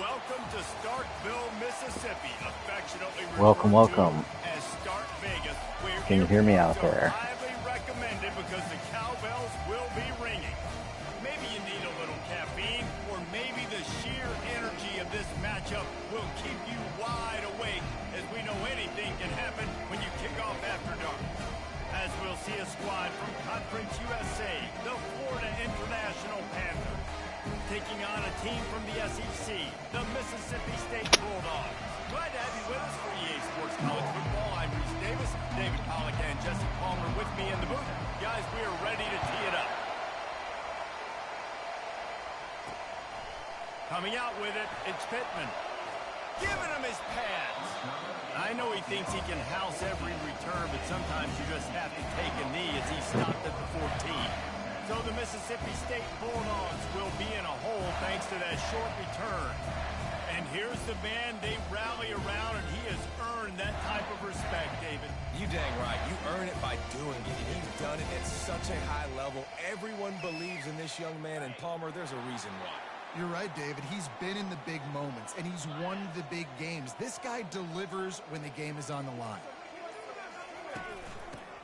Welcome to Starkville, Mississippi, affectionately Welcome, referred to welcome. as Stark Vegas, where Can you hear me out earplugs are there? highly recommended because the cowbells will be ringing. Maybe you need a little caffeine, or maybe the sheer energy of this matchup will keep you wide awake, as we know anything can happen when you kick off after dark. As we'll see a squad from Conference USA, the Florida International Panthers, taking on a team from the SEC, the Mississippi State Bulldogs. Glad to have you with us for EA Sports College Football. I'm Reese Davis, David Pollack and Jesse Palmer with me in the booth. Guys, we are ready to tee it up. Coming out with it, it's Pittman. Giving him his pads. I know he thinks he can house every return, but sometimes you just have to take a knee as he stopped at the 14. So the Mississippi State Bulldogs will be in a hole thanks to that short return. And here's the man they rally around, and he has earned that type of respect, David. You dang right. You earn it by doing it, and he's done it at such a high level. Everyone believes in this young man, and Palmer, there's a reason why. You're right, David. He's been in the big moments, and he's won the big games. This guy delivers when the game is on the line.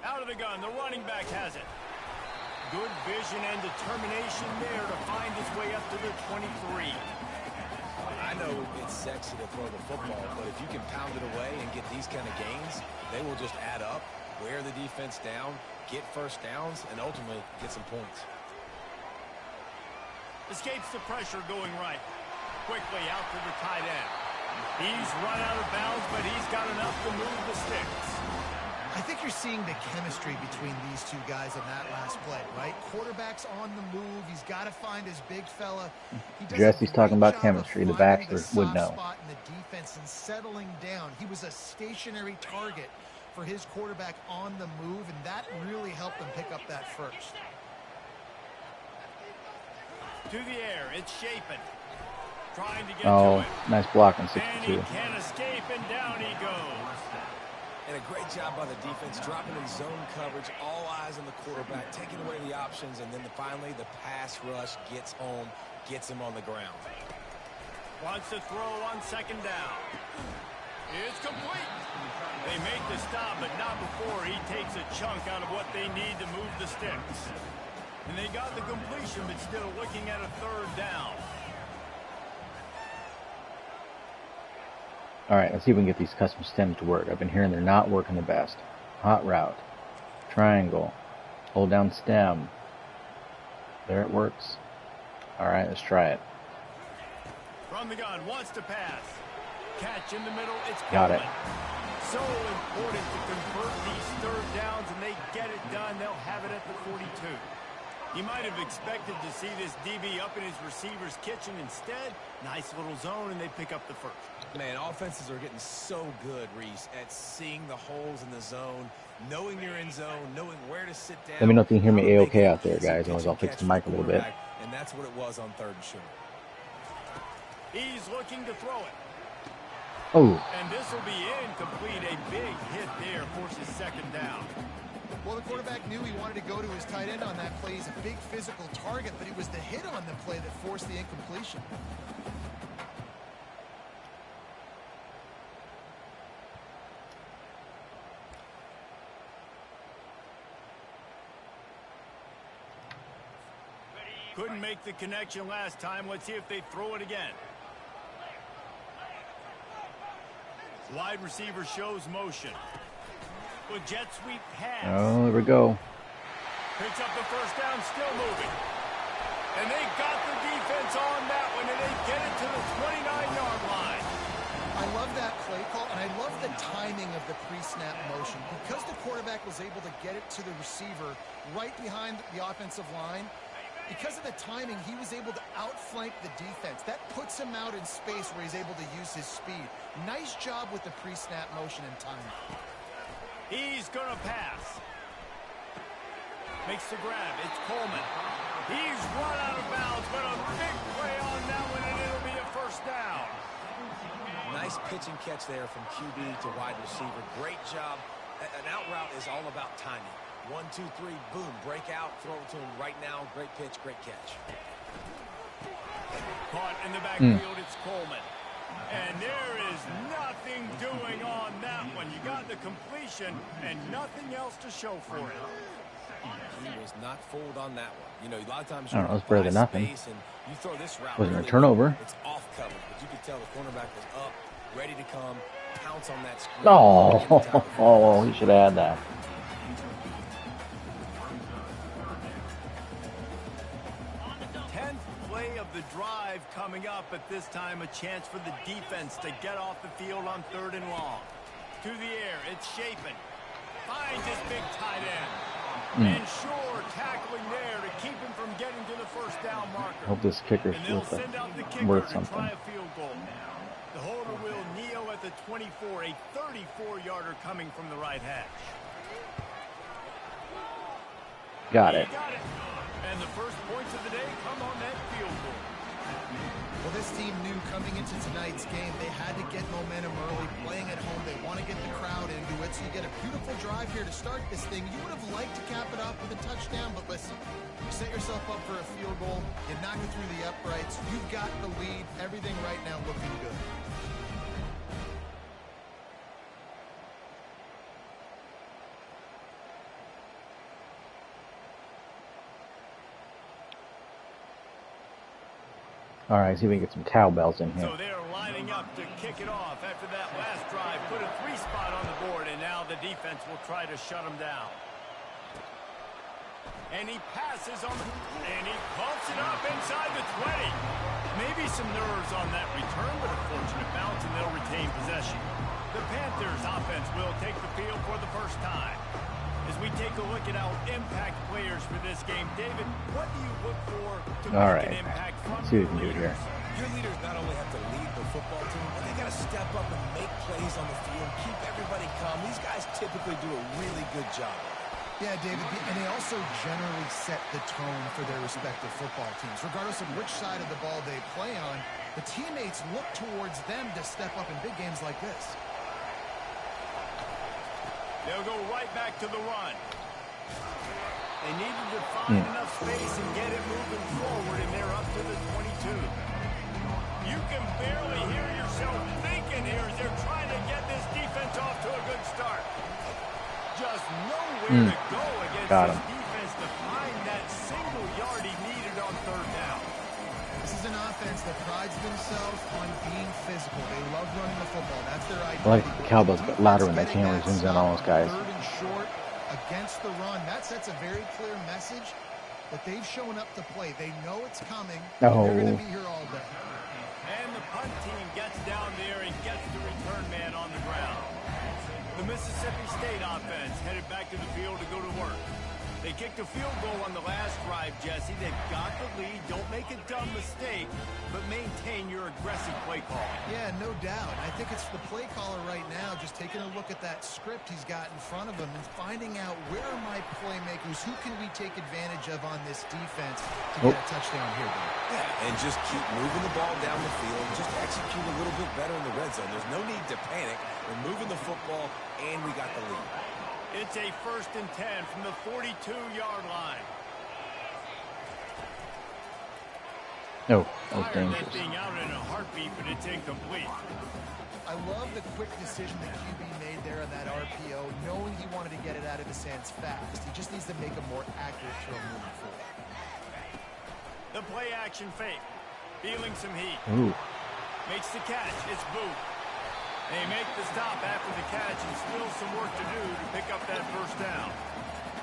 Out of the gun, the running back has it. Good vision and determination there to find his way up to the 23. I know it's sexy to throw the football, but if you can pound it away and get these kind of gains, they will just add up, wear the defense down, get first downs, and ultimately get some points. Escapes the pressure going right. Quickly out to the tight end. He's run out of bounds, but he's got enough to move the sticks. I think you're seeing the chemistry between these two guys on that last play, right? Quarterback's on the move. He's got to find his big fella. Jesse's talking about chemistry. The bachelor would know. Spot in the defense and settling down. He was a stationary target for his quarterback on the move, and that really helped him pick up that first. To the air, it's Chapin. Trying to get to it. Nice block on 62. And he can't escape, and down he goes. And a great job by the defense, dropping in zone coverage, all eyes on the quarterback, taking away the options, and then finally the pass rush gets home, gets him on the ground. Wants to throw on second down. It's complete. They make the stop, but not before he takes a chunk out of what they need to move the sticks. And they got the completion, but still looking at a third down. All right, let's see if we can get these custom stems to work. I've been hearing they're not working the best. Hot route. Triangle. Hold down stem. There it works. All right, let's try it. From the gun, wants to pass. Catch in the middle, it's Got it. So important to convert these third downs, and they get it done. They'll have it at the 42. He might have expected to see this DB up in his receiver's kitchen. Instead, nice little zone, and they pick up the first. Man, offenses are getting so good, Reese, at seeing the holes in the zone, knowing you're in zone, knowing where to sit down. Let me know if you can hear me A-okay out there, guys. Otherwise, I'll fix the mic a little bit. And that's what it was on third and short. He's looking to throw it. Oh. And this will be incomplete. A big hit there forces second down. Well, the quarterback knew he wanted to go to his tight end on that play. He's a big physical target, but it was the hit on the play that forced the incompletion. Couldn't make the connection last time. Let's see if they throw it again. Wide receiver shows motion. With jet sweep pass. Oh, there we go. Picks up the first down, still moving. And they got the defense on that one, and they get it to the 29-yard line. I love that play call, and I love the timing of the pre-snap motion. Because the quarterback was able to get it to the receiver right behind the offensive line, because of the timing, he was able to outflank the defense. That puts him out in space where he's able to use his speed. Nice job with the pre-snap motion and timing. He's going to pass. Makes the grab. It's Coleman. He's run out of bounds, but a big play on that one, and it'll be a first down. Nice pitch and catch there from QB to wide receiver. Great job. An out route is all about timing. 1, 2, 3, boom, break out, throw it to him right now. Great pitch, great catch. Caught in the backfield, it's Coleman. And there is nothing doing on that one. You got the completion and nothing else to show for it. He was not fooled on that one. You know, a lot of times I don't know, it's better than nothing. And you throw this route Wasn't really a turnover. It's off coverage, but you could tell the cornerback was up, ready to come, pounce on that screen. Oh, he should have had that. The drive coming up, at this time a chance for the defense to get off the field on 3rd and long. To the air, it's Shapen. Finds his big tight end. And sure, tackling there to keep him from getting to the first down marker. Hope this kicker's worth something. Try a field goal. The holder will kneel at the 24, a 34-yarder coming from the right hash. Got it. And the first points of the day come on that field goal. Well, this team knew coming into tonight's game they had to get momentum early, playing at home. They want to get the crowd into it, so you get a beautiful drive here to start this thing. You would have liked to cap it off with a touchdown, but listen, you set yourself up for a field goal, you knock it through the uprights, you've got the lead, everything right now looking good. All right, see if we can get some cowbells in here. So they're lining up to kick it off after that last drive. Put a 3-spot on the board, and now the defense will try to shut them down. And he passes on the... And he pumps it up inside the 20. Maybe some nerves on that return, but a fortunate bounce, and they'll retain possession. The Panthers offense will take the field for the first time. As we take a look at our impact players for this game, David, what do you look for to make an impact from see what we can do here. Your leaders not only have to lead the football team, but they got to step up and make plays on the field, keep everybody calm. These guys typically do a really good job. Yeah, David, and they also generally set the tone for their respective football teams. Regardless of which side of the ball they play on, the teammates look towards them to step up in big games like this. They'll go right back to the run. They needed to find enough space and get it moving forward, and they're up to the 22. You can barely hear yourself thinking here as they're trying to get this defense off to a good start. Just nowhere to go against this defense to find that single yard he needed on 3rd down. This is an offense that prides themselves on being physical. They love running the football. That's their identity. I like the cowbells a bit louder when that camera zooms in on those guys. 3rd and short against the run. That sets a very clear message that they've shown up to play. They know it's coming. They're going to be here all day. And the punt team gets down there and gets the return man on the ground. The Mississippi State offense headed back to the field to go to work. They kicked a field goal on the last drive, Jesse. They've got the lead. Don't make a dumb mistake, but maintain your aggressive play call. Yeah, no doubt. I think it's the play caller right now just taking a look at that script he's got in front of him and finding out where are my playmakers, who can we take advantage of on this defense to get a touchdown here, Dave. Yeah, and just keep moving the ball down the field. Just execute a little bit better in the red zone. There's no need to panic. We're moving the football, and we got the lead. It's a 1st and 10 from the 42-yard line. No, that was dangerous. Being out in a heartbeat, but it's incomplete. I love the quick decision that QB made there on that RPO, knowing he wanted to get it out of his hands fast. He just needs to make a more accurate throw moving forward. The play action fake. Feeling some heat. Ooh. Makes the catch. It's Booth. They make the stop after the catch and still some work to do to pick up that 1st down.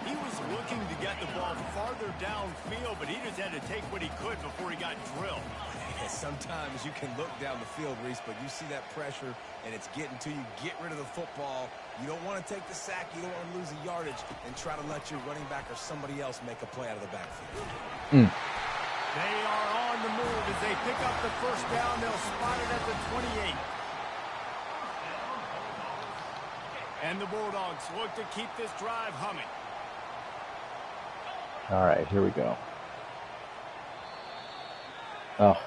He was looking to get the ball farther downfield, but he just had to take what he could before he got drilled. Yeah, sometimes you can look down the field, Reese, but you see that pressure, and it's getting to you. Get rid of the football. You don't want to take the sack. You don't want to lose the yardage and try to let your running back or somebody else make a play out of the backfield. They are on the move as they pick up the 1st down. They'll spot it at the 28. And the Bulldogs look to keep this drive humming. All right, here we go. Oh.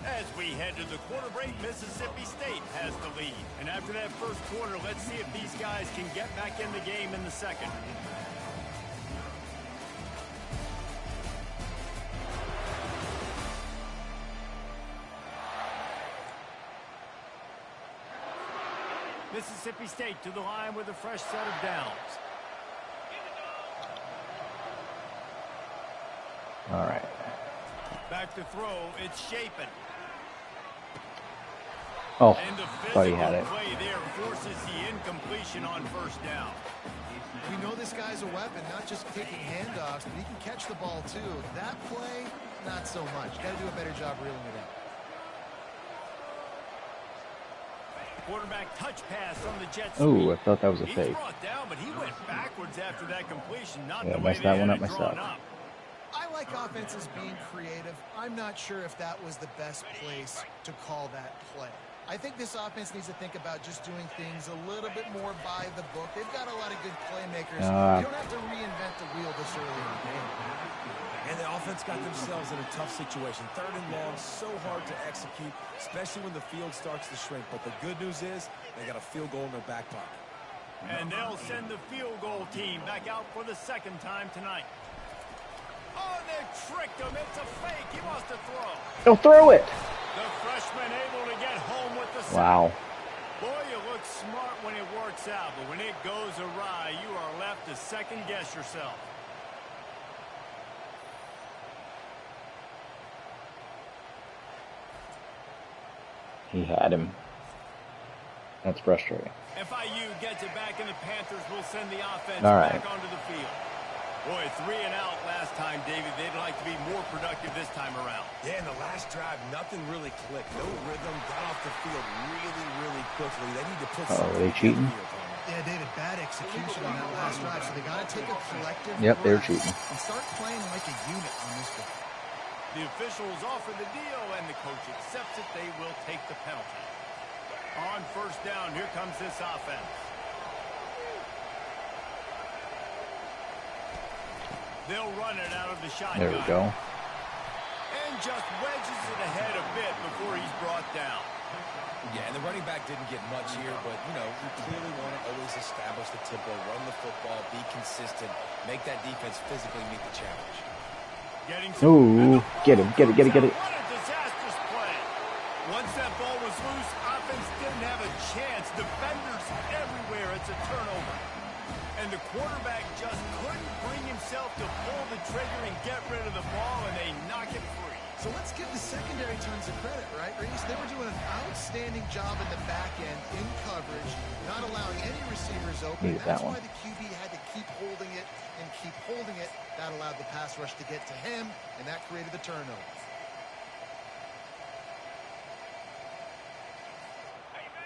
As we head to the quarter break, Mississippi State has the lead. And after that 1st quarter, let's see if these guys can get back in the game in the 2nd. Mississippi State to the line with a fresh set of downs. All right. Back to throw, it's Shapen. Oh, And the thought he had physical it. play there forces the incompletion on first down. We know this guy's a weapon, not just kicking handoffs, but he can catch the ball too. That play, not so much. Got to do a better job reeling it in. Quarterback touch pass on the Jets. Ooh, I thought that was a He's fake. brought down, but he went backwards after that completion. Not Yeah, the way messed they that one had up it drawn myself. up. I like offenses being creative. I'm not sure if that was the best place to call that play. I think this offense needs to think about just doing things a little bit more by the book. They've got a lot of good playmakers. You don't have to reinvent the wheel this early in the game. And the offense got themselves in a tough situation. 3rd and long, so hard to execute, especially when the field starts to shrink. But the good news is they got a field goal in their back pocket. And they'll send the field goal team back out for the 2nd time tonight. Oh, they tricked him. It's a fake. He wants to throw. He'll throw it. The freshman able to get home with the sack. Wow. Boy, you look smart when it works out, but when it goes awry, you are left to second guess yourself. He had him. That's frustrating. FIU gets it back, and the Panthers will send the offense All right. back onto the field. Boy, 3 and out last time, David. They'd like to be more productive this time around. Yeah, in the last drive, nothing really clicked. No rhythm, got off the field really quickly. They need to put Oh, something are they cheating? together here, Tony. Yeah, David, bad execution on that last drive, so they got to take a collective Yep, they're breath cheating. and start playing like a unit on this one. The officials offer the deal, and the coach accepts it. They will take the penalty. On first down, here comes this offense. They'll run it out of the shotgun. There we go. And just wedges it ahead a bit before he's brought down. Yeah, and the running back didn't get much here, but, you know, you clearly want to always establish the tempo, run the football, be consistent, make that defense physically meet the challenge. Ooh, get him, get it, get it, get it. What a disastrous play. Once that ball was loose, offense didn't have a chance. Defenders everywhere. It's a turnover. And the quarterback just couldn't bring himself to pull the trigger and get rid of the ball, and they knock it free. So let's give the secondary tons of credit, right, Reese? They were doing an outstanding job in the back end, in coverage, not allowing any receivers open. Needed That's that why one. the QB had to keep holding it and keep holding it. That allowed the pass rush to get to him, and that created the turnover.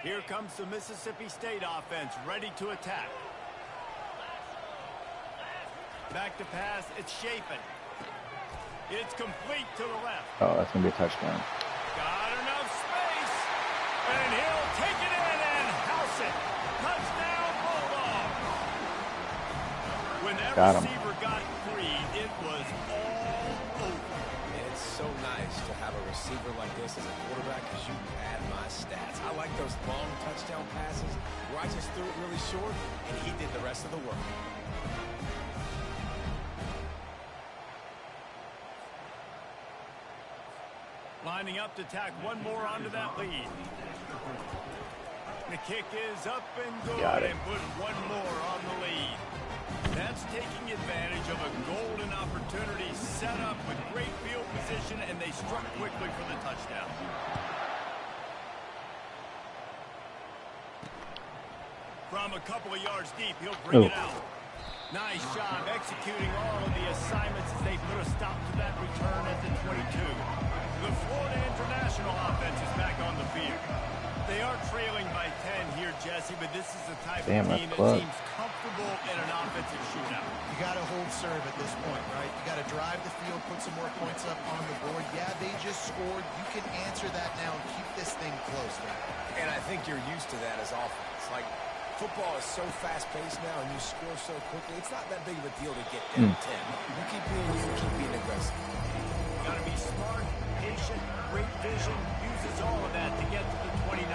Here comes the Mississippi State offense, ready to attack. Back to pass, it's Shapen. It's complete to the left. Oh, that's going to be a touchdown. Got enough space. And he'll take it in and house it. Touchdown, Bulldogs. When that Got him. receiver got free, it was all over. It's so nice to have a receiver like this as a quarterback because you add my stats. I like those long touchdown passes where I just threw it really short and he did the rest of the work. Lining up to tack one more onto that lead. The kick is up and good and put one more on the lead. That's taking advantage of a golden opportunity set up with great field position, and they struck quickly for the touchdown. From a couple of yards deep, he'll bring it out. Nice job executing all of the assignments as they put a stop to that return at the 22. The Florida International offense is back on the field. They are trailing by 10 here, Jesse, but this is the type of team that seems comfortable in an offensive shootout. You got to hold serve at this point, right? You got to drive the field, put some more points up on the board. Yeah, they just scored. You can answer that now and keep this thing close, right? And I think you're used to that as offense. Like, football is so fast-paced now and you score so quickly, it's not that big of a deal to get down 10. You keep being you, keep being aggressive. You got to be smart, patient, great vision, uses all of that to get to the 29.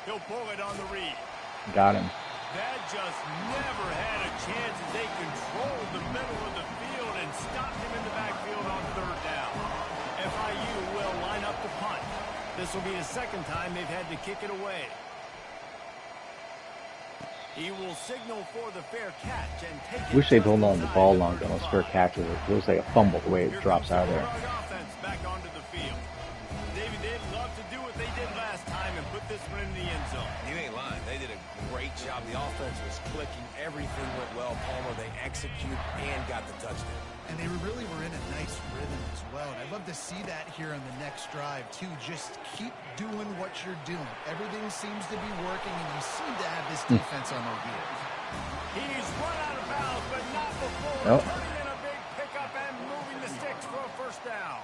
He'll pull it on the read. Got him. That just never had a chance as they controlled the middle of the field and stopped him in the backfield on third down. FIU will line up to punt. This will be the second time they've had to kick it away. He will signal for the fair catch and take it. Wish they'd hold on to the ball longer on those fair catches. It looks like a fumble the way it drops out of there. Offense back onto the field. David, they'd love to do what they did last time and put this one in the end zone. You ain't lying. They did a great job. The offense was clicking. Everything went well. Palmer, they executed and got the touchdown. And they really were in a nice rhythm as well. And I'd love to see that here on the next drive, too. Just keep doing what you're doing. Everything seems to be working, and you seem to have this defense on their heels. He's run out of bounds, but not before turning in a big pickup and moving the sticks for a first down.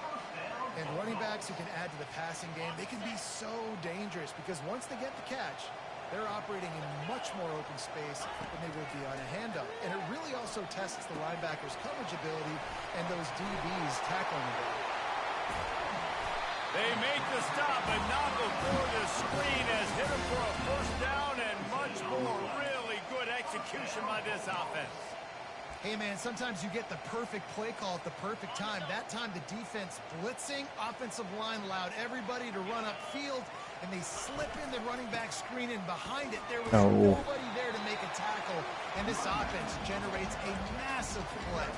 And running backs who can add to the passing game, they can be so dangerous because once they get the catch, they're operating in much more open space than they would be on a handoff. And it really also tests the linebackers' coverage ability and those DBs tackling ability. They make the stop, but not before the screen has hit him for a first down and much more. Really good execution by this offense. Hey, man, sometimes you get the perfect play call at the perfect time. That time the defense blitzing, offensive line allowed everybody to run upfield, and they slip in the running back screen, and behind it there was nobody there to make a tackle, and this offense generates a massive play.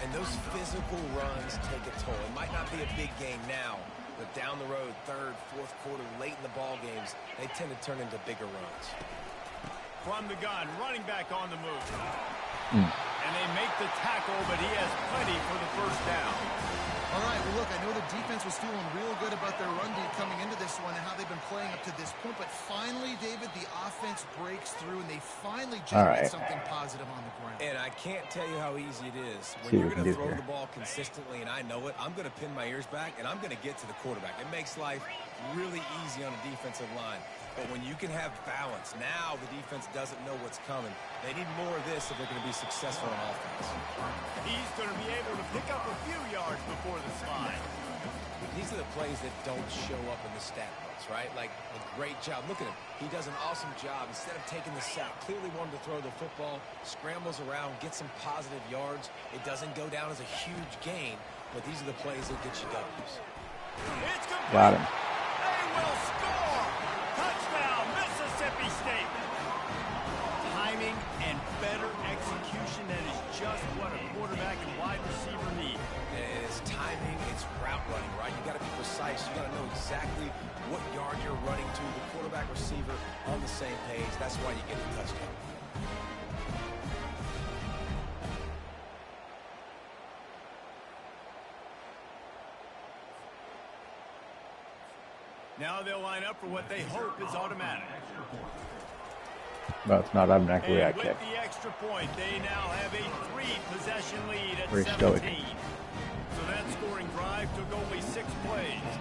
And those physical runs take a toll. It might not be a big game now, but down the road, third, fourth quarter, late in the ball games, they tend to turn into bigger runs. From the gun, running back on the move. And they make the tackle, but he has plenty for the first down. All right, well, look, I know the defense was feeling real good about their run deep coming into this one and how they've been playing up to this point, but finally, David, the offense breaks through, and they finally generate something positive on the ground. And I can't tell you how easy it is. When you're going to throw the ball consistently, and I know it, I'm going to pin my ears back, and I'm going to get to the quarterback. It makes life really easy on a defensive line. But when you can have balance, now the defense doesn't know what's coming. They need more of this if they're going to be successful on offense. He's going to be able to pick up a few yards before the slide. These are the plays that don't show up in the stat books, right? Like a great job. Look at him. He does an awesome job. Instead of taking the sack, clearly wanted to throw the football, scrambles around, get some positive yards. It doesn't go down as a huge gain, but these are the plays that get you W's. It's complete. Got him. They will score. Touchdown, Mississippi State. Timing and better execution, that is just what a quarterback and wide receiver need. And it's timing, it's route running, right? You got to be precise. You got to know exactly what yard you're running to. The quarterback, receiver on the same page. That's why you get the touchdown. Now they'll line up for what they hope is automatic. But it's not automatically And that with kick. the extra point, they now have a 3-possession lead at Very 17. stoic. So that scoring drive took only 6 plays.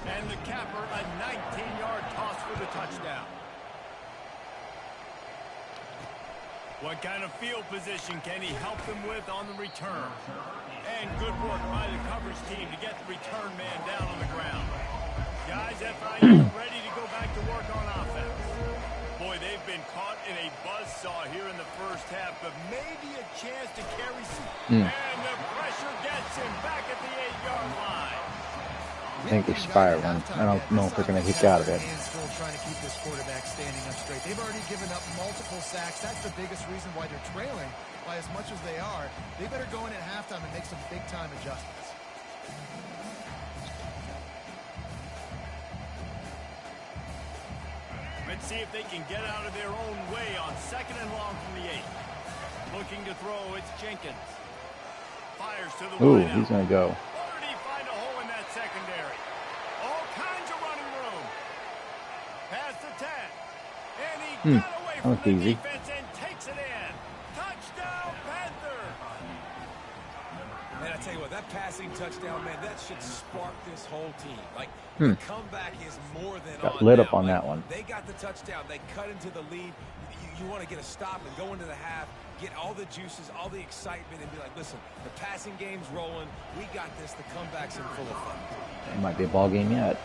And the capper, a 19-yard toss for the touchdown. What kind of field position can he help them with on the return? And good work by the coverage team to get the return man down on the ground. Guys, FIU ready to go back to work on offense. Boy, they've been caught in a buzzsaw here in the first half, but maybe a chance to carry some. And the pressure gets him back at the 8-yard line. I think they're spiraling. I don't know if they're going to kick out of it. Still trying to keep this quarterback standing up straight. They've already given up multiple sacks. That's the biggest reason why they're trailing by as much as they are. They better go in at halftime and make some big-time adjustments. Let's see if they can get out of their own way on 2nd and long from the 8. Looking to throw, it's Jenkins. Fires to the wide out. He's going to go. Or did he find a hole in that secondary? All kinds of running room. Past the 10. And he got away from the easy. defense and takes it in. Touchdown, Panther. Man, I tell you what, that passing touchdown, man, that should spark this whole team. Like, the comeback is more than Got on lit now. up on Like, that one. They got the touchdown. They cut into the lead. You want to get a stop and go into the half, get all the juices, all the excitement, and be like, listen, the passing game's rolling. We got this. The comeback's in full effect. It might be a ball game yet.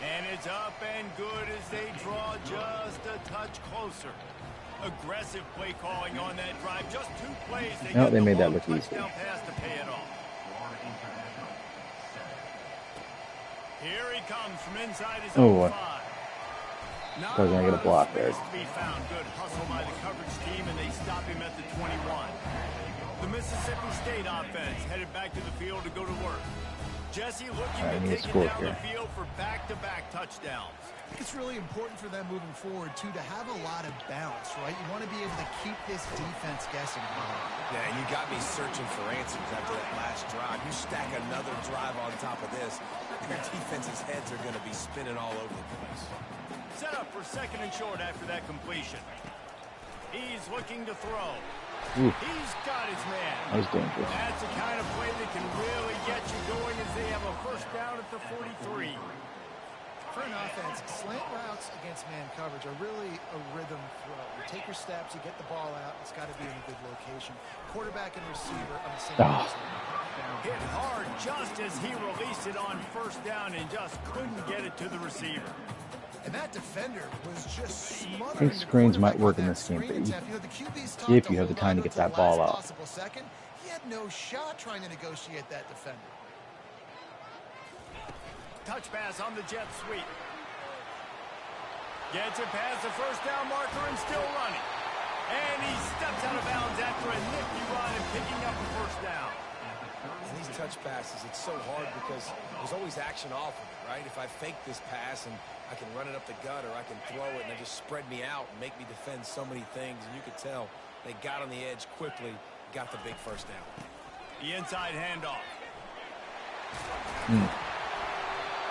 And It's up and good as they draw just a touch closer. Aggressive play calling on that drive. Just 2 plays. No, they made that look easy. Touchdown pass to pay it off. Here he comes from inside his own 5. I was gonna get a block there. To be found. Good hustle by the coverage team, and they stop him at the 21. The Mississippi State offense headed back to the field to go to work. Jesse looking to take it down the field for back-to-back touchdowns. I think it's really important for them moving forward, too, to have a lot of bounce, right? You want to be able to keep this defense guessing. Yeah, and you got me searching for answers after that last drive. You stack another drive on top of this, your defense's heads are going to be spinning all over the place. Set up for 2nd and short after that completion. He's looking to throw. Ooh. He's got his man. That was dangerous. That's the kind of play that can really get you going as they have a 1st down at the 43. For an offense, slant routes against man coverage are really a rhythm throw. You take your steps, you get the ball out, it's got to be in a good location. Quarterback and receiver on the same Hit hard just as he released it on 1st down and just couldn't get it to the receiver. And that defender was just smothering. I think screens might work in this game, but if you have the time to get that ball out. Second, he had no shot trying to negotiate that defender. Touch pass on the jet sweep. Gets it past the 1st down marker and still running. And he steps out of bounds after a nifty run and picking up a 1st down. And these touch passes, it's so hard because there's always action off of it, right? If I fake this pass and I can run it up the gut or I can throw it and they just spread me out and make me defend so many things. And you could tell they got on the edge quickly, got the big 1st down. The inside handoff.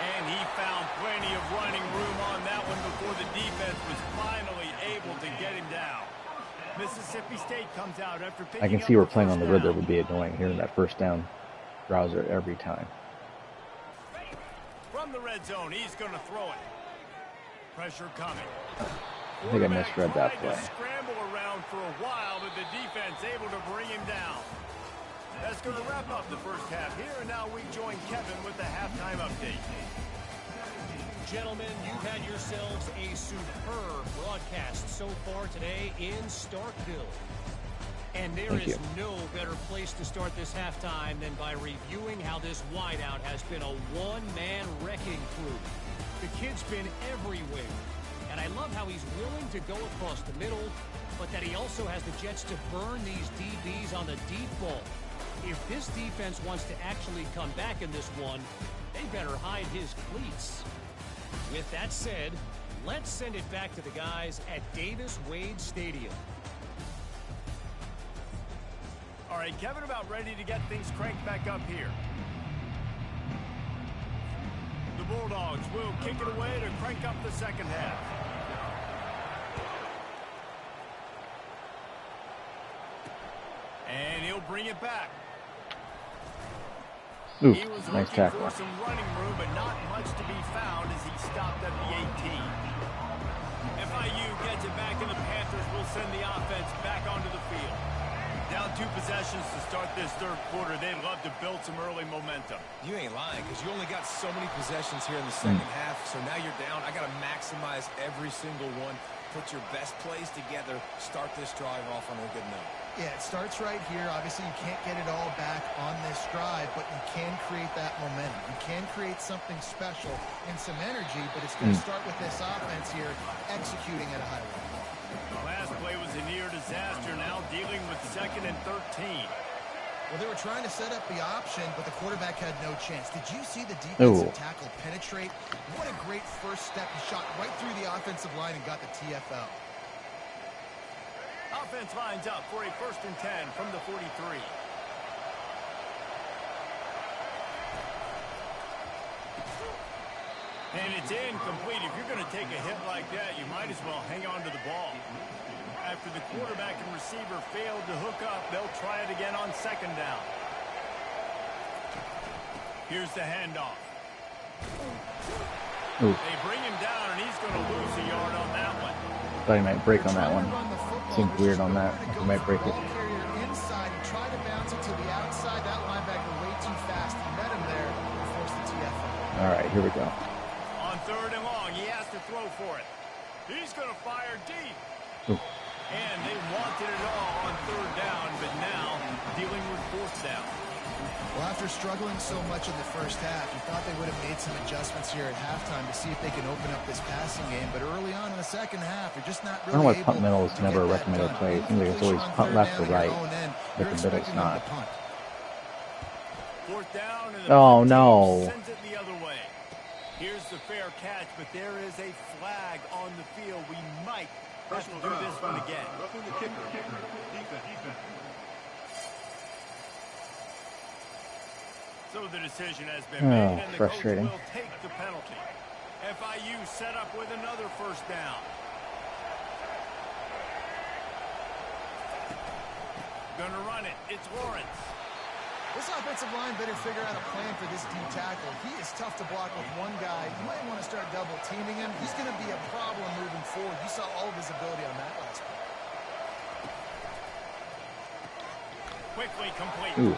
And he found plenty of running room on that one before the defense was finally able to get him down. Mississippi State comes out after picking I can see we're playing on the road. That would be annoying hearing that 1st down browser every time. From the red zone, he's going to throw it. Pressure coming. I think I misread that play. Scramble around for a while, but the defense able to bring him down. That's going to wrap up the 1st half here, and now we join Kevin with the halftime update. Gentlemen, you've had yourselves a superb broadcast so far today in Starkville. And there is no better place to start this halftime than by reviewing how this wideout has been a one-man wrecking crew. The kid's been everywhere. And I love how he's willing to go across the middle, but that he also has the jets to burn these DBs on the deep ball. If this defense wants to actually come back in this one, they better hide his cleats. With that said, let's send it back to the guys at Davis-Wade Stadium. All right, Kevin, about ready to get things cranked back up here. The Bulldogs will kick it away to crank up the 2nd half. And he'll bring it back. Ooh, he was nice looking tackle. for some running room, but not much to be found as he stopped at the 18. FIU gets it back, and the Panthers will send the offense back onto the field. Down 2 possessions to start this 3rd quarter. They'd love to build some early momentum. You ain't lying because you only got so many possessions here in the 2nd half. So now you're down. I got to maximize every single one. Put your best plays together. Start this drive off on a good note. Yeah, it starts right here. Obviously, you can't get it all back on this drive, but you can create that momentum. You can create something special and some energy, but it's going to start with this offense here executing at a high level. The last play was a near disaster, now dealing with 2nd and 13. Well, they were trying to set up the option, but the quarterback had no chance. Did you see the defensive tackle penetrate? What a great 1st step. He shot right through the offensive line and got the TFL. Offense lines up for a 1st and 10 from the 43. And it's incomplete. If you're going to take a hit like that, you might as well hang on to the ball. After the quarterback and receiver failed to hook up, they'll try it again on 2nd down. Here's the handoff. They bring him down, and he's going to lose a yard on that one. Thought he might break on that one. Seemed weird on that. He might break it. Inside, he tried to bounce it to the outside. That linebacker way too fast. He met him there and forced the TFL. All right, here we go. On 3rd and long. long. He has to throw for it. He's going to fire deep. Ooh. And they wanted it all on third down, but now dealing with fourth down. Well, after struggling so much in the first half, you thought they would have made some adjustments here at halftime to see if they can open up this passing game. But early on in the second half, they're just not I don't know really why punt middle is never a recommended play. It seems like it's always punt left or right, but the middle's not. Fourth down, and Oh, no. sends it the other way. Here's the fair catch, but there is a flag on the field. We might have to do this one again. So the decision has been made, and the coach will take the penalty. FIU set up with another first down. Gonna run it. It's Lawrence. This offensive line better figure out a plan for this D tackle. He is tough to block with one guy. You might want to start double teaming him. He's going to be a problem moving forward. You saw all of his ability on that last play. Quickly complete. Ooh.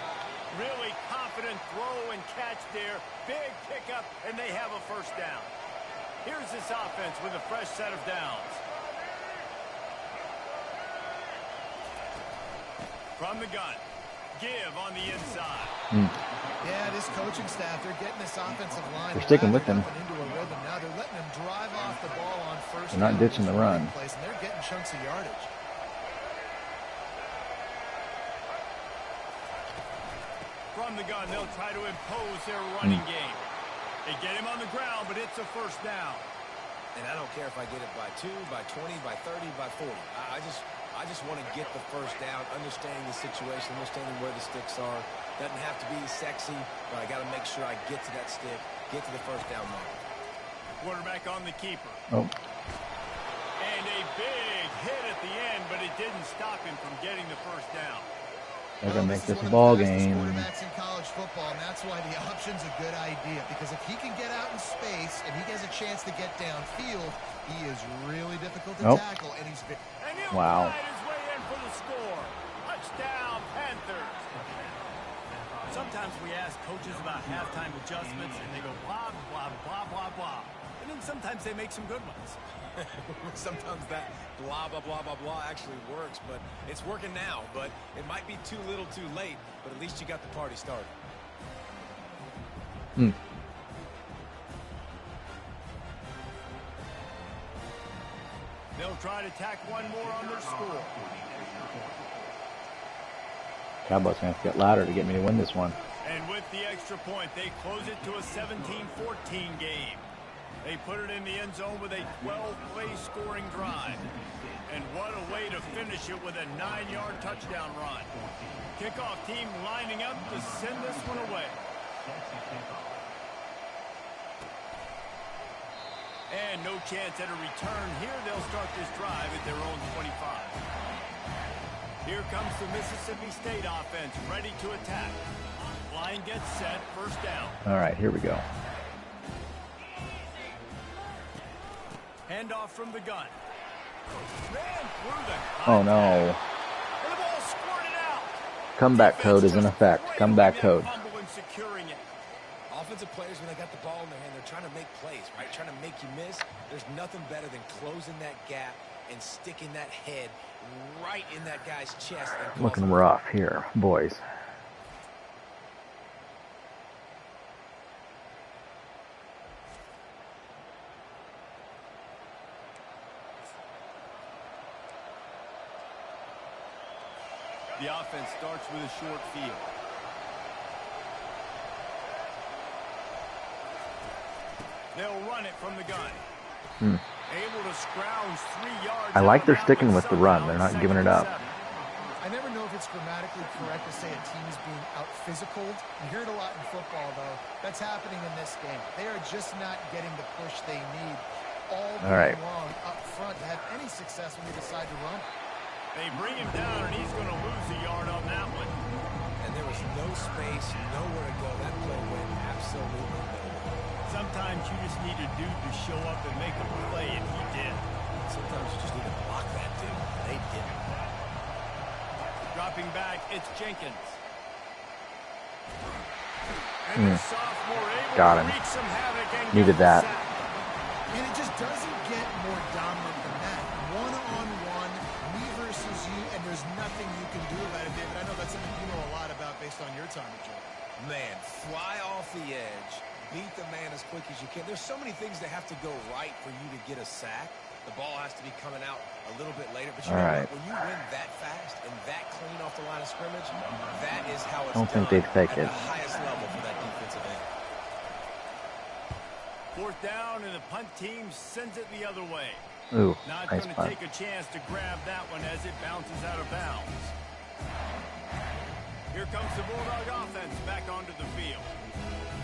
Really confident throw and catch there. Big pickup, and they have a first down. Here's this offense with a fresh set of downs. From the gun. Give on the inside. Yeah, this coaching staff, they're getting this offensive line. They're sticking with him. Into a rhythm. Now they're letting him drive off the ball on first. They're not ditching the run. And they're getting chunks of yardage. From the gun, they'll try to impose their running game. They get him on the ground, but it's a first down. And I don't care if I get it by 2, by 20, by 30, by 40. I just want to get the first down, understanding the situation, understanding where the sticks are. Doesn't have to be sexy, but I got to make sure I get to that stick, get to the first down mark. Quarterback on the keeper. Oh. And a big hit at the end, but it didn't stop him from getting the first down. They're going to make this a ball game. Quarterbacks in college football, and that's why the option's a good idea. Because if he can get out in space and he has a chance to get downfield, he is really difficult to tackle, and he's very... And he'll Wow. find his way in for the score. Touchdown, Panthers. Sometimes we ask coaches about halftime adjustments, and they go blah, blah, blah, blah, blah. And then sometimes they make some good ones. Sometimes that blah, blah, blah, blah, blah actually works, but it's working now. But it might be too little too late, but at least you got the party started. They'll try to tack one more on their score. Cowboys going to have to get louder to get me to win this one. And with the extra point, they close it to a 17-14 game. They put it in the end zone with a 12-play scoring drive. And what a way to finish it with a 9-yard touchdown run. Kickoff team lining up to send this one away. And no chance at a return here. They'll start this drive at their own 25. Here comes the Mississippi State offense, ready to attack. Line gets set, first down. All right, here we go. Handoff from the gun. Ran through the Oh, no. And the ball squirted out. Comeback code is in effect. Comeback code. Fumble and securing it. Offensive players, when they got the ball in their hand, they're trying to make plays, right? Trying to make you miss. There's nothing better than closing that gap and sticking that head right in that guy's chest. Looking rough here, boys. The offense starts with a short field. They'll run it from the gun. Able to scrounge 3 yards. I like they're sticking with the run. They're not giving it up. I never know if it's grammatically correct to say a team is being out-physicaled. You hear it a lot in football, though. That's happening in this game. They are just not getting the push they need all right. long up front to have any success when they decide to run. They bring him down, and he's going to lose a yard on that one. And there was no space, nowhere to go. That play went absolutely nowhere. Sometimes you just need a dude to show up and make a play, and he did. Sometimes you just need to block that dude. They did. Dropping back, it's Jenkins. And the sophomore able Got to him. wreak some havoc and Needed get the that. sack. And it just time to jump. Man, fly off the edge, beat the man as quick as you can. There's so many things that have to go right for you to get a sack. The ball has to be coming out a little bit later. But you know what? When you win that fast and that clean off the line of scrimmage, that is how it's done think they'd take at it. the highest level for that defensive end. 4th down, and the punt team sends it the other way. Ooh, Not nice going to punt. take a chance to grab that one as it bounces out of bounds. Here comes the Bulldog offense back onto the field.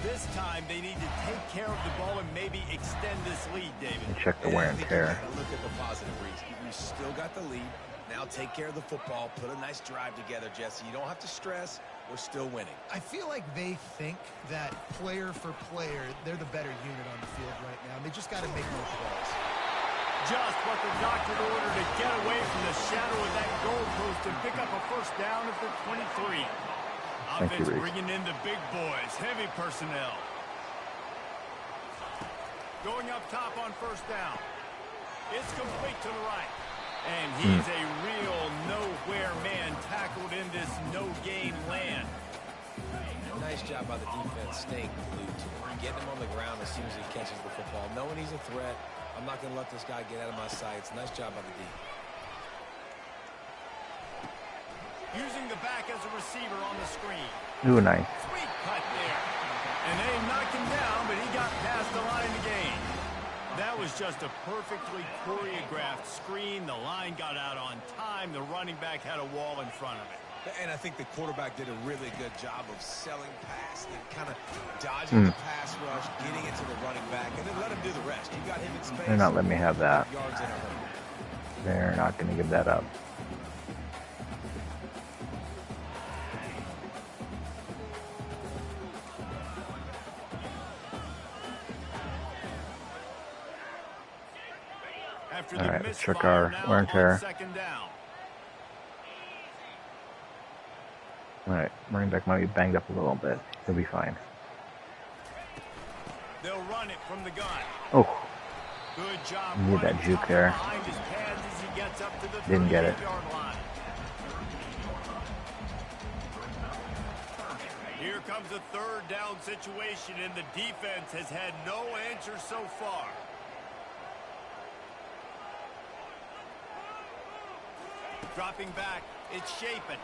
This time they need to take care of the ball and maybe extend this lead, David. Check the wear and tear. Look at the positive reason. You still got the lead. Now take care of the football. Put a nice drive together, Jesse. You don't have to stress. We're still winning. I feel like they think that player for player, they're the better unit on the field right now. They just got to make more plays. Just what the doctor ordered to get away from the shadow of that goalpost and pick up a 1st down at the 23. Offense bringing in the big boys, heavy personnel. Going up top on 1st down. It's complete to the right. And he's a real nowhere man tackled in this no-gain land. Nice job by the defense staying glued to him. Getting him on the ground as soon as he catches the football. Knowing he's a threat. I'm not going to let this guy get out of my sights. Nice job by the D. Using the back as a receiver on the screen. Ooh, nice. Sweet cut there. And they knocked him down, but he got past the line of the game. That was just a perfectly choreographed screen. The line got out on time. The running back had a wall in front of it. And I think the quarterback did a really good job of selling pass and kind of dodging the pass rush, getting it to the running back, and then let him do the rest. You got him in space. They're not letting me have that. Yards in a hurry. They're not going to give that up. All right, let's check our wear and tear. All right, running back might be banged up a little bit. He'll be fine. They'll run it from the gun. Oh, Good job. need that juke there. Didn't get it. Here comes a 3rd down situation, and the defense has had no answer so far. Dropping back, it's Shapen.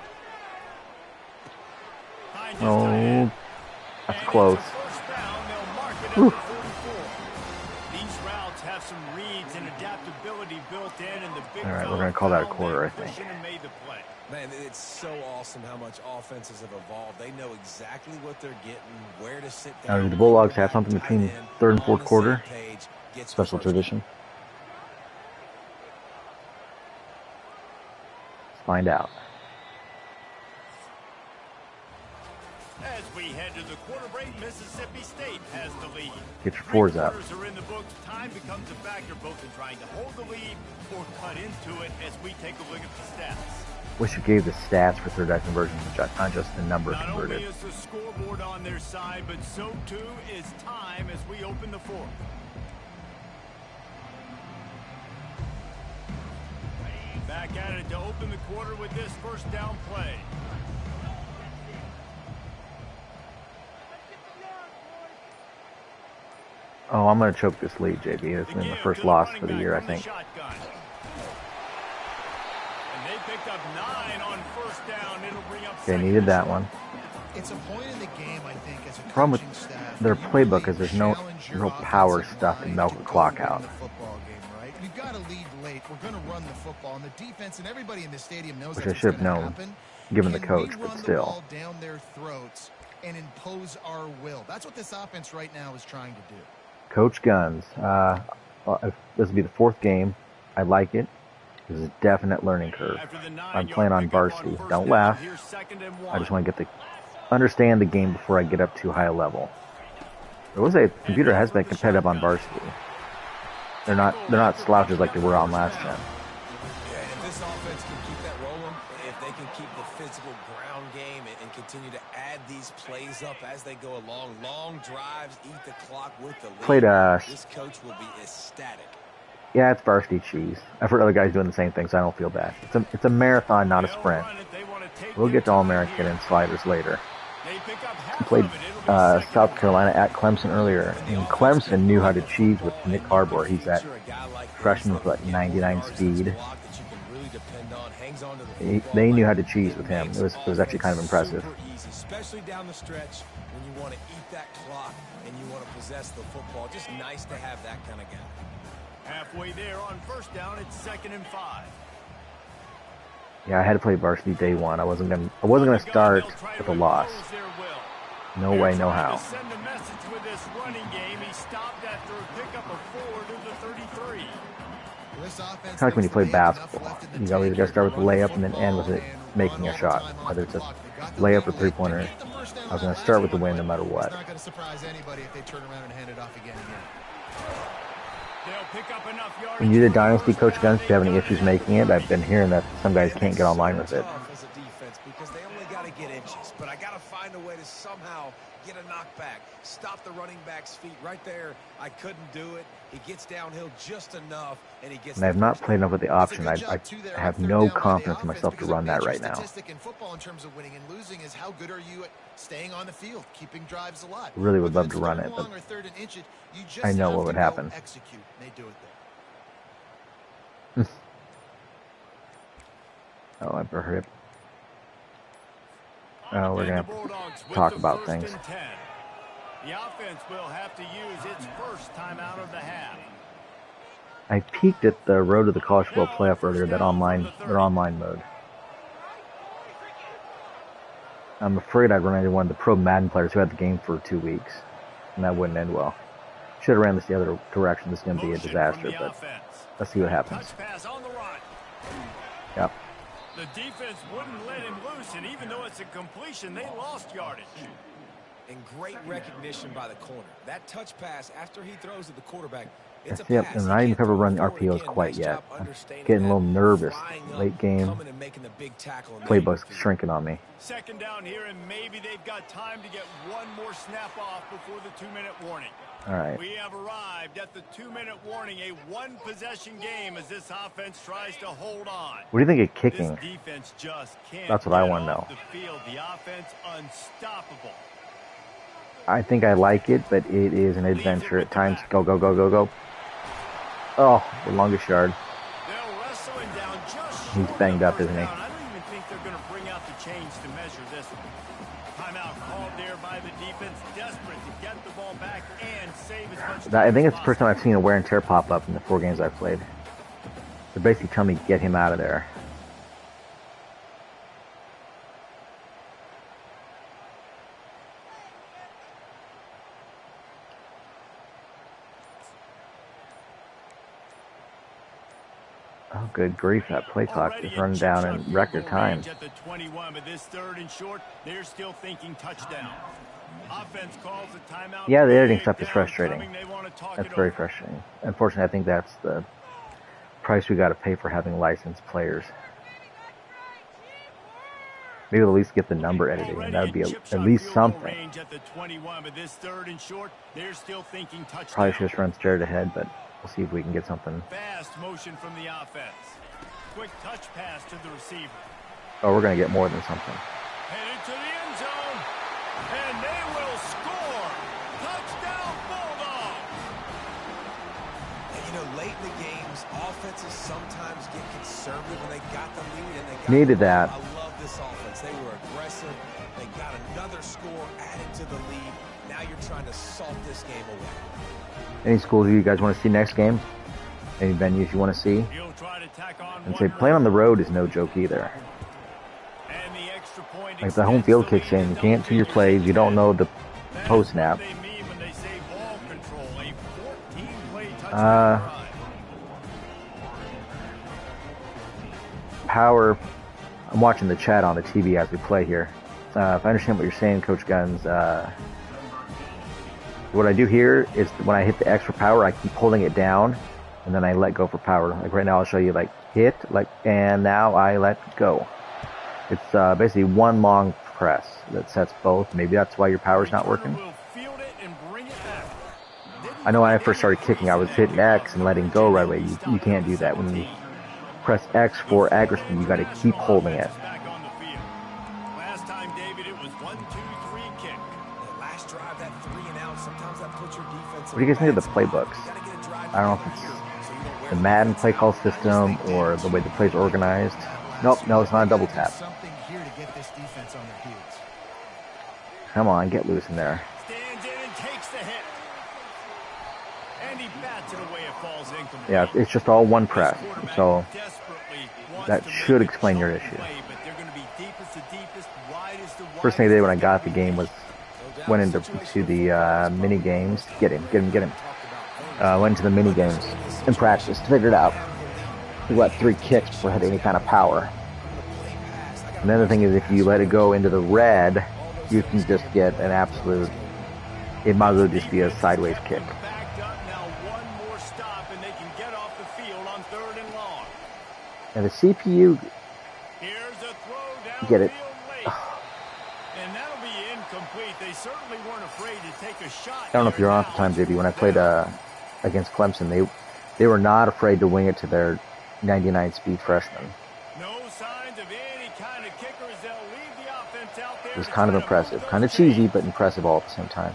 Oh, that's close. These routes have some reads and adaptability built in, and the big all right, we're going to call that a quarter, I think. Man, it's so awesome how much offenses have evolved. They know exactly what they're getting, where to sit down. Now, do the Bulldogs have something between 3rd and 4th quarter? Special tradition. Let's find out. As we head to the quarter break, Mississippi State has the lead. Get your 4s up. Quarters are in the books. Time becomes a factor both in trying to hold the lead or cut into it as we take a look at the stats. Wish you gave the stats for 3rd down conversions, not just the number Not converted. only is the scoreboard on their side, but so too is time as we open the 4th. Back at it to open the quarter with this 1st down play. Oh, I'm going to choke this lead, JB. This is the first loss for the year, I think. And they picked up 9 on 1st down. It'll bring up They needed that one. It's a point in the game, I think, as a Problem with coaching staff. their playbook is there's no Challenge your real offensive power line stuff to milk the go clock win out. the football game, right? We've got to lead late. We're going to run the football, and the defense and everybody in the stadium knows Which that's I should have what's gonna known, happen. given the Can coach, we but run the still. ball down their throats and impose our will? That's what this offense right now is trying to do. Coach Guns. This will be the 4th game. I like it. This is a definite learning curve. I'm playing on varsity. Don't laugh. I just want to get understand the game before I get up too high a level. I will say, computer has been competitive on varsity. They're not slouches like they were on last gen. Yeah, if this offense can keep that rolling, if they can keep the physical ground game and continue to add these plays up as they go along, long drives, eat the clock with the lead, this coach will be ecstatic. Yeah, it's varsity cheese. I've heard other guys doing the same thing, so I don't feel bad. It's a marathon, not a sprint. We'll get to All-American and sliders later. They pick up half I played of it. It'll be second South and Carolina at Clemson earlier, and Clemson knew how to cheese with Nick Harbor. He's that freshman with like 99 speed. They knew how to cheese with him. It was actually kind of impressive. Super easy, especially down the stretch when you want to eat that clock and you want to possess the football. Just nice to have that kind of guy. halfway there on first down. It's 2nd and 5. Yeah, I had to play varsity day one. I wasn't gonna start with a loss. No way, no how. Send a message with this running game. He stopped after a pickup of 4 to the 33. It's kind of like when you play basketball. You either got to start with the layup and then end with it making a shot, whether it's a layup or three-pointer. I was going to start with the win no matter what. It's not going to surprise anybody if they turn around and hand it off again here. They'll pick up enough yards. When you do the Dynasty, Coach Guns, do you have any issues making it? I've been hearing that some guys can't get online with it. As a defense, because they only got to get inches, but I got to find a way to somehow get a knockback, stop the running back's feet right there. I couldn't do it. He gets downhill just enough, and he gets. And I have not played enough with the option. I have no confidence in myself to run that right now. In football, in terms of winning and losing, is how good are you at staying on the field, keeping drives alive. Really would love to run it, but I know what would happen. Execute. They do it there. Oh, I've heard it. Oh, we're going to talk about things. The offense will have to use its first timeout of the half. I peeked at the Road to the College Football Playoff earlier, their online mode. I'm afraid I'd run into one of the pro Madden players who had the game for 2 weeks, and that wouldn't end well. Should have ran this the other direction. This is going to be a disaster, but let's see what happens. Yep. The defense wouldn't let him loose, and even though it's a completion, they lost yardage. And great recognition by the corner. That touch pass after he throws at the quarterback. It's Yep, and I didn't ever run RPOs quite yet. I'm getting a little nervous. Late game, playbook's shrinking on me. 2nd down here, and maybe they've got time to get one more snap off before the 2-minute warning. All right. We have arrived at the 2-minute warning, a one-possession game as this offense tries to hold on. What do you think of kicking? This defense just can't. That's what I want to know. The field, the offense unstoppable. I think I like it, but it is an adventure at times. Go, go, go, go, go. Oh, the longest yard. They'll wrestle him down just He's banged up, isn't he? I don't even think they're going to bring out the chains to measure this one. Timeout called there by the defense, desperate to get the ball back and save as much time. I think it's the first time I've seen a wear and tear pop up in the 4 games I've played. They're basically telling me get him out of there. Oh, good grief, that play clock is running down in record time. At the 21, but this 3rd and short, they're still thinking touchdown. Offense calls a timeout. Yeah, the editing stuff is frustrating. That's very frustrating. Unfortunately, I think that's the price we got to pay for having licensed players. Maybe at least get the number editing, and that would be at least something. Probably should just run straight ahead, but we'll see if we can get something. Fast motion from the offense. Quick touch pass to the receiver. Oh, we're going to get more than something. Headed to the end zone, and they will score. Touchdown Bulldogs. And you know, late in the games, offenses sometimes get conservative when they got the lead, and they got needed that. I love this offense. They were aggressive. They got another score added to the lead. Now you're trying to salt this game away. Any schools you guys want to see next game? Any venues you want to see? And say playing on the road is no joke either. Like the home field kicks in, you can't see your plays, you don't know the post snap. Power. I'm watching the chat on the TV as we play here. If I understand what you're saying, Coach Guns, what I do here is when I hit the extra power, I keep holding it down, and then I let go for power. Like right now, I'll show you like hit, and now I let go. It's basically one long press that sets both. Maybe that's why your power's not working. I know when I first started kicking, I was hitting X and letting go right away. You can't do that. When you press X for accuracy, you got to keep holding it. What do you guys think of the playbooks? I don't know if it's the Madden play call system or the way the play's organized. Nope, no, it's not a double tap. Something here to get this defense on their heels. Come on, get loose in there. Stands in and takes the hit. And he bats it away. It falls incomplete. Yeah, it's just all one press, so that should explain your issue. First thing I did when I got the game was went into the mini games. Get him. Went into the mini games and practiced, figured out. We got 3 kicks before it had any kind of power. Another thing is if you let it go into the red, you can just get an absolute, it might as well just be a sideways kick. And the CPU, get it. And that'll be incomplete. They certainly weren't afraid to take a shot. I don't know if you're on at the time, JB. When I played against Clemson, they were not afraid to wing it to their 99 speed freshman. No signs of any kind of kickers. They'll leave the offense out there. It was kind of impressive. Kind of cheesy, but impressive all at the same time.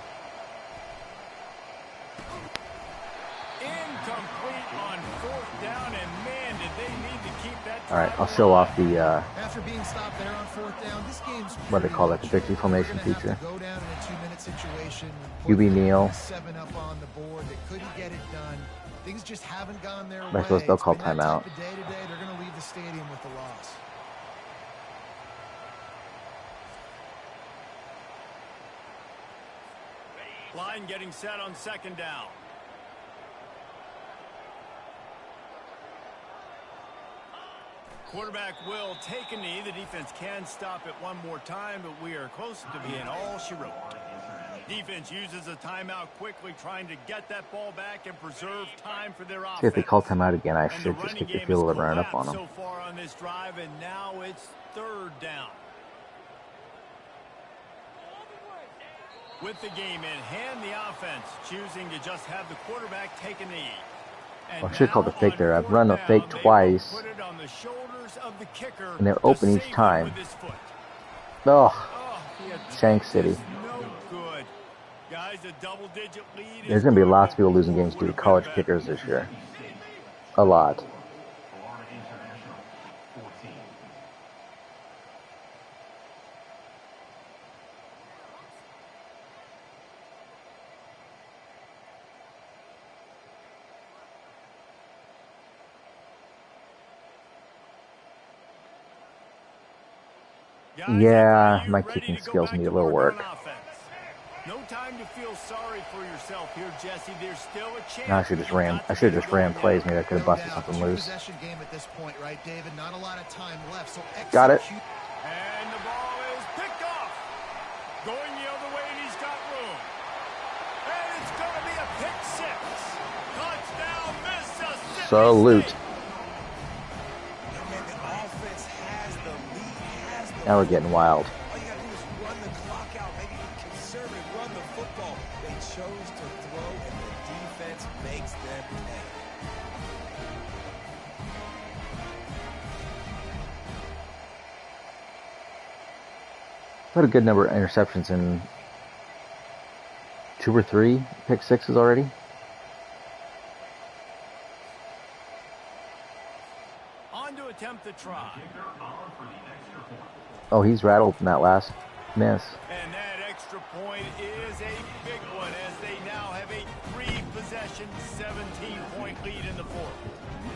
Incomplete on 4th down, and man, did they need to keep that. All right, I'll show off the After being stopped there on 4th down, this game's what they call that, the victory formation feature. go down in a 2-minute situation. QB kneel. 7 up on the board. They couldn't get it done. Things just haven't gone their way. I suppose they'll call timeout. They're going to leave the stadium with the loss. Line getting set on 2nd down. Quarterback will take a knee. The defense can stop it one more time, but we are close to being all she wrote. Defense uses a timeout quickly, trying to get that ball back and preserve time for their offense. See if they call timeout again, I should just kick the field goal and run up on them. So far on this drive, and now it's 3rd down. With the game in hand, the offense choosing to just have the quarterback take a knee. Well, I should have called the fake there. I've run the fake twice, and they're open each time. Oh, Shank City. There's going to be lots of people losing games due to college kickers this year. A lot. Yeah, my kicking skills need a little work. No time to feel sorry for yourself here, Jesse. There's still a chance. No, I should have just ran plays. Maybe I could have busted something loose. Game at this point, right, David? Not a lot of time left, so got it. And the ball is picked off. Going the other way, and he's got room. And it's going to be a pick 6. Touchdown, Mississippi. Salute. Now we're getting wild. All you got to do is run the clock out. Maybe conserve it, run the football. They chose to throw, and the defense makes them pay. Had a good number of interceptions in 2 or 3 pick 6s already. On to attempt the try. Oh, he's rattled in that last miss. And that extra point is a big one as they now have a 3-possession, 17-point lead in the 4th.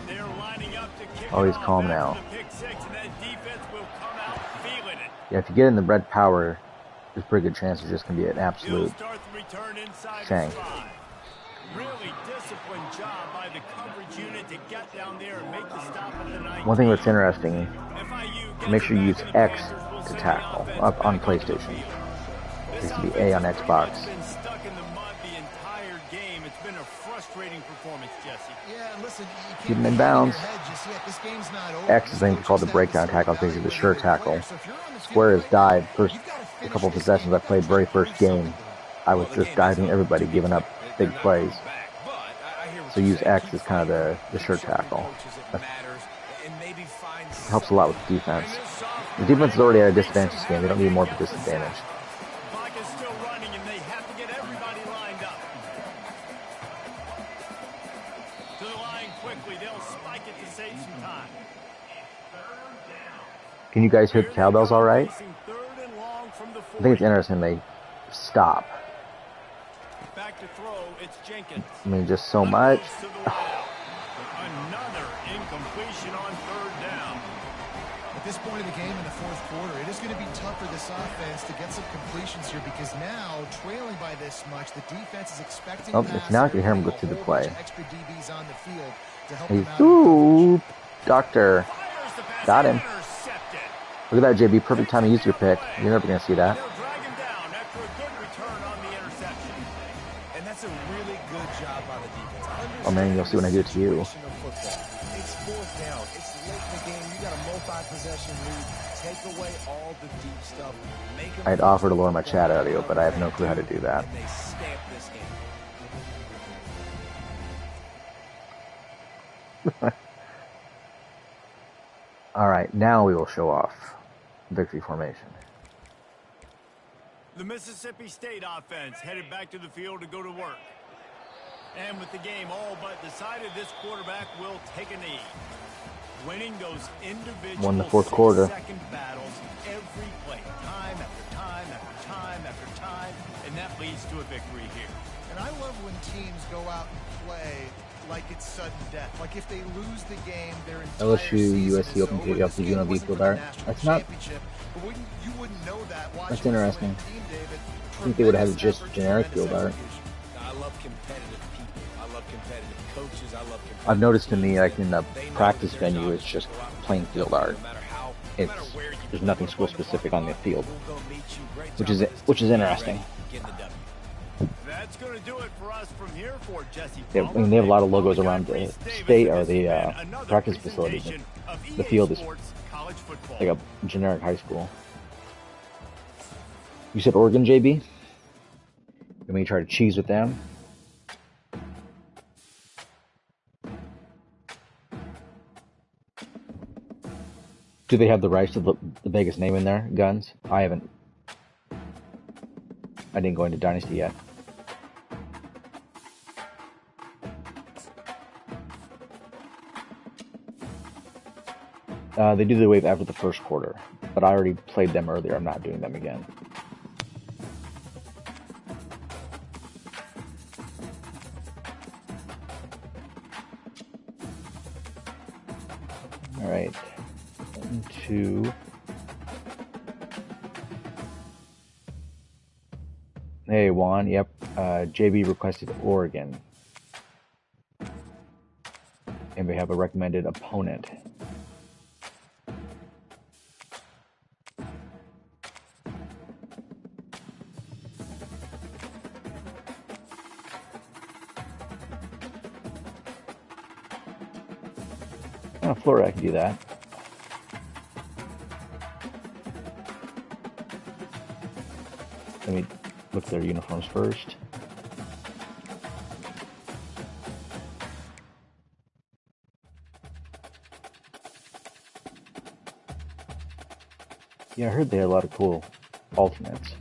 They're lining up to kick. Oh, he's calm now. Pick 6, and that defense will come out feeling it. Yeah, if you get in the red power, there's a pretty good chance it's just going to be an absolute shank. Really disciplined job by the coverage unit to get down there and make the stop at the 19. One thing that's interesting, make sure you use X to tackle up on PlayStation. It used to be A on Xbox. Been stuck in the mud the entire game. It's been a frustrating performance, Jesse. Yeah, listen, Keep him in bounds. X is then called the breakdown tackle. It's basically the sure tackle. Square is dive. First a couple of possessions I played, very first game, I was just diving everybody, giving up big plays. So use X as kind of the sure tackle. That helps a lot with the defense. The defense is already at a disadvantage this game. They don't need more of a disadvantage. Clock is still running, and they have to get everybody lined up. save some time. Can you guys hear the cowbells all right? Third and long from the 40. I think it's interesting they stop. Back to throw, it's Jenkins. I mean, just so much. Another incompletion on third down. At this point of the game in the fourth quarter, it is going to be tough for this offense to get some completions here because now, trailing by this much, the defense is expecting now I can hear him go through the play. Extra DBs on the field to help He's, them out. ooh, doctor. Got him. Look at that, JB. Perfect time to use your pick. You're never going to see that. Oh, man, you'll see when I do it to you. It's fourth down. It's late in the game. You got a multi-possession lead. Take away all the deep stuff. I'd offer to lower my chat audio, but I have no clue how to do that. And they stamp this game. All right, now we will show off victory formation. The Mississippi State offense headed back to the field to go to work. And with the game all but decided, this quarterback will take a knee. Winning those individual Won the fourth quarter. 6-second battles every play, time after time after time after time, and that leads to a victory here. And I love when teams go out and play like it's sudden death. Like if they lose the game, their entire LSU, USC open to up the UNLV field art. That's not. You wouldn't know that. That's interesting. I think they would have just generic field art. I love competitive people. I love competitive coaches. I love competitive. I've noticed in the practice venue, it's just plain field art. There's nothing school specific on the field, which is interesting. That's going to do it for us from here for Jesse. I mean, they have a lot of logos around the state or the practice facilities. The field is like a generic high school. You said Oregon, JB? Let me try to cheese with them. Do they have the rights to the Vegas name in there? Guns? I haven't. I didn't go into Dynasty yet. They do the wave after the first quarter, but I already played them earlier. I'm not doing them again. All right. 1, 2. Hey, Juan. Yep. JB requested Oregon. And we have a recommended opponent. Florida, I can do that. Let me look at their uniforms first. Yeah, I heard they had a lot of cool alternates.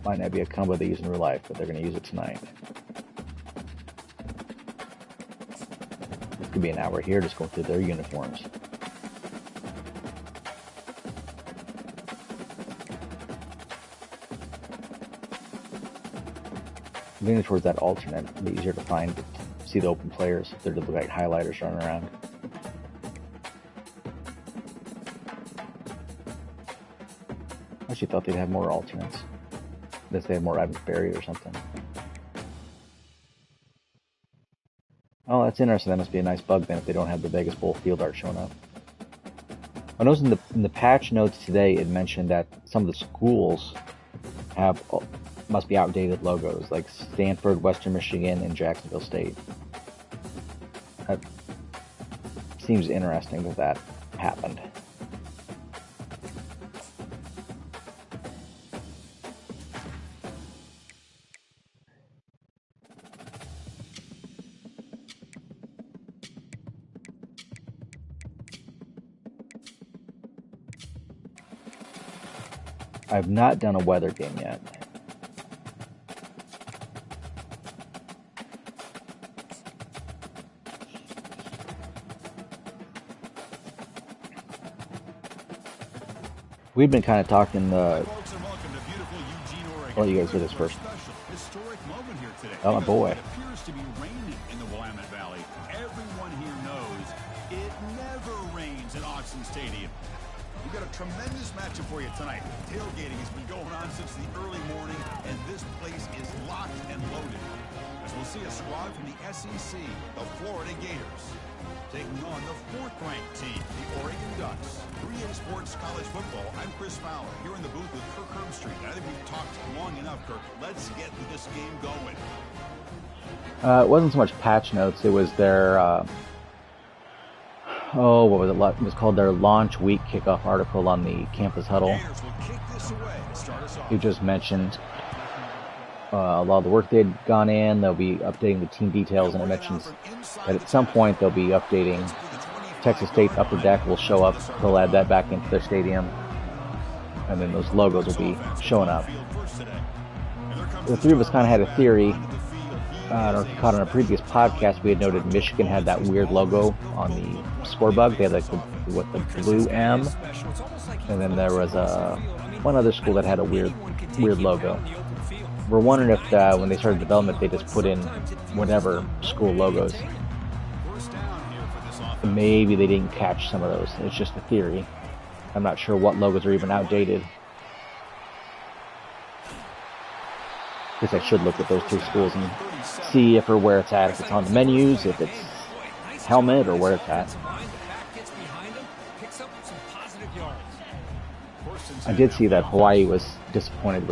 Might not be a combo they use in real life, but they're going to use it tonight. This could be an hour here just going through their uniforms. Leaning towards that alternate, it'll be easier to find, see the open players. They're just like highlighters running around. I actually thought they'd have more alternates. Unless they have more Ivan Berry or something. Oh, that's interesting. That must be a nice bug then if they don't have the Vegas Bowl field art showing up. I noticed in the patch notes today it mentioned that some of the schools have must be outdated logos, like Stanford, Western Michigan, and Jacksonville State. That seems interesting that happened. I've not done a weather game yet. We've been kind of talking I'll let you guys do this first. Oh, my boy. It appears to be raining in the Willamette Valley. Everyone here knows it never rains at Autzen Stadium. We've got a tremendous matchup for you tonight. Tailgating has been going on since the early morning, and this place is locked and loaded. As we'll see a squad from the SEC, the Florida Gators, taking on the fourth-ranked team, the Oregon Ducks. 3A Sports College Football, I'm Chris Fowler, here in the booth with Kirk Herbstreit. I think we've talked long enough, Kirk. Let's get this game going. It wasn't so much patch notes. It was their, what was it? It was called their Launch Week Kickoff article on the Campus Huddle. You just mentioned a lot of the work they'd gone in. They'll be updating the team details, and it mentions that at some point they'll be updating Texas State's upper deck will show up. They'll add that back into their stadium, and then those logos will be showing up. The three of us kind of had a theory. I don't know if you caught on a previous podcast, we had noted Michigan had that weird logo on the score bug. They had like the blue M, and then there was one other school that had a weird logo. We're wondering if when they started development, they just put in whatever school logos. Maybe they didn't catch some of those. It's just a theory. I'm not sure what logos are even outdated. I guess I should look at those two schools and see if or where it's at. If it's on the menus, if it's helmet, or where it's at. I did see that Hawaii was disappointed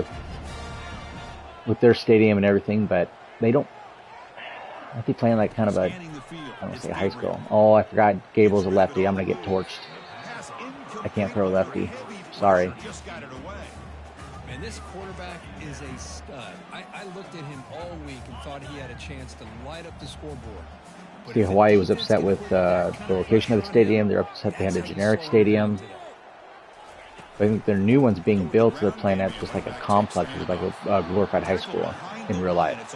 with their stadium and everything, but they don't. I think playing like kind of I don't want to say high school. Oh, I forgot Gable's a lefty. I'm gonna get torched. I can't throw lefty. Sorry. And this quarterback is a stud. I looked at him all week and thought he had a chance to light up the scoreboard. See, Hawaii was upset with the location of the stadium. They're upset they had a generic stadium. But I think their new one's being built, so they're playing at just like a complex, which is like a glorified high school in real life.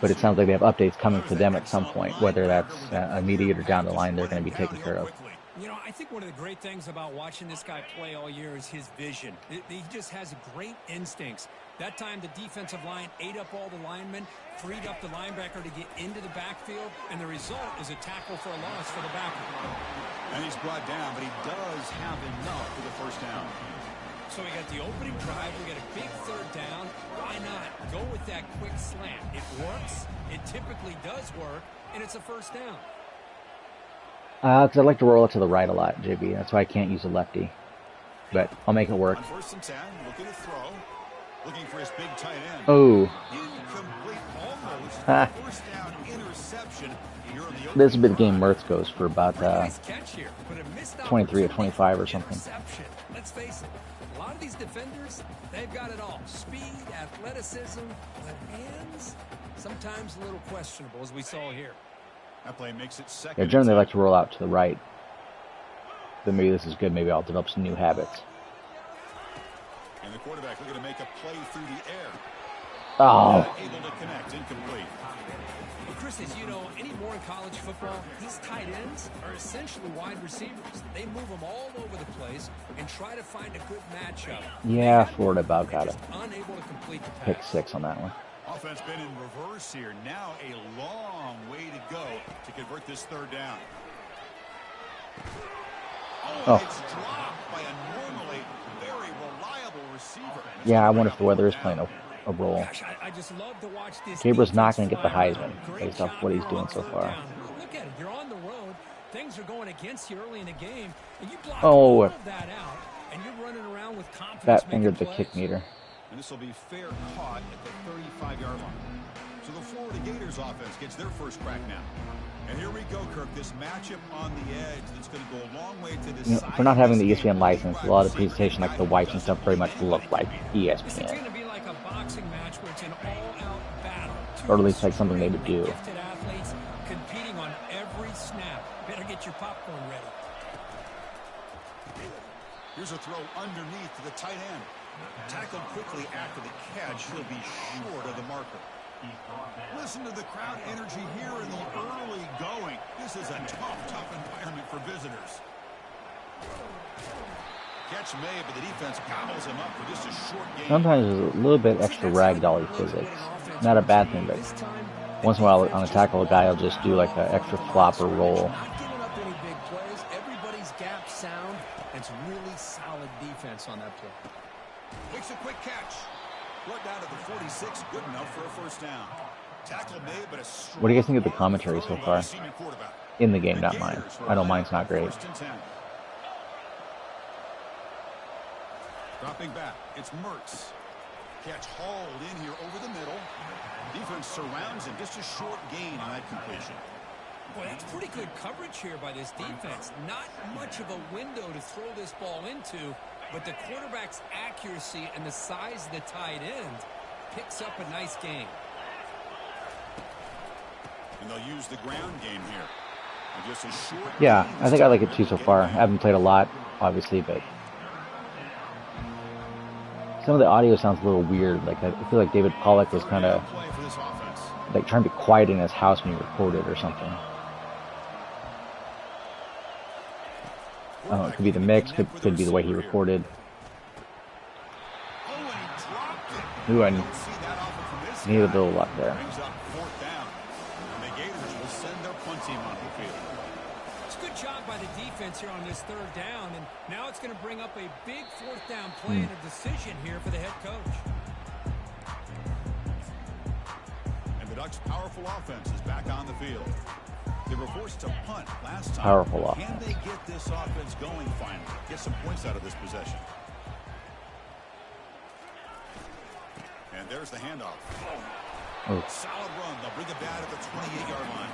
But it sounds like they have updates coming for them at some point, whether that's immediate or down the line, they're going to be taken care of. You know, I think one of the great things about watching this guy play all year is his vision. He just has great instincts. That time, the defensive line ate up all the linemen, freed up the linebacker to get into the backfield, and the result is a tackle for a loss for the backer. And he's brought down, but he does have enough for the first down. So we got the opening drive, we got a big third down. Why not go with that quick slant? It works, it typically does work, and it's a first down. Because I like to roll it to the right a lot, JB. That's why I can't use a lefty. But I'll make it work. On 1st and 10, looking to throw. Looking for his big tight end. Oh. Incomplete, almost. First down interception. This has been the game Mirth goes for about 23 or 25 or something. Let's face it, a lot of these defenders, they've got it all. Speed, athleticism, but hands, sometimes a little questionable, as we saw here. That play makes it second. Yeah, generally they like to roll out to the right. Then maybe this is good. Maybe I'll develop some new habits. And the quarterback looking to make a play through the air. Oh. Able to connect, incomplete. Well, Chris, as you know, anymore in college football, these tight ends are essentially wide receivers. They move them all over the place and try to find a good matchup. Yeah, Florida about got it. Unable to complete the pass. Pick 6 on that one. Offense been in reverse here. Now a long way to go to convert this third down. Oh. It's dropped by a normally very reliable receiver. Yeah, I wonder if the weather is playing a role. Gosh, I just love to watch this. Gabriel's not going to get the Heisman based off what he's doing so far. Look at it. You're on the road. Things are going against you early in the game, and you block all of that out, and you're running around with confidence. That fingered the kick meter. And this will be fair caught at the 35-yard line. So the Florida Gators offense gets their first crack now. And here we go, Kirk. This matchup on the edge that's going to go a long way to decide. You know, for not having the ESPN license, a lot of the presentation, like the whites and stuff, very much look like It's ESPN. going to be like a boxing match where it's an all-out battle. Or at least like something they would do. Gifted athletes competing on every snap. Better get your popcorn ready. Here's a throw underneath to the tight end. Tackled quickly after the catch. He'll be short of the marker. Listen to the crowd energy here in the early going. This is a tough environment for visitors. Catch made, but the defense gobbles him up for just a short game. Sometimes there's a little bit extra ragdolly physics. Not a bad thing, but once in a while on a tackle, a guy will just do like an extra flop or roll. Not giving up any big plays. Everybody's gap sound. It's really solid defense on that play. Makes a quick catch. Brought down to the 46. Good enough for a first down. Tackle made, but a strong. What do you guys think of the commentary so far? In the game, not mine. I know mine's not great. Dropping back, it's Mertz. Catch hauled in here over the middle. Defense surrounds him. Just a short gain on that completion. Boy, that's pretty good coverage here by this defense. Not much of a window to throw this ball into, but the quarterback's accuracy and the size of the tight end picks up a nice gain. And they'll use the ground game here. And just a short Yeah, I think I like it too so far. I haven't played a lot, obviously, but some of the audio sounds a little weird. Like I feel like David Pollack was kind of like trying to be quiet in his house when he recorded or something. I don't know, it could be the mix, could be the way he recorded. Ooh, I need a little luck there. It's a good job by the defense here on this third down, and now it's going to bring up a big fourth down play and a decision here for the head coach. And the Ducks' powerful offense is back on the field. They were forced to punt last time. Powerful offense. Can they get this offense going finally? Get some points out of this possession. And there's the handoff. Oh. Solid run. They'll bring it back at the 28-yard line.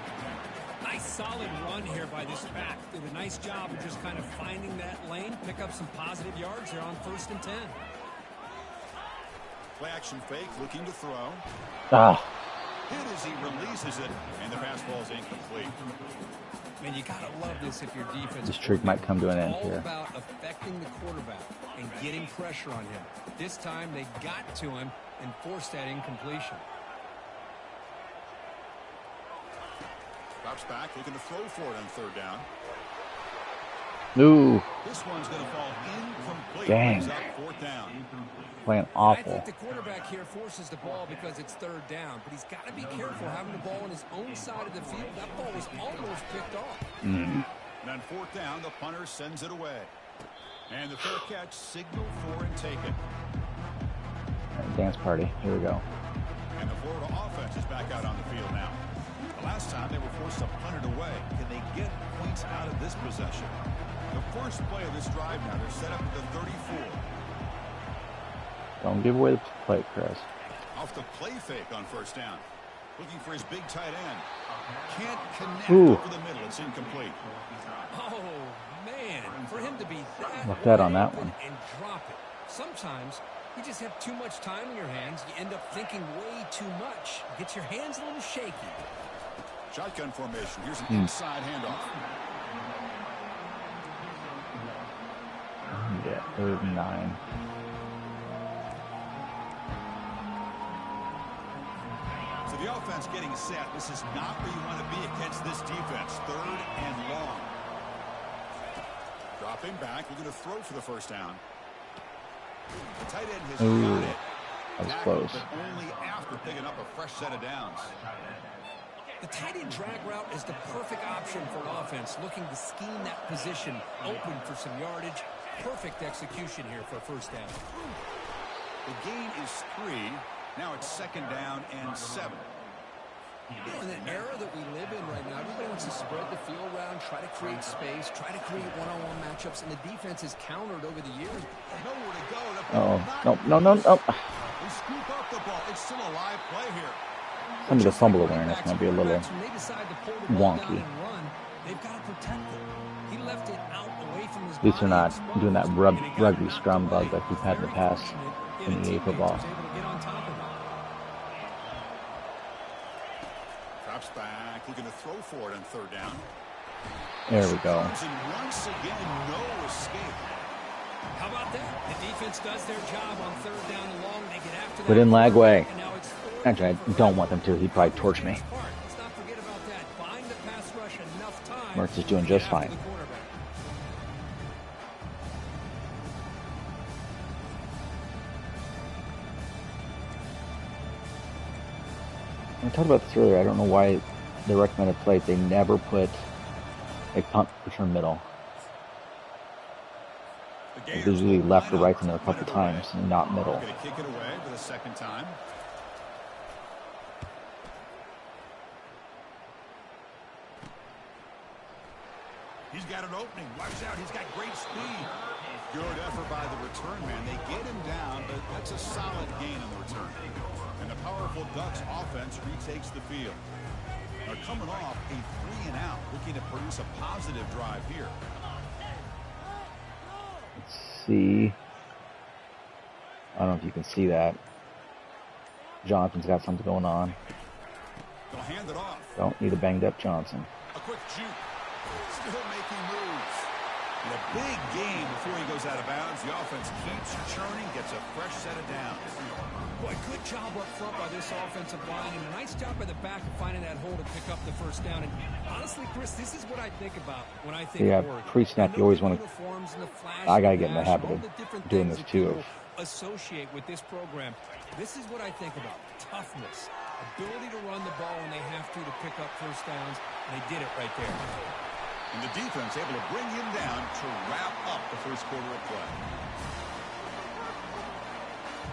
Nice solid run here by this back. Did a nice job of just kind of finding that lane, pick up some positive yards here on 1st and 10. Play action fake, looking to throw. Ah. Hit as he releases it, and the pass ball is incomplete. Man, you gotta love this if your defense. This streak might come to an end all here. About affecting the quarterback and getting pressure on him. This time they got to him and forced that incompletion. Drops back, looking to throw for it on 3rd down. Ooh. This one's going to fall incomplete. Dang. Up 4th down. Playing I awful. think the quarterback here forces the ball because it's 3rd down, but he's got to be careful having the ball on his own side of the field. That ball was almost picked off. And on 4th down, the punter sends it away. And the fair catch, signal for and taken. Dance party. Here we go. And the Florida offense is back out on the field now. The last time they were forced to punt it away. Can they get points out of this possession? The first play of this drive now, they're set up at the 34. Don't give away the play, Chris. Off the play fake on 1st down. Looking for his big tight end. Can't connect Ooh. over the middle. It's incomplete. Oh, man. For him to be that Look that on wide that open one. and drop it. Sometimes you just have too much time in your hands. You end up thinking way too much. Get your hands a little shaky. Shotgun formation. Here's an inside handoff. Yeah, 3rd and 9. So the offense getting set. This is not where you want to be against this defense. 3rd and long. Dropping back. We're going to throw for the 1st down. The tight end has got it. That was Tackled, close. but only after picking up a fresh set of downs. The tight end drag route is the perfect option for an offense looking to scheme that position open for some yardage. Perfect execution here for a 1st down. The gain is 3. Now it's 2nd down and 7. You know, in the era that we live in right now, everybody wants to spread the field around, try to create space, try to create one-on-one matchups, and the defense has countered over the years. Nowhere to go. Uh-oh. No. They scoop up the ball. It's still a live play here. Some of the fumble awareness might be a little When they decide to pull the ball down wonky. and run, they've got to protect it. He left it out away from his At least they're not body, doing that exposed, and he got rugby knocked scrum away. bug like we've had in the Very past fortunate in a EA teammate football. was able to get on top of it. Drops back, looking to throw for it on 3rd down. There we go. And once again, no escape. How about that? The defense does their job on third down and long. They get after that. Put in Lagway. And now it's Actually, I don't want them to. He'd probably torch me. Let's not forget about that. Buying the pass rush enough time. Mertz is doing just fine. I talked about this earlier. I don't know why the recommended play, they never put a punt return middle. It's usually left or right in there a couple times, and not middle. Going to kick it away for the second time. He's got an opening. Watch out. He's got great speed. Good effort by the return man. They get him down, but that's a solid gain on the return. And the powerful Ducks offense retakes the field. They're coming off a 3-and-out, looking to produce a positive drive here. Let's see. I don't know if you can see that. Johnson's got something going on. They'll hand it off. Don't need a banged up Johnson. A quick juke. Still making moves. And a big gain before he goes out of bounds. The offense keeps churning, gets a fresh set of downs. Boy, good job up front by this offensive line, and a nice job by the back of finding that hole to pick up the first down. And honestly, Chris, this is what I think about when I think of work. Pre-snap, you always want to. I gotta get in the habit of doing this too. Associate with this program. This is what I think about: toughness, ability to run the ball when they have to pick up first downs, and they did it right there. And the defense able to bring him down to wrap up the first quarter of play.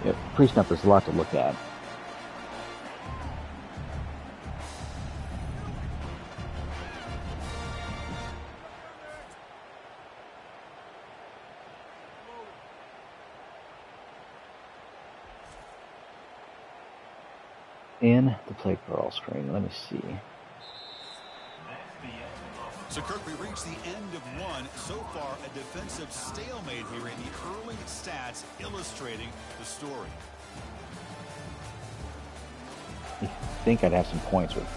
Yep, pre-snap, there's a lot to look at. In the play call screen, let me see. So, Kirk, we reached the end of one. So far, a defensive stalemate here in the early stats illustrating the story. I think I'd have some points with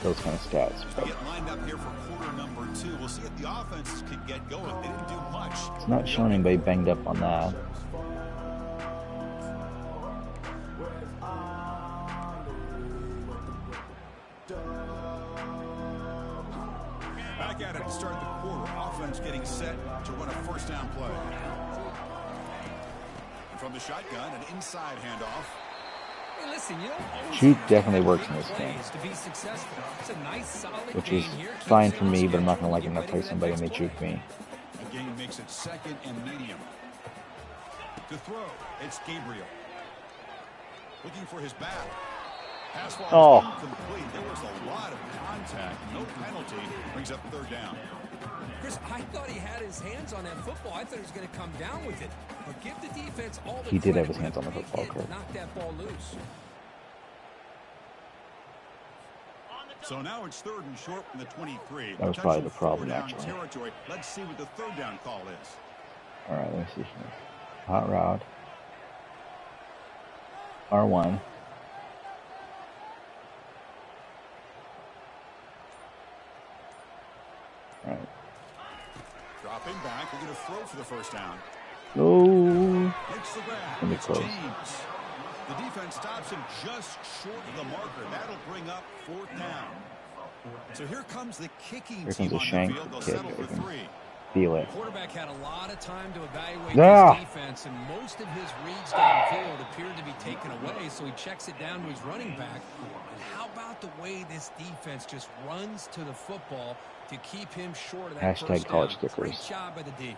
those kind of stats. As we get lined up here for quarter number 2, we'll see if the offense could get going. They didn't do much. It's not showing anybody banged up on that. Back at it to start the quarter. Offense getting set to run a first down play. And from the shotgun, an inside handoff. Hey, listen, you know, Juke definitely works in this game, which is fine for me, but I'm not going to like it when I play somebody and they juke me. The game makes it second and medium. To throw, it's Gabriel. Looking for his back. Pass ball is incomplete. There was a lot of contact. No penalty. Brings up third down. Chris, I thought he had his hands on that football. I thought he was going to come down with it. But give the defense all the He did have his hands on the football, Kurt. Knock that ball loose. So now it's third and short from the 23. That was probably the problem, actually. Territory. Let's see what the third down call is. All right, let me see here. Hot route. R1. All right. Dropping back. We're going to throw for the first down. Oh. Makes the grab. Let me It's close. James. The defense stops him just short of the marker. That'll bring up fourth down. So here comes the kicking Here team comes a on shank the field. They'll kick. settle for 3. Feel it. The quarterback had a lot of time to evaluate Yeah. his defense, and most of his reads downfield appeared to be taken away, so he checks it down to his running back. And how about the way this defense just runs to the football to keep him short of that Hashtag first college down? stickers. Great job by the D.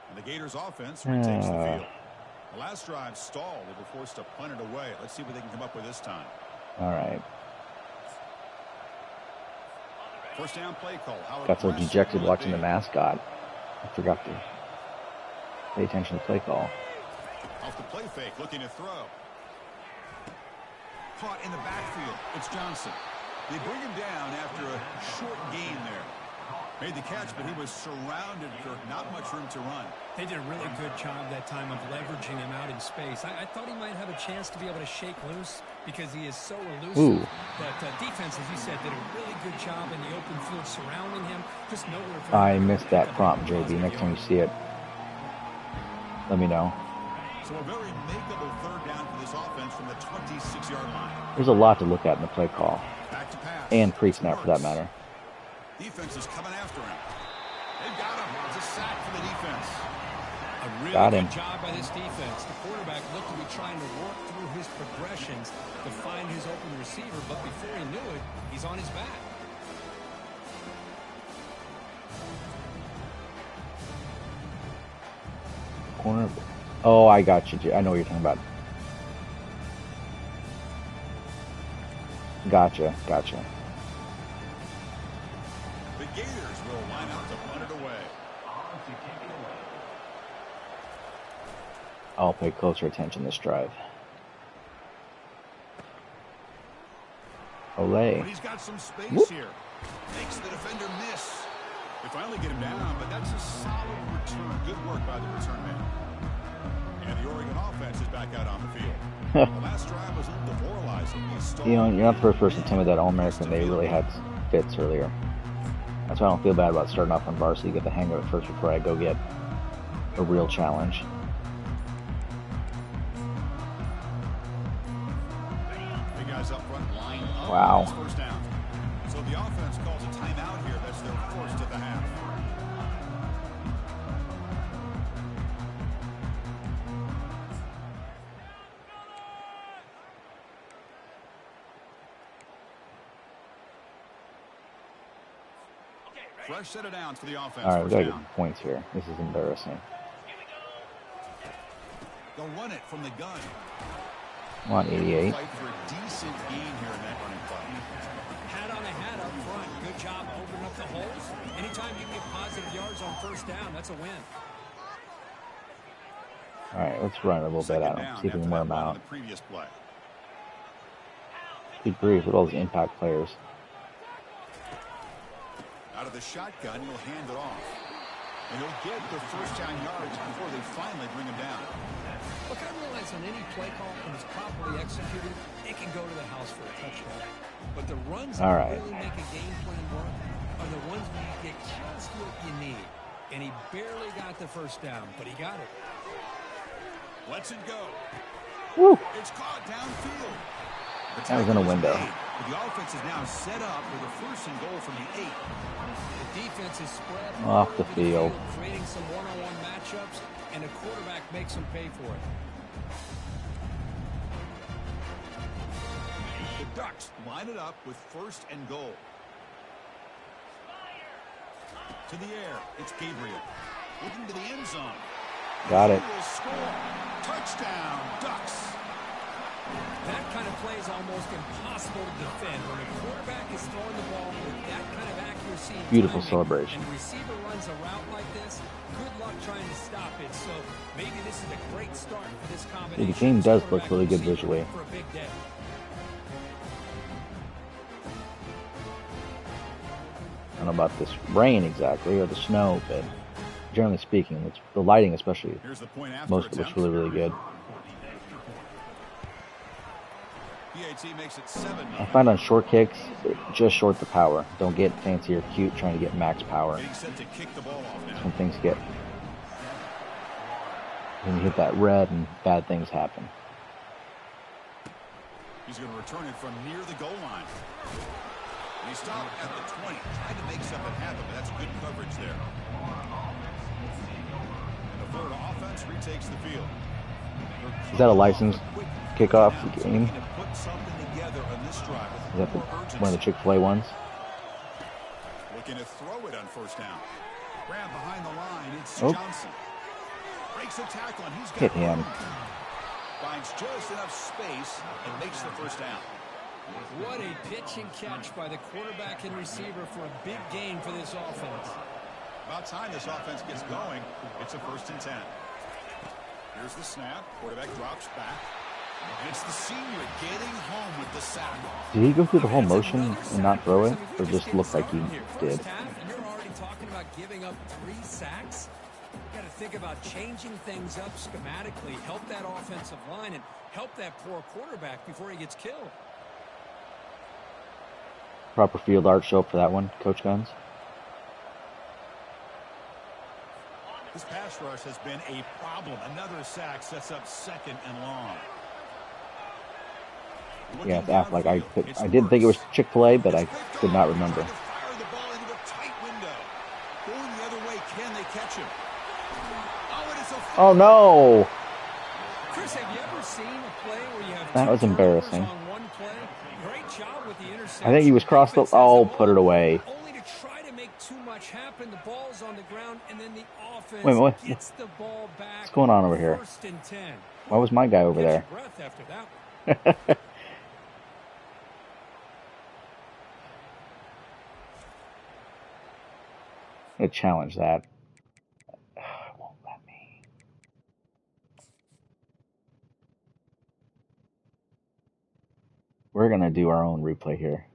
And the Gators offense retakes the field. The last drive stalled. They were forced to punt it away. Let's see what they can come up with this time. All right. First down play call. Got so dejected watching the mascot. I forgot to pay attention to play call. Off the play fake, looking to throw. Caught in the backfield. It's Johnson. They bring him down after a short gain there. Made the catch, but he was surrounded, Kirk. Not much room to run. They did a really good job that time of leveraging him out in space. I thought he might have a chance to be able to shake loose because he is so elusive. Ooh. But defense, as you said, did a really good job in the open field surrounding him. Just nowhere for I missed that prompt, JB. Next time you see it, let me know. So a very makeable third down for this offense from the 26-yard line. There's a lot to look at in the play call. Back to pass. And pre-snap, for that matter. Defense is coming after him. They've got him. It's a sack for the defense. A really Got him. good job by this defense. The quarterback looked to be trying to work through his progressions to find his open receiver, but before he knew it, he's on his back. Corner. Oh, I got you. I know what you're talking about. Gotcha. The Gators will line out to punt it away. I'll pay closer attention this drive. Olay. But he's got some space Whoop. here. Makes the defender miss. They finally get him down, but that's a solid return. Good work by the return man. And the Oregon offense is back out on the field. The last drive was a little demoralizing. You know, you're not the first person to tell me that All-American, they really had fits earlier. That's why I don't feel bad about starting off on varsity. Get the hang of it first before I go get a real challenge. The guys up front line up. Wow. First down. So the offense calls a timeout here. That's their first of the half. Fresh set of downs for the offense. All right, we gotta First down. get points here. This is embarrassing. They'll run it from the gun. Come on, 88. Fight for a decent gain here in that running play. Hat on a hat up front. Good job opening up the holes. Anytime you can get positive yards on first down, that's a win. All right, let's run a little bit at them. See if we can wear them out. The previous play. Good grief with all those impact players. Out of the shotgun, he'll hand it off. And he'll get the first down yards before they finally bring him down. Look, I realize on any play call, when it's properly executed, it can go to the house for a touchdown. But the runs that really make a game plan work are the ones where you get just what you need. And he barely got the first down, but he got it. Lets it go. Woo! It's caught downfield. That was in a window. But the offense is now set up with a first and goal from the 8. The defense is spread Off the field. creating some one-on-one matchups, and the quarterback makes them pay for it. The Ducks line it up with first and goal. To the air, it's Gabriel. Looking to the end zone. Got it. He will score. Touchdown, Ducks. That kind of play is almost impossible to defend when the quarterback is throwing the ball with that kind of accuracy. Beautiful timing, celebration. And the receiver runs a route like this. Good luck trying to stop it. So maybe this is a great start for this combination. The game does look really good visually. For a big day. I don't know about this rain exactly or the snow, but generally speaking, it's the lighting especially. Here's the point after Most of it looks really, really good. PAT makes it 7. I find on short kicks, just short the power. Don't get fancy or cute trying to get max power. Getting set to kick the ball off now. When things get, when you hit that red and bad things happen. He's going to return it from near the goal line. And he stopped at the 20, trying to make something happen, but that's good coverage there. And the Florida offense retakes the field. Is that a licensed kickoff game? Put something together on this drive. Is that one of the Chick-fil-A ones? Looking to throw it on first down. Grab behind the line. It's Oh. Johnson. Breaks a tackle, and he's got Hit him. room. Finds just enough space and makes the first down. What a pitch and catch by the quarterback and receiver for a big gain for this offense. About time this offense gets going. It's a 1st and 10. Here's the snap. Quarterback drops back. And it's the senior getting home with the sack. Did he go through the whole motion and not throw it? Or just look like he did? You're already talking about giving up 3 sacks? You got to think about changing things up schematically, help that offensive line, and help that poor quarterback before he gets killed. Proper field art show up for that one, Coach Guns. This pass rush has been a problem. Another sack sets up 2nd and long. Yeah, it's Affleck. I did think it was Chick-fil-A, but I could not remember. Fire the ball into a tight window. Going the other way, can they catch him? Oh no! Chris, have you ever seen a play where you have that was embarrassing. On one play? Great job with the interception. I think he was crossed the. Oh, put it away. Only to try to make too much happen. The ball's on the ground, and then the offense gets the ball back. What's going on over here? 1st and 10. Why was my guy over there? Breath after that. I'm gonna challenge that. It won't let me. We're gonna do our own replay here.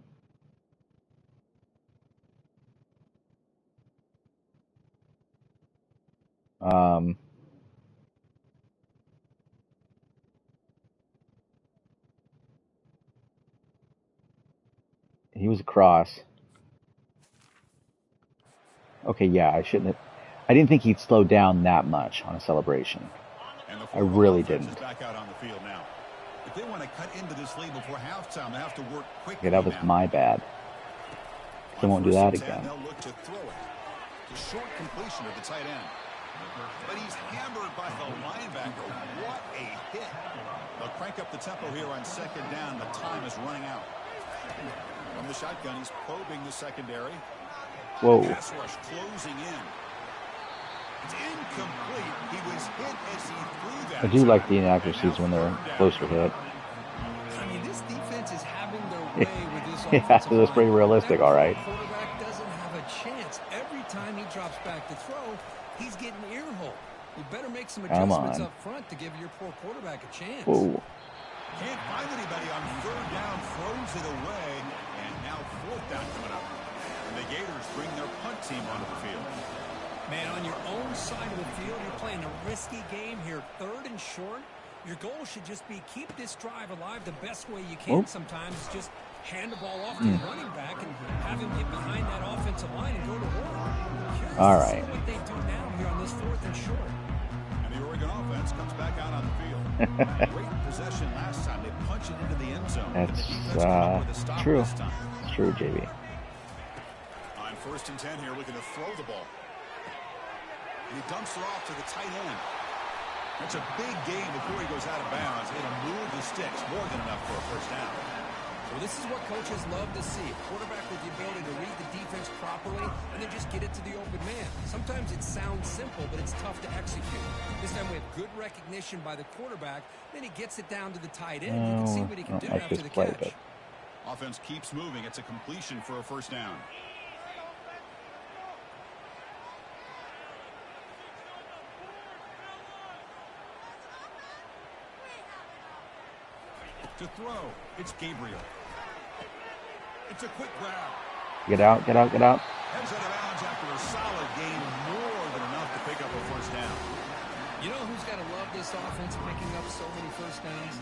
He was across. Okay, yeah, I shouldn't have. I didn't think he'd slow down that much on a celebration. I really didn't. Back out on the field now. If they want to cut into this lead before halftime, they have to work quickly. Okay, that was my bad. They won't do that again. They'll look to throw it. The short completion of the tight end. But he's hammered by the linebacker. What a hit. They'll crank up the tempo here on 2nd down. The time is running out. From the shotgun, he's probing the secondary. Whoa. Pass rush closing in. It's incomplete. He was hit as he threw that. I do like the inaccuracies when they're closer hit. I mean, this defense is having their way with this Yeah, offensive it was pretty realistic, all right. The quarterback doesn't have a chance. Every time he drops back to throw, he's getting ear-hole. You better make some adjustments up front to give your poor quarterback a chance. Whoa. Can't find anybody on 3rd down, throws it away, and now 4th down coming up. And the Gators bring their punt team onto the field. Man, on your own side of the field, you're playing a risky game here, 3rd and short. Your goal should just be keep this drive alive the best way you can. Sometimes is just hand the ball off to the running back and have him get behind that offensive line and go to work. All right. What they do now here on this 4th and short. And the Oregon offense comes back out on the field. Great possession last time. They punch it into the end zone. That's true. It's true, JB. On 1st and 10 here, looking to throw the ball. And he dumps it off to the tight end. That's a big gain before he goes out of bounds. It'll move the sticks more than enough for a 1st down. Well, this is what coaches love to see. A quarterback with the ability to read the defense properly and then just get it to the open man. Sometimes it sounds simple, but it's tough to execute. This time we have good recognition by the quarterback. Then he gets it down to the tight end. You can see what he can do after the catch. Offense keeps moving. It's a completion for a 1st down. To throw, it's Gabriel. It's a quick grab. Get out, get out, get out. Heads out of bounds after a solid gain, more than enough to pick up a 1st down. You know who's got to love this offense picking up so many 1st downs?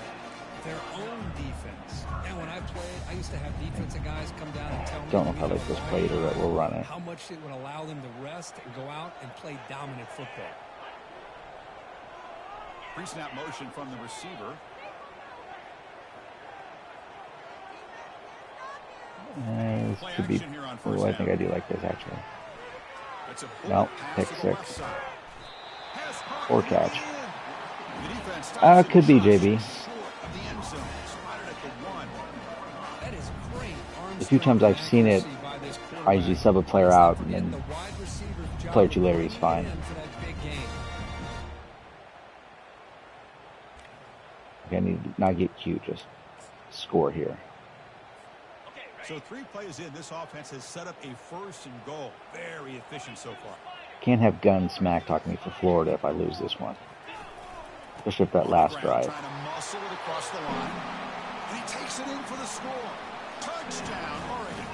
Their own defense. And when I played, I used to have defensive guys come down and tell me. Don't know how they just played or we'll run it. How much it would allow them to rest and go out and play dominant football. Pre-snap motion from the receiver. This could be. Oh, I think I do like this actually. No, pick 6. Or catch. Could be JB. The few times I've seen it, I usually sub a player out and then player 2 later he's fine. Okay, I need to not get cute, just score here. So 3 plays in, this offense has set up a 1st and goal. Very efficient so far. Can't have gun smack talking me for Florida if I lose this one. Especially if that last drive. Trying to muscle it across the line. And he takes it in for the score. Touchdown, Oregon.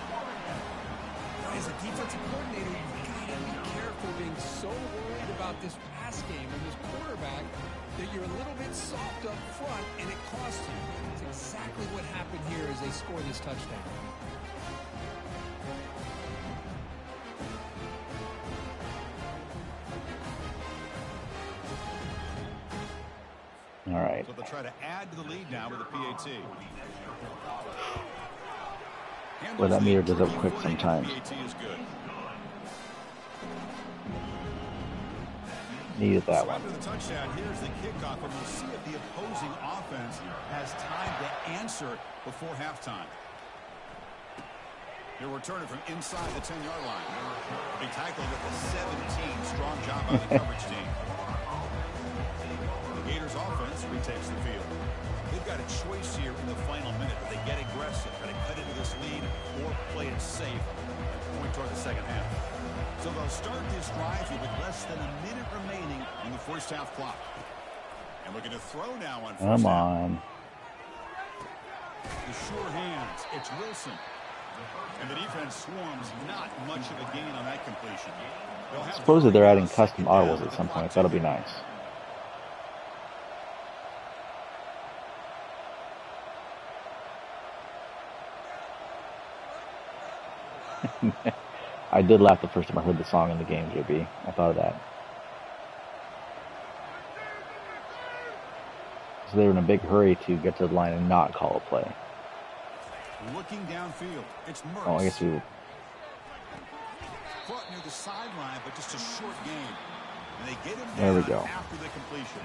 As a defensive coordinator, you've got got to be careful being so worried about this pass game and this quarterback that you're a little bit soft up front and it costs you. It's exactly what happened here as they score this touchdown. All right. So they'll try to add to the lead now with a PAT. Well, that meter goes up quick sometimes. Needed that one. After the touchdown, here's the kickoff, and we'll see if the opposing offense has time to answer before halftime. He'll return it from inside the 10-yard line. Big tackle at the 17. Strong job by the coverage team. The Gators offense retakes the field. They've got a choice here in the final minute. They get aggressive, try to cut into this lead, or play it safe and point toward the second half. So they'll start this drive with less than a minute remaining on the first half clock. And we're going to throw now on first Come half. on. The sure hands. It's Wilson. And the defense swarms. Not much of a gain on that completion. Supposedly they're adding custom audibles at some point. That'll be nice. I did laugh the first time I heard the song in the game, JB. I thought of that. So they were in a big hurry to get to the line and not call a play. Looking downfield, it's Mertz. Oh, I guess we would. Caught near the sideline, but just a short game. And they get him There we down go. after the completion.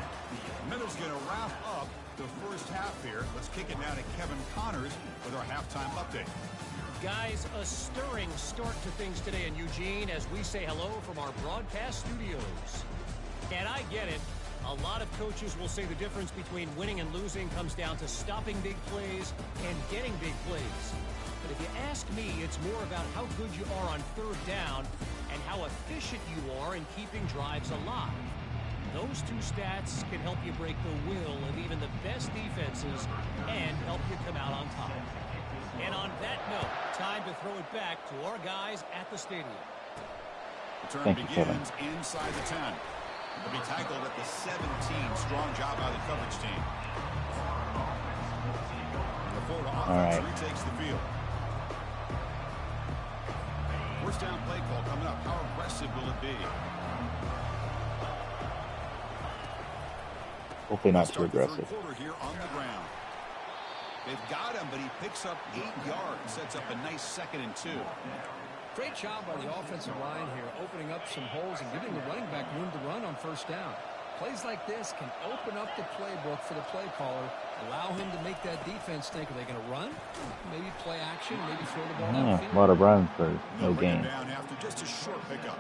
Miller's going to wrap up the first half here. Let's kick it now to Kevin Connors with our halftime update. Guys, a stirring start to things today in Eugene as we say hello from our broadcast studios. And I get it. A lot of coaches will say the difference between winning and losing comes down to stopping big plays and getting big plays. But if you ask me, it's more about how good you are on third down and how efficient you are in keeping drives alive. Those two stats can help you break the will of even the best defenses and help you come out on top. And on that note, time to throw it back to our guys at the stadium. The turn Thank you, Kevin. begins inside the 10. They'll be tackled at the 17. Strong job by the coverage team. The Florida offense retakes the field. First down play call coming up. How aggressive will it be? Hopefully not too aggressive. Third quarter here on the ground. They've got him, but he picks up 8 yards. Sets up a nice 2nd and 2. Great job by the offensive line here, opening up some holes and giving the running back room to run on first down. Plays like this can open up the playbook for the play caller, allow him to make that defense think, are they going to run? Maybe play action, maybe throw the ball downfield. A lot of run for no gain. Down after just a short pickup.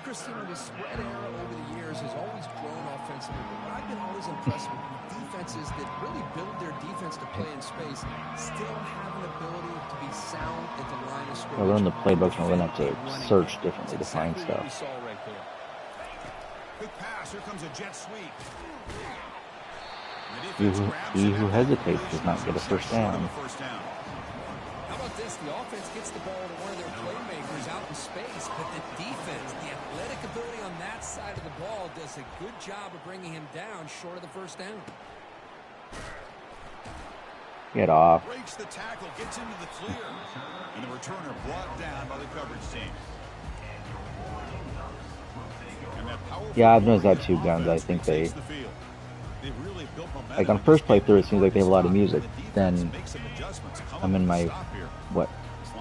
Christian, the spread era over the years has always grown offensively, but I've been always impressed with defenses that really build their defense to play in space, still have an ability to be sound at the line of scrimmage. We'll learn the playbook and we're going to have to search differently to find stuff. Quick pass, here comes a jet sweep. He who hesitates does not get a first down. How about this? The offense gets the ball to one of their playmakers out in space, but the defense, the athletic ability on that side of the ball does a good job of bringing him down short of the first down. Get off. Breaks the tackle, gets into the clear. And the returner brought down by the coverage team. Yeah, I've noticed that too, Guns. I think they, like on first playthrough, it seems like they have a lot of music. Then I'm in my, what,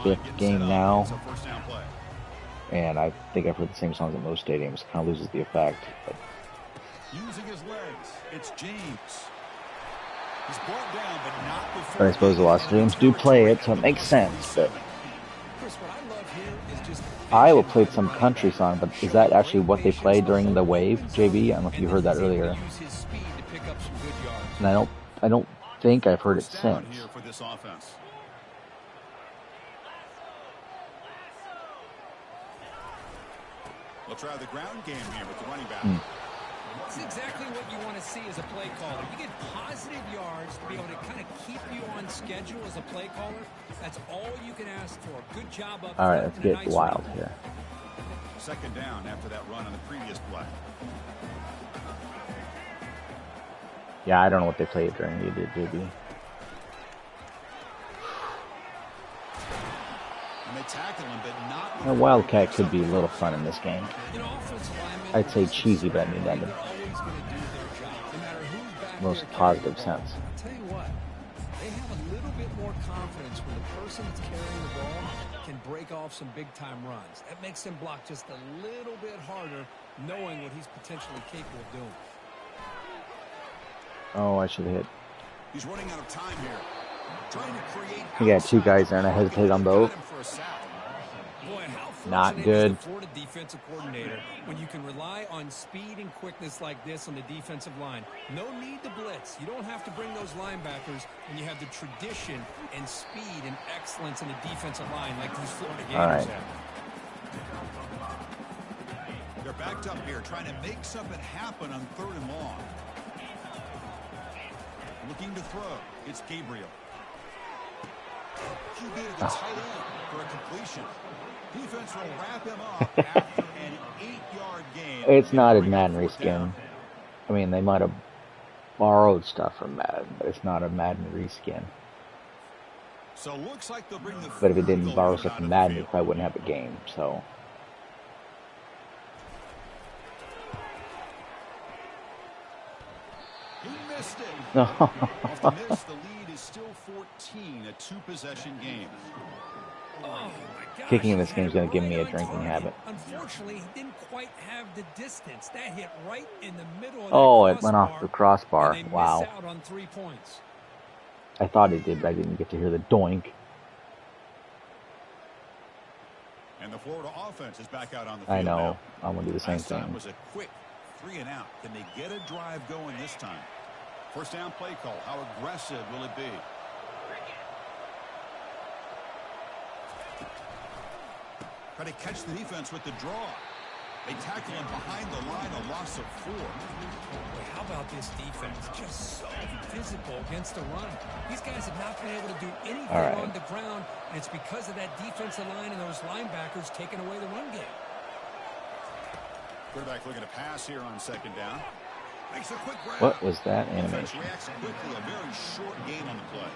5th game now, and I think I've heard the same songs at most stadiums. Kind of loses the effect. But. Using his legs, it's James. He's brought down, but not before. But I suppose a lot of stadiums do play it, so it makes sense. But Iowa played some country song, but is that actually what they play during the wave, JB? I don't know if you heard that earlier. And I don't think I've heard it since. We'll try the ground game here with the running back. It's exactly what you want to see as a play caller. You get positive yards to be able to kind of keep you on schedule as a play caller. That's all you can ask for. Good job up. All right, let's get wild here. Second down after that run on the previous play. Yeah, I don't know what they played during either, JB. And they tackle him, but not. A Wildcat could be a little fun in this game. I'd say cheesy, but I mean that in the most positive sense. I'll tell you what, they have a little bit more confidence when the person that's carrying the ball can break off some big-time runs. That makes him block just a little bit harder, knowing what he's potentially capable of doing. Oh, I should have hit. He's running out of time here. Trying to create. He got two guys there, and I hesitated on both. Boy, how Not fortunate good. is the Florida defensive coordinator when you can rely on speed and quickness like this on the defensive line. No need to blitz. You don't have to bring those linebackers when you have the tradition and speed and excellence in the defensive line like these Florida Gators All right. have. They're backed up here, trying to make something happen on 3rd and long. Looking to throw. It's Gabriel. QB to the tight end for a completion. Defense will wrap him up after an 8-yard gain. It's not a Madden reskin. I mean, they might have borrowed stuff from Madden, but it's not a Madden reskin. So looks like they'll bring the But if it didn't field borrow goal stuff down from to Madden, the it field. probably wouldn't have a game. So He missed it. no. Off the miss, the lead is still 14, a 2-possession game. Oh, my gosh, Kicking in this he game is had going to give it me a right on drinking target. habit. Unfortunately, he didn't quite have the distance. That hit right in the middle of Oh, that it went off the crossbar. and they Wow. miss out on 3 points. I thought it did, but I didn't get to hear the doink. And the Florida offense is back out on the field I know. now. I'm going to do the same Last time thing. was a quick 3 and out. Can they get a drive going this time? First down play call. How aggressive will it be? Try to catch the defense with the draw. They tackle him behind the line, a loss of 4. Boy, how about this defense? Just so physical against the run. These guys have not been able to do anything All right. on the ground, and it's because of that defensive line and those linebackers taking away the run game. Quarterback looking to pass here on 2nd down. Makes a quick grab. What was that Defense animation? reacts quickly. A very short gain on the play.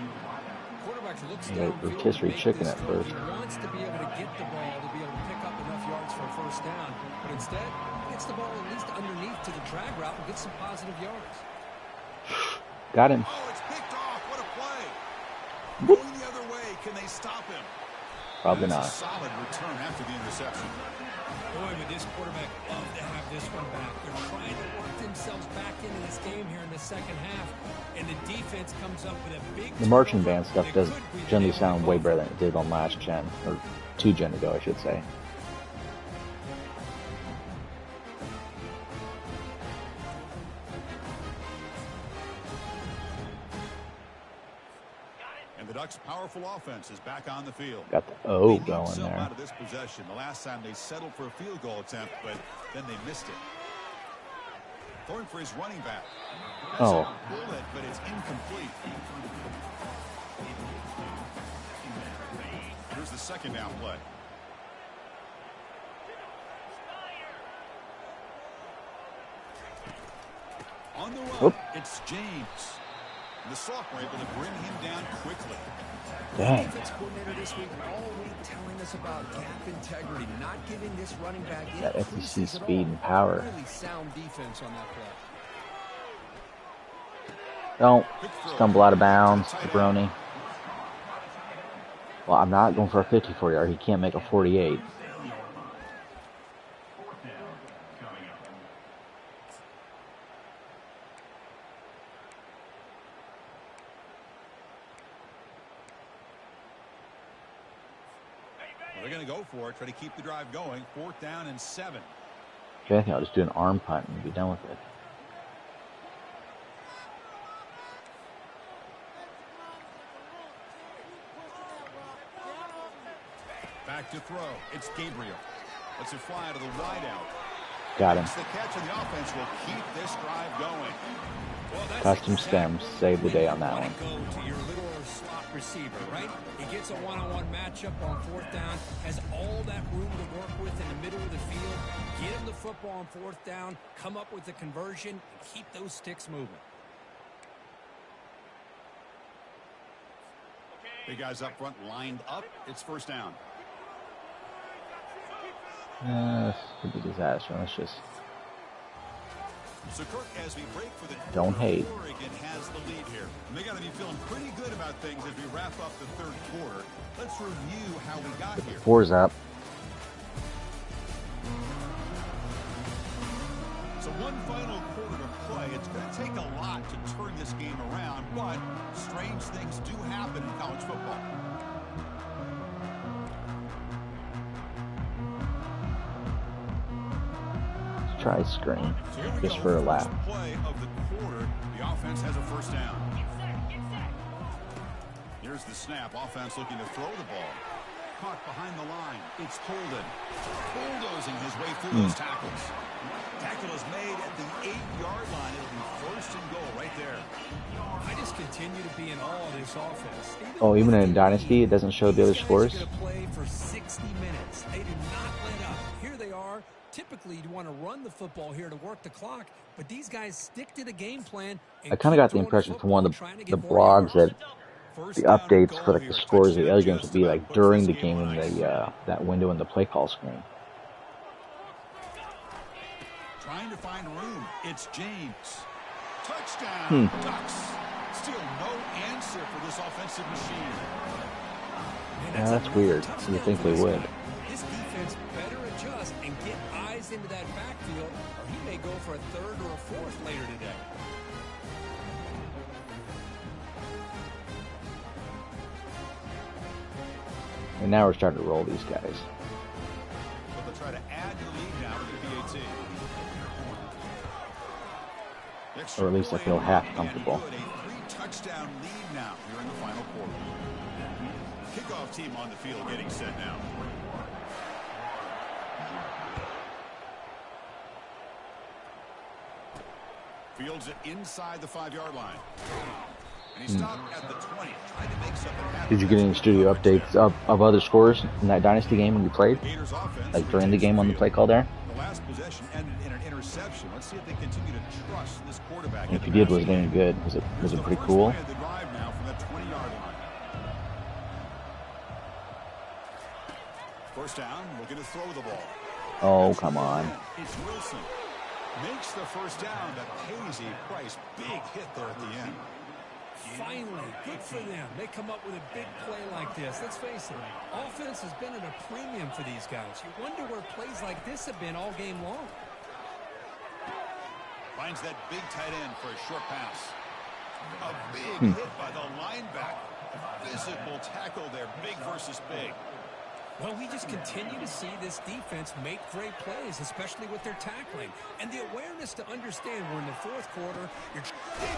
Quarterback looks Yeah, downfield to rotisserie make chicken this at throw. first. He wants to be able to get the ball to be able to pick up enough yards for a first down, but instead gets the ball at least underneath to the drag route and gets some positive yards. Got him. Oh, it's picked off. What a play. Going the other way. Can they stop him? Probably That's not. a solid return after the interception. Boy, would this quarterback love to have this one back. They're trying to work themselves back into this game here in the second half, and the defense comes up with a big The marching turnover band stuff that does could be the generally game sound of way the better than it did on last gen, or 2 gen ago, I should say. And the Ducks' powerful offense is back on the field. Got the O They need going some there. out of this possession. The last time they settled for a field goal attempt, but then they missed it. Throwing for his running back. That's Oh. a bullet, but it's incomplete. Here's the 2nd down play. On the run, Whoop. it's James. The sophomore able to bring him down quickly. Dang. Defense coordinator this week all week telling us about gap integrity, not giving this running back any That FTC creases at speed all. and power. Really sound defense on that play. Don't stumble out of bounds, jabroni. Well, I'm not going for a 54 yard. He can't make a 48. Well, they're going to go for it, try to keep the drive going. 4th down and 7. Okay, I think I'll just do an arm punt and be done with it. Back to throw. It's Gabriel. Lets it fly to the wide out. Got him. Makes the catch, and the offense will keep this drive going. Well, that's Custom exactly stems saved the day on that when one. you wanna go to your little slot receiver, right? He gets a one-on-one matchup on fourth down, has all that room to work with in the middle of the field. Get him the football on fourth down, come up with the conversion, and keep those sticks moving. Big guys up front lined up. It's first down. This could be a disaster. Let's just So Kirk, as we break for the don't hate. Oregon has the lead here. And they got to be feeling pretty good about things as we wrap up the third quarter. Let's review how we got here. 4's up. So one final quarter to play. It's going to take a lot to turn this game around, but strange things do happen in college football. Let's try screen just for a laugh. Play of the quarter. The offense has a first down. Here's the snap. Offense looking to throw the ball. Caught behind the line. It's Holden. Bulldozing his way through those tackles. Tackle is made at the 8-yard line. It'll be first and goal right there. I just continue to be in awe of this offense. Oh, even in Dynasty, it doesn't show the other scores? They're going to play for 60 minutes. They do not let up. Here they are. Typically, you want to run the football here to work the clock, but these guys stick to the game plan. I kind of got the impression from one of the blogs that the updates for like the scores of the other games would be like during the game in the that window in the play call screen. Trying to find room. It's James. Touchdown. Ducks. Still no answer for this offensive machine. Yeah, that's weird. You think they would. This defense better adjust and get eyes into that backfield, or he may go for a third or a fourth later today. And now we're starting to roll these guys. But they'll try to add the lead now to the PAT. Or at least I feel half comfortable. A 3-touchdown lead now here in the final quarter. Kickoff team on the field getting set now. Fields it inside the 5-yard line. And he stopped at the 20, trying to make something happen. Did you get any studio updates of other scores in that Dynasty game when you played? Like during the game on the play call there? The last possession ended in an interception. Let's see if they continue to trust this quarterback. If you did, was it any good? Was it pretty cool? The drive now from that 20-yard line. First down, looking to throw the ball. Oh, come on. It's Wilson. Makes the first down, but pays a price. Big hit there at the end. Finally, good for them. They come up with a big play like this. Let's face it, offense has been at a premium for these guys. You wonder where plays like this have been all game long. Finds that big tight end for a short pass. A big hit by the linebacker. A physical tackle there, big versus big. Well, we just continue to see this defense make great plays, especially with their tackling. And the awareness to understand we're in the fourth quarter. Deep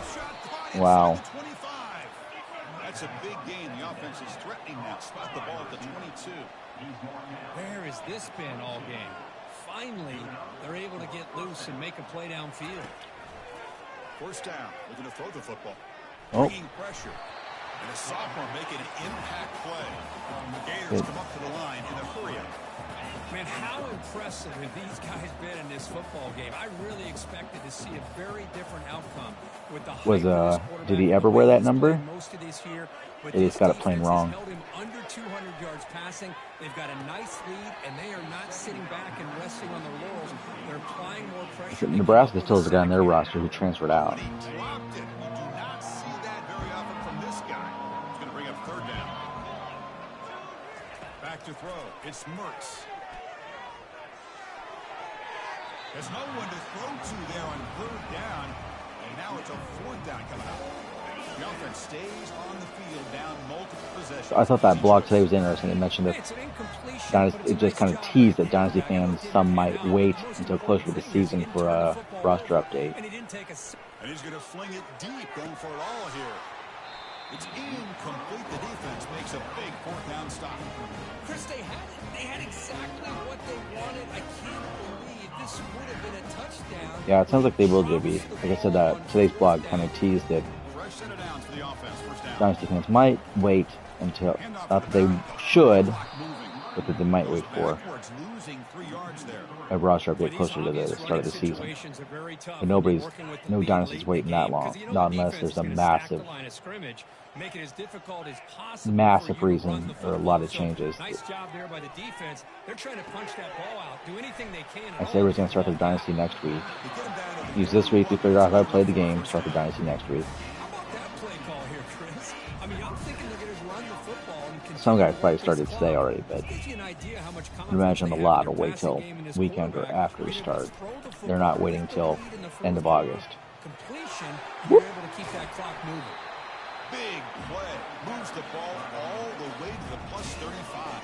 shot caught inside the 25. That's a big gain. The offense is threatening now. Spot the ball at the 22. Where has this been all game? Finally, they're able to get loose and make a play downfield. First down. Looking to throw the football. Oh. Bringing pressure. And a sophomore making an impact play. The Gators come up to the line in a hurry-up. Man, how impressive have these guys been in this football game? I really expected to see a very different outcome with the did he ever wear that number? Most of this year, but They just got it playing wrong. held him under 200 yards passing. They've got a nice lead, and they are not sitting back and resting on their laurels. They're applying more pressure. Nebraska still has a guy on their roster who transferred out. He dropped it. You do not see that very often from this guy. He's going to bring up third down. Back to throw. It's Mertz. There's no one to throw to there on third down. And now it's a fourth down coming up. The offense stays on the field down multiple possessions. I thought that blog today was interesting. It mentioned that it just kind of teased that Dynasty fans, some might wait until closer to the season for a roster update. And he's going to fling it deep, going for it all here. It's incomplete. The defense makes a big fourth down stop. Chris, they had exactly what they wanted. I can't believe this would have been a touchdown. Yeah, it sounds like they will, JB. Like I said, today's blog kind of teased it. Fresh set of downs for the offense. First down. Dynasty fans might wait until, not that they should, but that they might wait for a roster update closer to the start of the season. But no Dynasty's waiting that long, not unless there's a massive reason or a lot of changes. I say we're going to start the Dynasty next week. Use this week to figure out how to play the game, start the Dynasty next week. Some guys probably started today already, but I imagine a lot will wait till weekend or after the start. They're not waiting till end of August. You're able to keep that clock moving. Big play. Moves the ball all the way to the plus 35.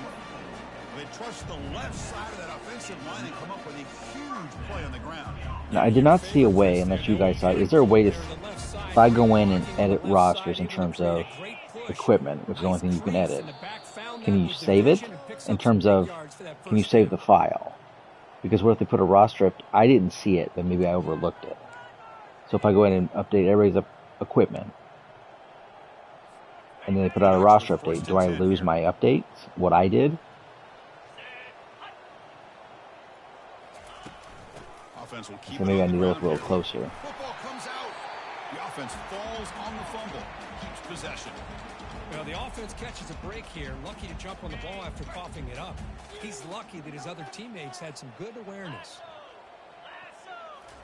They trust the left side of that offensive line and come up with a huge play on the ground. Now, I did not see a way, unless you guys saw it. Is there a way to, if I go in and edit rosters in terms of equipment, which is the only thing you can edit, can you save it? In terms of, can you save the file? Because what if they put a roster up? I didn't see it, but maybe I overlooked it. So if I go in and update everybody's equipment, and then they put out a roster update, do I lose my updates? What I did? So maybe I need to look a little closer. Football comes out. The offense falls on the fumble. Keeps possession. Well, the offense catches a break here. Lucky to jump on the ball after coughing it up. He's lucky that his other teammates had some good awareness.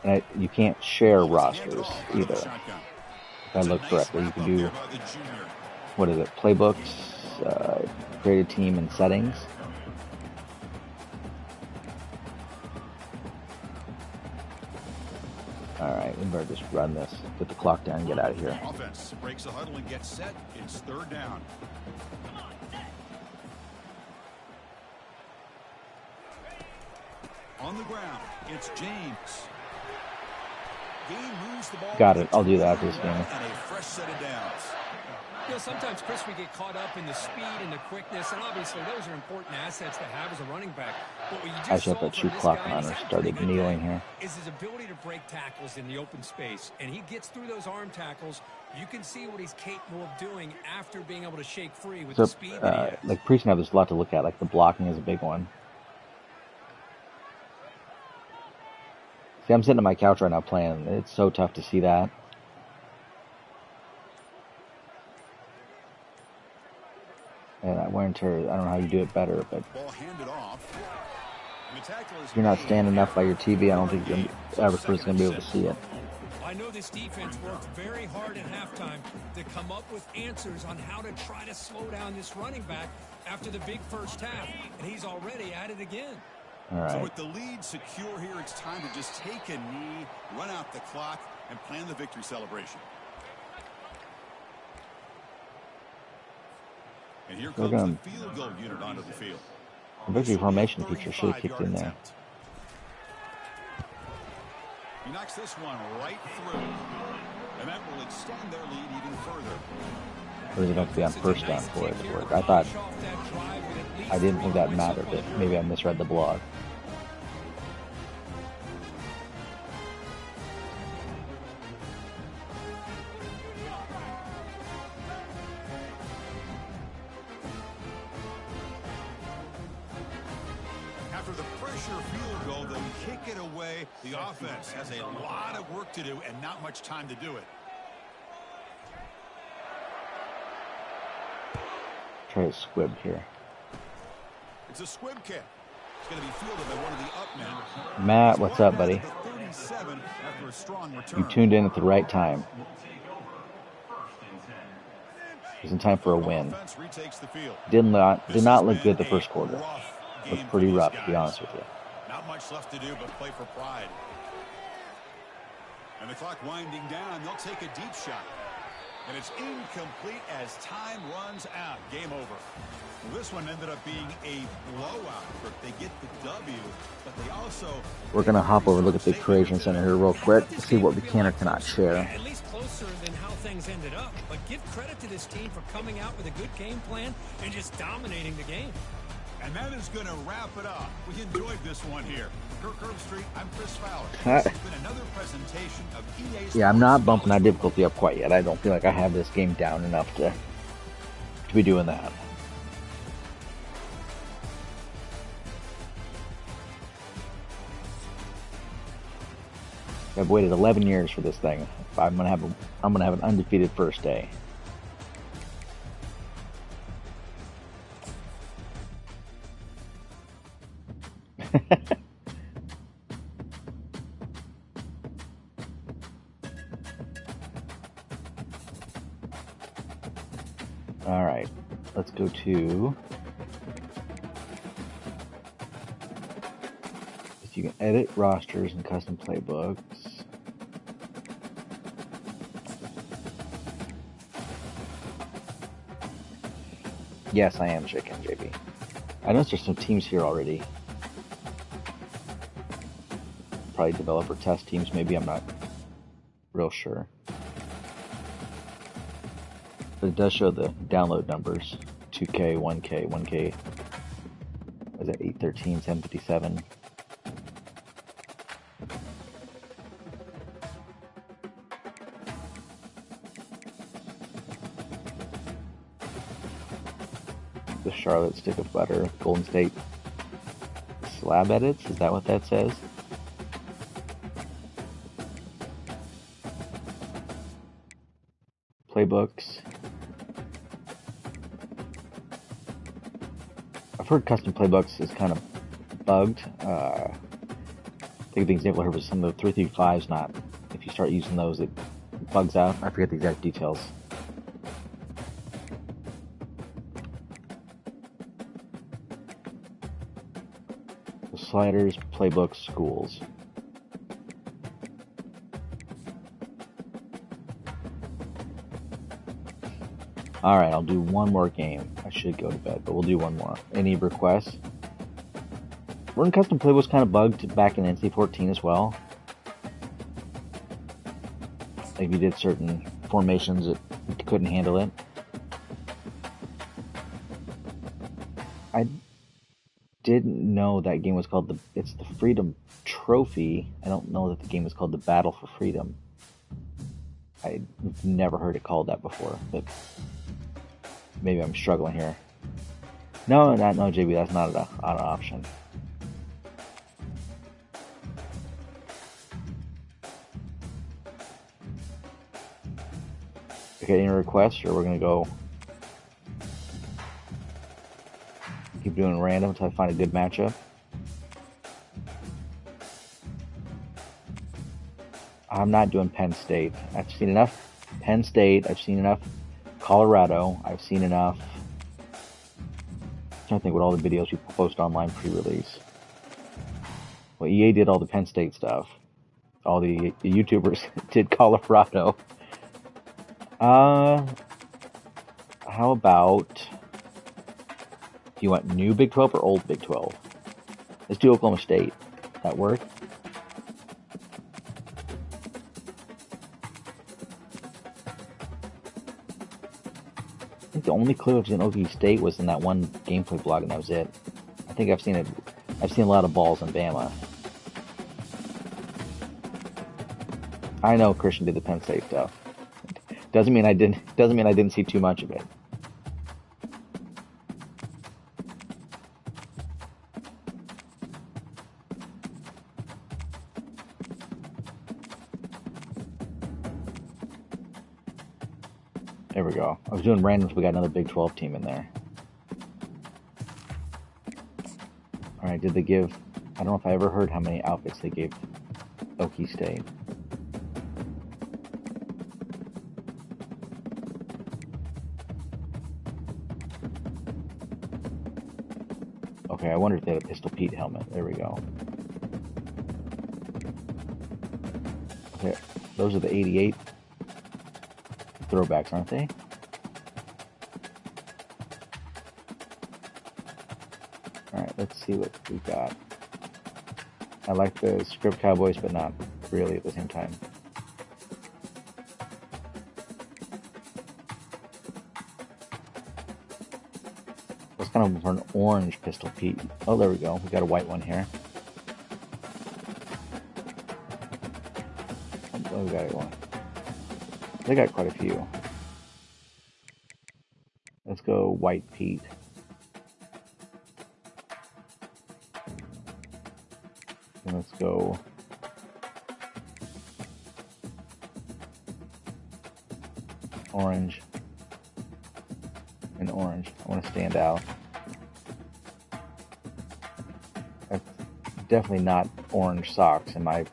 And you can't share rosters either. If I look correctly, you can do, what is it, playbooks, create a team in settings. Alright, we better just run this. Put the clock down and get out of here. Offense breaks the huddle and gets set. It's third down. On the ground, it's James. Game moves the ball. Got it. I'll do that after this game. And a fresh set of downs. You know, sometimes, Chris, we get caught up in the speed and the quickness, and obviously those are important assets to have as a running back. But what you just Actually, I put shoot clock on or started kneeling here. Is his ability to break tackles in the open space, and he gets through those arm tackles. You can see what he's capable of doing after being able to shake free with the speed that he has. Like pre-snap, there's a lot to look at. Like the blocking is a big one. See, I'm sitting on my couch right now playing. It's so tough to see that. And I went to, I don't know how you do it better, but if you're not standing up by your TV, I don't think the average person's going to be able to see it. I know this defense worked very hard at halftime to come up with answers on how to try to slow down this running back after the big first half, and he's already at it again. All right. So with the lead secure here, it's time to just take a knee, run out the clock, and plan the victory celebration. And here comes the field goal unit onto the field. The victory formation feature should have kicked in there. He knocks this one right through, and that will extend their lead even further. Or is it going to be on first down for it to work? I didn't think that mattered, but maybe I misread the blog. After the pressure field goal, they kick it away. The offense has a lot of work to do and not much time to do it. Try to squib here. It's a squib kick. It's going to be fielded by one of the up men. Matt, what's up, buddy? You tuned in at the right time. It was in time for a win. Did not look good the first quarter. Looked pretty rough, to be honest with you. Not much left to do but play for pride. And the clock winding down, they'll take a deep shot. And it's incomplete as time runs out. Game over. Well, this one ended up being a blowout. They get the W, but they also... We're going to hop over and look at the Creation Center here real quick to see what we can or cannot share. At least closer than how things ended up. But give credit to this team for coming out with a good game plan and just dominating the game. And that is going to wrap it up. We enjoyed this one here. Kirk Herbstreit, I'm Chris Fowler. This has been another presentation of EA Sports. Yeah, I'm not bumping that difficulty up quite yet. I don't feel like I have this game down enough to be doing that. I've waited 11 years for this thing. I'm gonna have an undefeated first day. All right, let's go to. You can edit rosters and custom playbooks. Yes, I am chicken, JB. I noticed there's some teams here already. Probably developer test teams, maybe, I'm not real sure. But it does show the download numbers. 2K, 1K, 1K. Was that 813, 757? The Charlotte Stick of Butter, Golden State Slab Edits, is that what that says? Playbooks. I've heard custom playbooks is kind of bugged. I think the example I heard was some of the 335s not. If you start using those, it bugs out. I forget the exact details. Sliders, playbooks, schools. Alright, I'll do one more game. I should go to bed, but we'll do one more. Any requests? Weren't custom playbooks kind of bugged back in NC14 as well? Like if you did certain formations, it couldn't handle it. I didn't know that game was called it's the Freedom Trophy. I don't know that the game is called the Battle for Freedom. I've never heard it called that before, but maybe I'm struggling here. No, JB, that's not an option. Okay, any requests, or we're gonna go keep doing random until I find a good matchup. I'm not doing Penn State. I've seen enough Penn State. I've seen enough Colorado. I've seen enough. I'm trying to think what all the videos people post online pre-release. Well, EA did all the Penn State stuff. All the YouTubers did Colorado. How about... Do you want new Big 12 or old Big 12? Let's do Oklahoma State. That work? I think the only clue I've seen Oklahoma State was in that one gameplay blog, and that was it. I think I've seen it. I've seen a lot of balls in Bama. I know Christian did the Penn State stuff. Doesn't mean I didn't see too much of it. There we go. I was doing randoms. We got another Big 12 team in there. Alright, did they give... I don't know if I ever heard how many outfits they gave Okie State. Okay, I wonder if they had a Pistol Pete helmet. There we go. Okay, those are the 88 throwbacks, aren't they? Alright, let's see what we got. I like the script Cowboys, but not really at the same time. kind of for an orange pistol Pete. Oh, there we go. We got a white one here. Oh, we got one. They got quite a few. Let's go white Pete. And let's go orange and orange. I want to stand out. That's definitely not orange socks in my...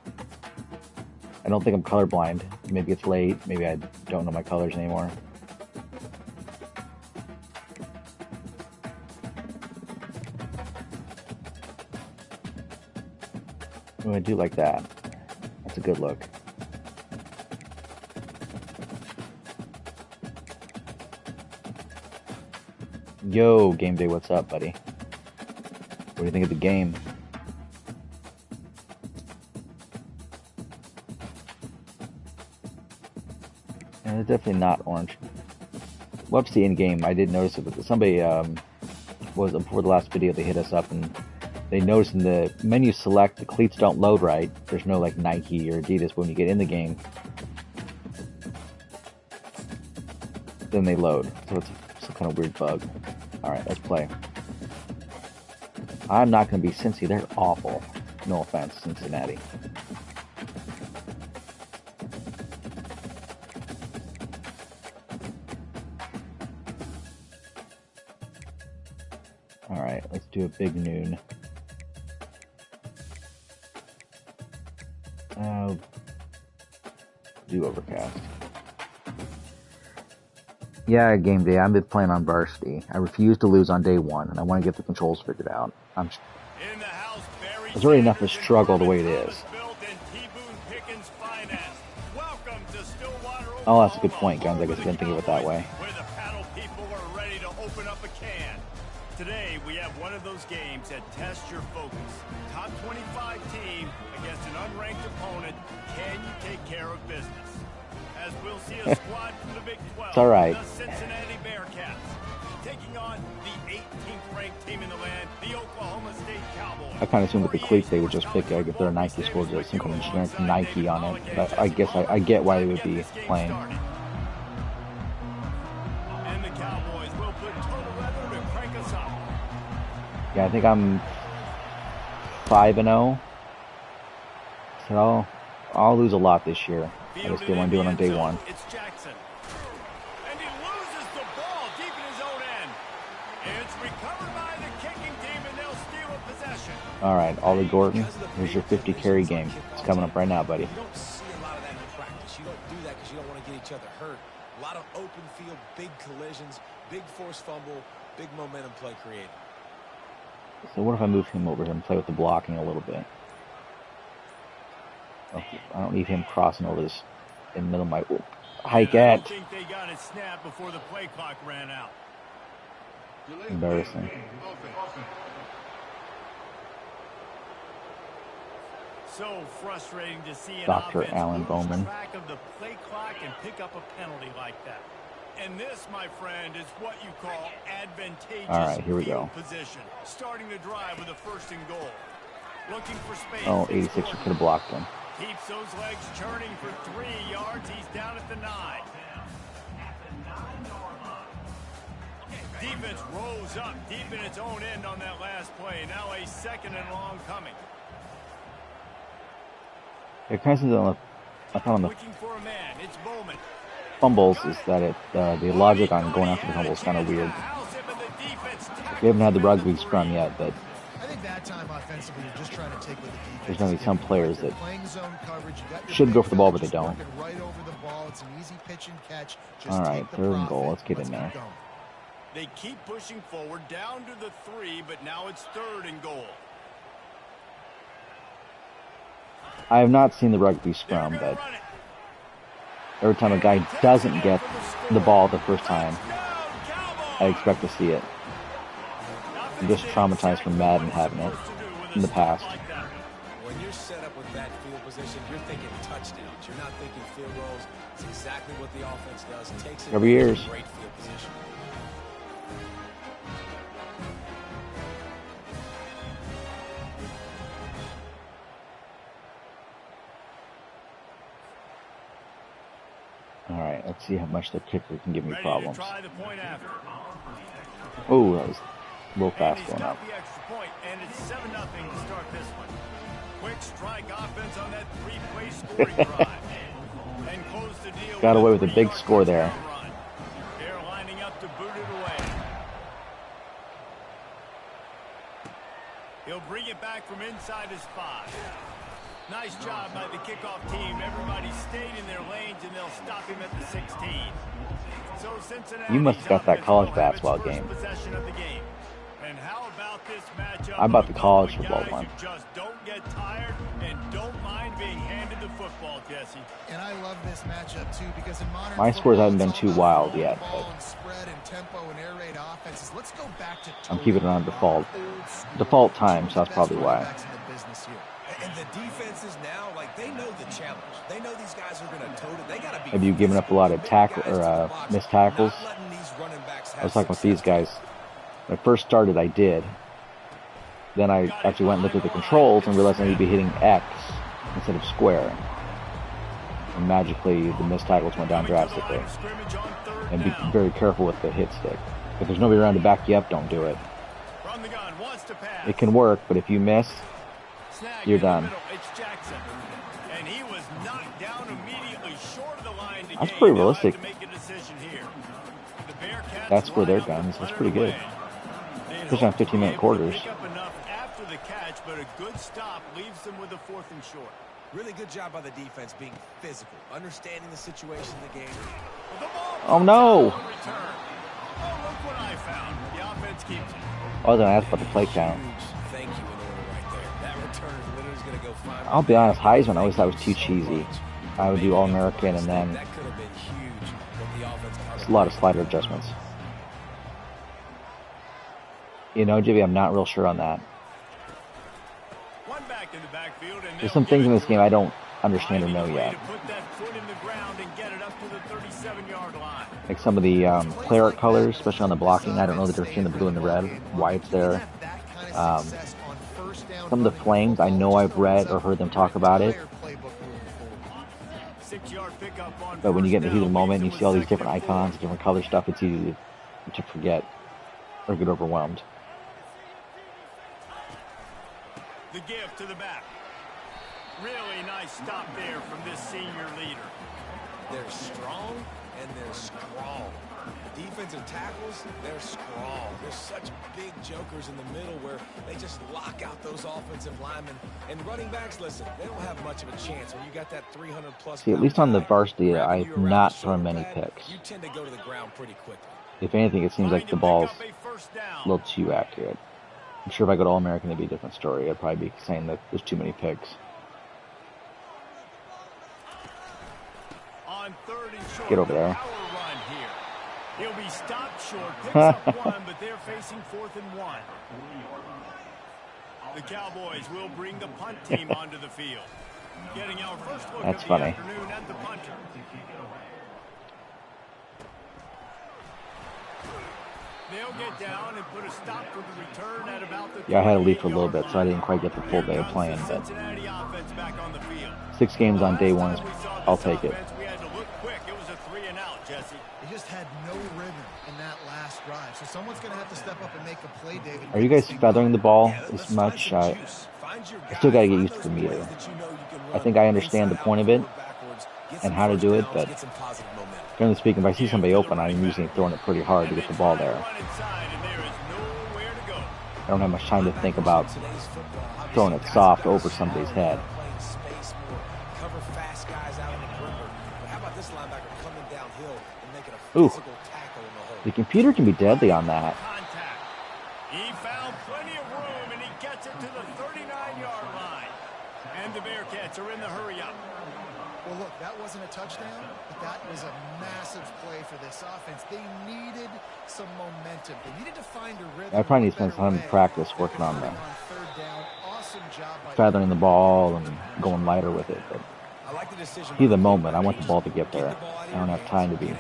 I don't think I'm colorblind. Maybe it's late. Maybe I don't know my colors anymore. Oh, I do like that. That's a good look. Yo, Game Day, what's up, buddy? What do you think of the game? And it's definitely not orange. We'll have to see in game. I did notice it, but somebody was before the last video. They hit us up and they noticed in the menu select the cleats don't load right. There's no like Nike or Adidas. When you get in the game, then they load. So it's some kind of weird bug. All right, let's play. I'm not going to be Cincy. They're awful. No offense, Cincinnati. All right, let's do a big noon. Do overcast. Yeah, Game Day. I've been playing on varsity. I refuse to lose on day one, and I want to get the controls figured out. It's already enough of a struggle the way it is. Oh, that's a good point, Guns. I guess I didn't think of it that way. Today, we have one of those games that tests your focus. Top 25 team against an unranked opponent. Can you take care of business? As we'll see a squad from the Big 12, it's all right. The Cincinnati Bearcats, taking on the 18th ranked team in the land, the Oklahoma State Cowboys. I kind of assumed with the cleats they would just pick if they're a Nike school, just some kind of generic Nike on it. But I guess I get why they would be playing. Yeah, I think I'm 5-0. So I'll lose a lot this year. I just didn't want to do it on day one. It's Jackson. And he loses the ball deep in his own end. It's recovered by the kicking team, and they'll steal a possession. All right, Ollie Gordon, here's your 50 carry game. It's coming up right now, buddy. You don't see a lot of that in practice. You don't do that because you don't want to get each other hurt. A lot of open field, big collisions, big force fumble, big momentum play created. So what if I move him over here and play with the blocking a little bit? Okay, I don't need him crossing over this in the middle of my high catch. I think they got it snapped before the play clock ran out. Embarrassing. So frustrating to see an Dr. offense Alan lose Bowman. track of the play clock and pick up a penalty like that. And this, my friend, is what you call advantageous All right, here we go. position. Starting the drive with a first and goal. Looking for space. Oh, 86, we could have blocked him. Keeps those legs churning for 3 yards. He's down at the 9. Defense rose up deep in its own end on that last play. Now a second and long coming. It kind of I found on the Looking for a man. It's Bowman. fumbles is that the logic on going after the fumble is kind of weird. We haven't had the rugby scrum yet, but I think that time offensively, you're just trying to take what the defense. there's going to be some players that playing zone coverage. You got your should go for the ball, but they just don't. working right over the ball. It's an easy pitch and catch. Just All right, take the third and goal. profit. Let's get in there. going. They keep pushing forward down to the 3, but now it's 3rd and goal. I have not seen the rugby scrum, but every time a guy doesn't get the ball the first time, I expect to see it. I'm just traumatized from Madden having it in the past. When you're set up with that field position, you're thinking touchdowns. You're not thinking field goals. It's exactly what the offense does. It takes it Every year's. great field position. Let's see how much the kicker can give me Ready problems. to try the point after. Oh, that was a little And fast he's going got up. the extra point, and it's 7-0 to start this one. Quick strike offense on that 3-play scoring drive. And close the deal. Got away with a big 3-yard score there. touchdown run. They're lining up to boot it away. He'll bring it back from inside his 5. Nice job by the kickoff team. Everybody stayed in their lanes, and they'll stop him at the 16. So Cincinnati, You must have got that college basketball game. Possession of the game. And how about this matchup? I bought the of a college couple football guys one. who just don't get tired and don't mind being handed the football, Jesse. And I love this matchup too because in modern My scores haven't been football, too it's all about wild throwing yet, the ball but and spread and tempo and air raid offenses. Let's go back to I'm keeping it on default. old school. Default time, so that's Best probably why. quarterbacks in the business here. And the defenses now, like, they know the challenge. They know these guys are going to tote it. They got to be. Have you given up a lot of tackle or missed tackles? Not letting these running backs have I was talking with these success. guys. When I first started, I did. Then I actually went and looked at the controls and realized I need to be hitting X instead of square. And magically, the missed tackles went down drastically. And be very careful with the hit stick. If there's nobody around to back you up, don't do it. From the gun, wants to pass. It can work, but if you miss, Snag you're in the done. middle. It's Jackson. And he was knocked down immediately short of the line to That's gain. pretty They'll have realistic. to make a decision here. The Bearcats That's for their line up guns. to That's punt pretty it good. away. They'd Especially on hope to be 15-minute able to quarters. pick up enough after the catch, but a good stop leaves them with a 4th and short. Really good job by the defense being physical, understanding the situation in the game. Well, the ball Oh, no. on return. Oh, look what I found. The offense keeps it. I was going to ask about the play count. Huge thank you in order right there. That return is literally going to go find. I'll be honest, Heisman, I always thought was too cheesy. I would do All-American and then That could have been huge. What the offense it's a lot of slider adjustments. You know, Jimmy, I'm not real sure on that. One back in the backfield, and There's some things in this game I don't understand or know finding a way yet. to put that foot in the ground and get it up to the 37-yard line. Like some of the player art colors, especially on the blocking, I don't know the difference between the blue and the red, why it's there. Some of the flames, I know I've read or heard them talk about it, 6-yard pickup on but when you get in the first heat of the down, moment and you leaves see all them these with different 2nd and 4. icons, different color stuff, it's easy to forget or get overwhelmed. The give to the back. Really nice stop there from this senior leader. They're strong and they're strong. Defensive tackles, they're strong. There's such big jokers in the middle where they just lock out those offensive linemen. And running backs, listen, they don't have much of a chance when you got that 300-plus. See, at least on the varsity, Grabbing I've you around not the thrown shoulder many pad, picks. You tend to go to the ground pretty quickly. If anything, it seems like the Trying to ball's pick up a first down. a little too accurate. I'm sure if I go to All-American, it'd be a different story. I'd probably be saying that there's too many picks. On 3rd and short, Get over there. Power run here. He'll be stopped short, picks up 1, but they're facing 4th and 1. The Cowboys will bring the punt team onto the field. Getting our first look That's of the funny. afternoon at the punter. They'll get down and put a stop for the return at about the Yeah, I had to leave for a little bit, so I didn't quite get the full day of playing, but Cincinnati offense back on the field. 6 games on day 1, I'll take it. We had to look quick. It was a 3 and out, Jesse. They just had no rhythm in that last drive. So someone's going to have to step up and make a play, David. Are you guys feathering the ball Let's as find much? some I juice. Find your still got to guys. get Find used to the those meter. plays that you know you can I run think I understand the inside point of out, it forward, backwards, get and some how to first do it, downs, but get some positive momentum. generally speaking, if I see somebody open, I'm usually throwing it pretty hard to get the ball there. Run inside, and there is nowhere to go. I don't have much time to think about Today's football, throwing it obviously, soft guys are over somebody's head. playing space more, cover fast guys out in the perimeter. But how about this linebacker coming downhill and making a Ooh. physical tackle in the hole? The computer can be deadly on that. Contact. He found plenty of room, and he gets it to the 39-yard line. And the Bearcats are in the hurry-up. Well, look, that wasn't a touchdown, but that was a massive play for this offense. They needed some momentum. They needed to find a rhythm. I probably need to spend some time in practice working on the feathering the ball and going lighter with it. But I like the decision. heat of the moment, I want the ball to get there. I don't have time to be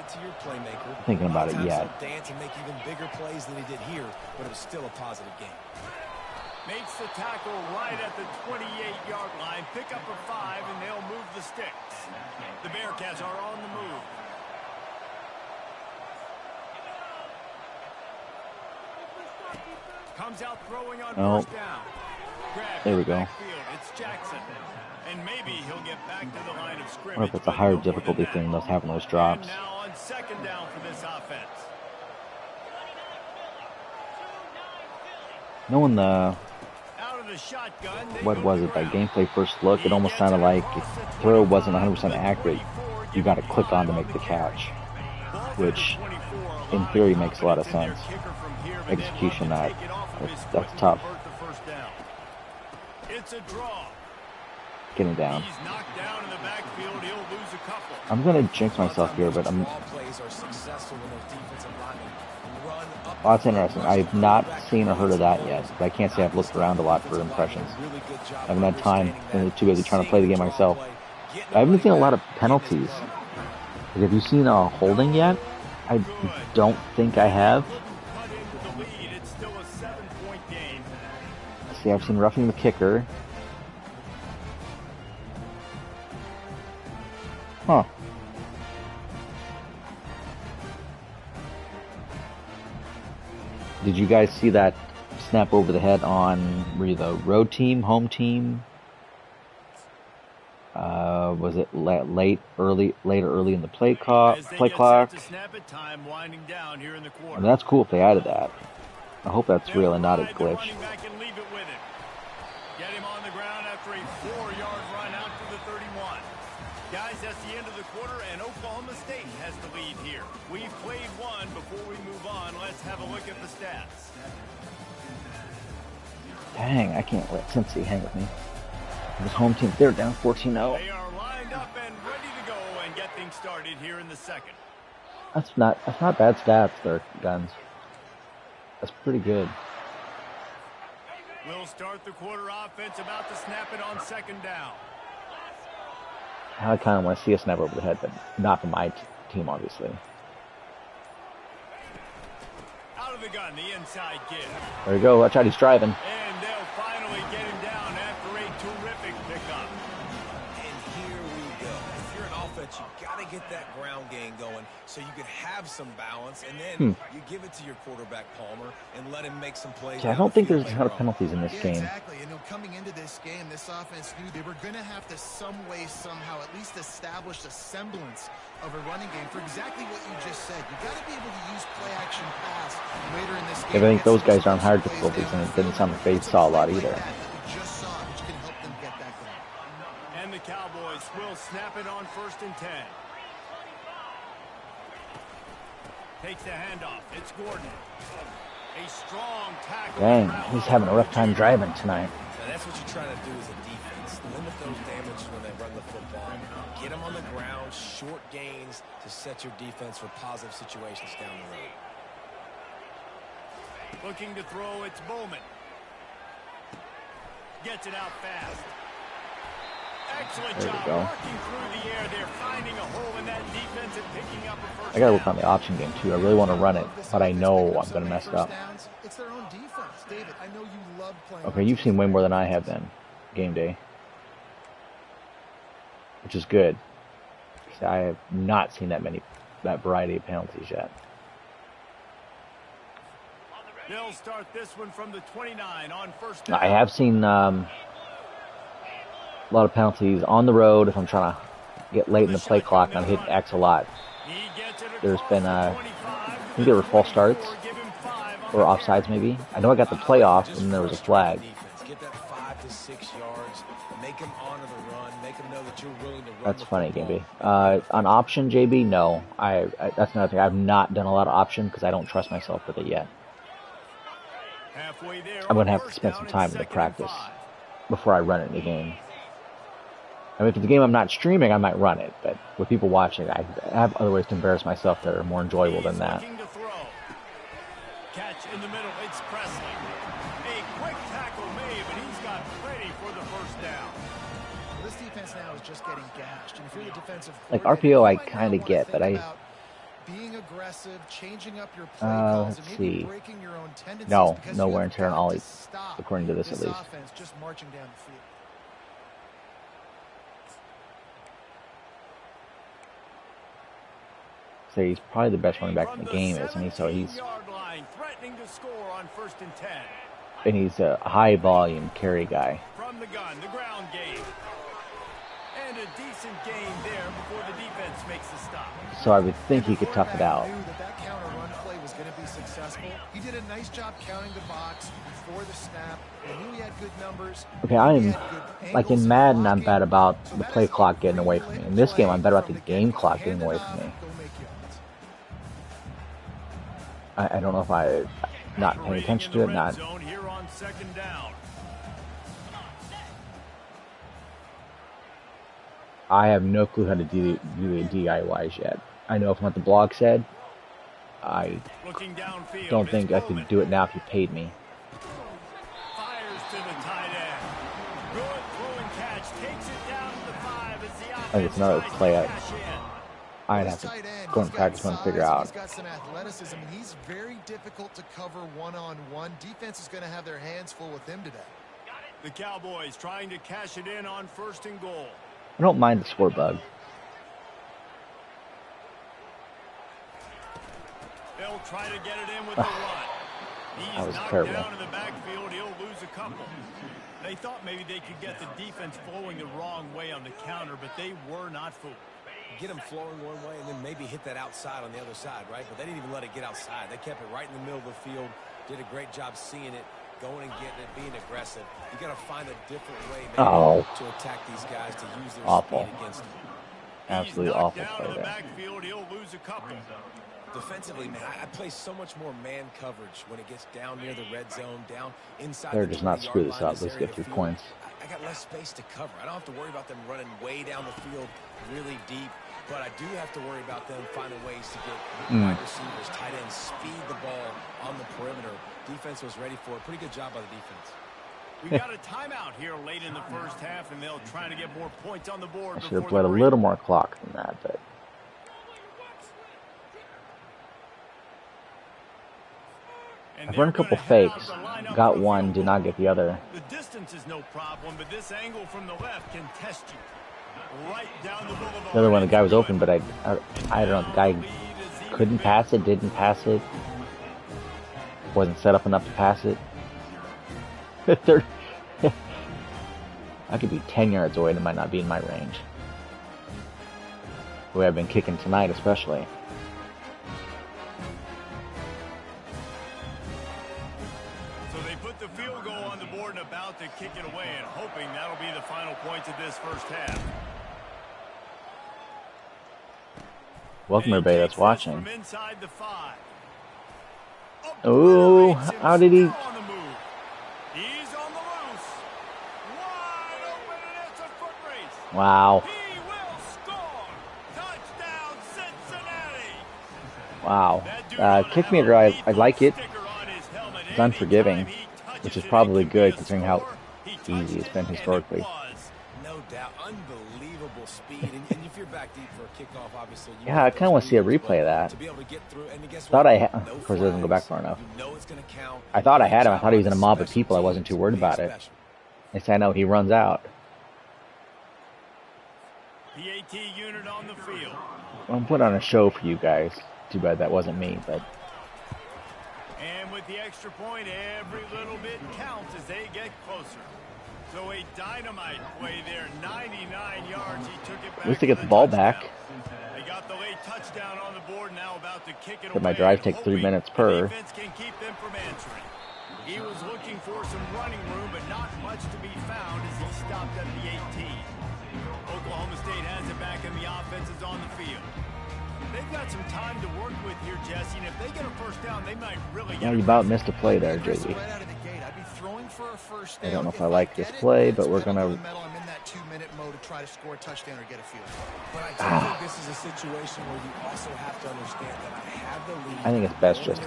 thinking about it yet. Dance and make even bigger plays than he did here, but it was still a positive game. Makes the tackle right at the 28-yard line. Pick up a 5, and they'll move the sticks. The Bearcats are on the move. Comes out throwing on Oh. first down. Grab There we in go. backfield. It's Jackson. And maybe he'll get back to the line of scrimmage. Or if it's a but higher no more than difficulty that. thing, those having those And drops. now on second down for this offense. Knowing the, Out of the shotgun, they what go was to it, that ground. gameplay first look, it He almost gets sounded it like across the if throw wasn't 25 100% accurate, you got to click on to make the catch, Ball's which under 24, a in lot of theory makes a lot of confidence sense. in their kicker from here, but they'd love Execution, to not. take it off of his foot That's and tough. convert the first down. It's a draw. Getting down. He's knocked down in the backfield. He'll lose a couple. I'm going to jinx myself here, but I'm... Draw plays are successful when those defensive linemen run up. Oh, that's interesting. I've not seen or heard of that yet, but I can't say I've looked around a lot for impressions. I haven't had time. Been too busy trying to play the game myself. I haven't seen a lot of penalties. Like, have you seen a holding yet? I don't think I have. Cut into the lead. It's still a 7-point game. See, I've seen roughing the kicker. Huh. Did you guys see that snap over the head on, were you the road team, home team? Was it late or early in the play clock? As they get set to snap it, time winding down here in the quarter. And that's cool if they added that. I hope that's real and not a Ride the glitch. running back and leave it with him. Get him on the ground after a 4-yard run out to the 31. Guys, that's the end of the quarter, and Oklahoma State has the lead here. We've played one. Before we move on, let's have a look at the stats. Dang, I can't let Cincy hang with me. This home team, they're down 14-0. They are lined up and ready to go and get things started here in the second. That's not bad stats there, Guns. That's pretty good. We'll start the quarter offense about to snap it on second down. I kind of want to see a snap over the head, but not from my team, obviously. Out of the gun, the inside give. There you go. Watch out, he's driving. And they'll finally get him down after a terrific pickup. And here we go. If you're an offense, you got to get that ground game going so you can have some balance, and then you give it to your quarterback, Palmer, and let him make some plays. Yeah, I don't think there's a ton of penalties in this game. Exactly. And coming into this game, this offense knew they were going to have to some way, somehow, at least establish a semblance of a running game for exactly what you just said. You got to be able to use play action pass later in this game. I think those guys aren't higher difficulties, and it didn't sound like they saw a lot either. Just saw, which can help them get that going. And the Cowboys will snap it on 1st and 10. Takes the handoff. It's Gordon. A strong tackle. Dang, he's having a rough time driving tonight. And that's what you're trying to do as a defense. Limit those damages when they run the football. Get them on the ground, short gains to set your defense for positive situations down the road. Looking to throw, it's Bowman. Gets it out fast. Excellent There we job go. working through the air. They're finding a hole in that defense and picking up a first I gotta work down. on the option game too. I really want to run it, but I know I'm gonna mess it up. It's their own defense. David, I know you love playing. Okay, you've seen way more than I have then, game day, which is good. I have not seen that variety of penalties yet. They'll start this one from the 29 on first down. I have seen a lot of penalties on the road if I'm trying to get late in the play clock and I'm hitting X a lot. He gets it There's across been, the I 25 think there were false starts give him 5 on or offsides maybe. I know I got the playoff and there was a flag. Get that 5 to 6 yards. Make them honor the run. Make them know that you're willing to run. That's the funny, football. Game B. On option, JB, no. That's another thing. I've not done a lot of option because I don't trust myself with it yet. Halfway there I'm going to on have to first spend down some and time in the 2nd and practice 5. before I run it in the game. I mean, if it's a game I'm not streaming, I might run it. But with people watching, I have other ways to embarrass myself that are more enjoyable than that. Looking to throw. Catch in the middle. It's Presley. A quick tackle made, but he's got plenty for the first down. Well, this defense now is just getting gashed. And if you're the defensive Like coordinator, RPO, I you might now kind of wanna get, but think I. about being aggressive, changing up your play calls, Let's and maybe see. breaking your own tendencies. No, because no you wear have and tear on got Ollie, to stop according to this at least. offense just marching down the field. So he's probably the best running back in the game, isn't he? So he's line, threatening to score on 1st and 10. And he's a high volume carry guy. From the gun, the ground game. And a decent gain there before the defense makes the stop. So I would think he could tough it out. Knew that counter run play was going to be successful. He did a nice job counting the box before the snap. He knew he had good numbers. Okay, I'm like in Madden, I'm bad about the play clock getting away from me. In this game, I'm better about the game clock getting away from me. I don't know if I not paying attention to it, not. Here on 2nd down. I have no clue how to do the DIYs yet. I know from what the blog said. I don't think I could do it now if you paid me. Fires to the tight end. Good throw and catch. Takes it down to the 5 as the I think it's another play I'd have to go and practice one and figure out. He's got some athleticism, and he's very difficult to cover one-on-one. Defense is going to have their hands full with him today. The Cowboys trying to cash it in on 1st and goal. I don't mind the score bug. They'll try to get it in with the run. He's knocked terrible. down in the backfield. He'll lose a couple. They thought maybe they could get the defense flowing the wrong way on the counter, but they were not fooled. Get them flowing one way and then maybe hit that outside on the other side, right? But they didn't even let it get outside. They kept it right in the middle of the field. Did a great job seeing it, going and getting it, being aggressive. You got to find a different way maybe to attack these guys, to use their speed against them. Absolutely awful play there. Backfield, he'll lose a couple. Defensively, man, I play so much more man coverage when it gets down near the red zone, down inside. They're just not screw this up. Let's get 3 points. I got less space to cover. I don't have to worry about them running way down the field really deep, but I do have to worry about them finding ways to get wide receivers, tight ends, speed the ball on the perimeter. Defense was ready for it. Pretty good job by the defense. We got a timeout here late in the 1st half, and they'll try to get more points on the board. I should have played a little more clock than that, but. I've run a couple fakes, got one, did not get the other. The distance is no problem, but this angle from the left can test you. Right down the boulevard. The other one, the guy was open, but I don't know, the guy couldn't pass it, didn't pass it, wasn't set up enough to pass it. I could be 10 yards away and it might not be in my range. The way I've been kicking tonight, especially. The field goal on the board and about to kick it away, and hoping that'll be the final points of this 1st half. Welcome everybody that's watching. From inside the 5. Oh, how did he? He's on the loose. Wide open, and it's a foot race. Wow. He will score. Touchdown, Cincinnati. Wow. Kick meter, I like it. It's unforgiving, which is probably good considering how easy it's been historically. No doubt, unbelievable speed, and if you're back deep for a kickoff, obviously. Yeah, I kind of want to see a replay of that. Thought I had. Of course, it doesn't go back far enough. I thought I had him. I thought he was in a mob of people. I wasn't too worried about it. They say I know he runs out. PAT unit on the field. I'm putting on a show for you guys. Too bad that wasn't me, but. And with the extra point, every little bit counts as they get closer. So a dynamite play there, 99 yards. He took it back. At least they get the ball back. They got the late touchdown on the board, now about to kick it away. But my drive takes 3 minutes per. Defense can keep them from answering. He was looking for some running room, but not much to be found as he stopped at the 18. Oklahoma State has it back, and the offense is on the field. They've got some time to work with here, Jesse, and if they get a 1st down, they might really get you about missed a play there, JB. I don't know if I like this play, but we're gonna. I'm in that 2-minute mode to try to score a touchdown or get a field goal. But I think this is a situation where you also have to understand that I have the lead. I think it's best just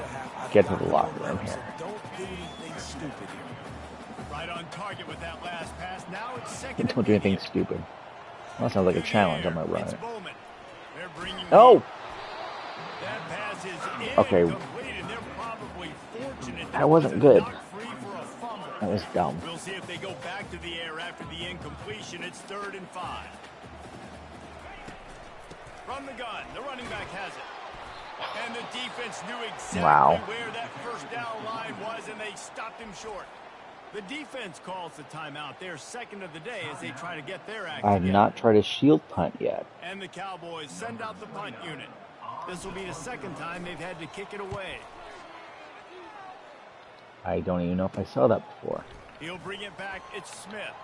get to the locker room here. Don't do anything stupid here. Right on target with that last pass. Now it's 2nd. Don't do anything stupid. Well, that sounds like a challenge. I'm gonna run it. Oh! Okay. That wasn't good. That was dumb. We'll see if they go back to the air after the incompletion. It's 3rd and 5. From the gun, the running back has it. And the defense knew exactly where that first down line was, and they stopped him short. The defense calls the timeout, their second of the day, as they try to get their act I have together. not tried a shield punt yet. And the Cowboys send out the punt unit. This will be the second time they've had to kick it away. I don't even know if I saw that before. He'll bring it back. It's Smith.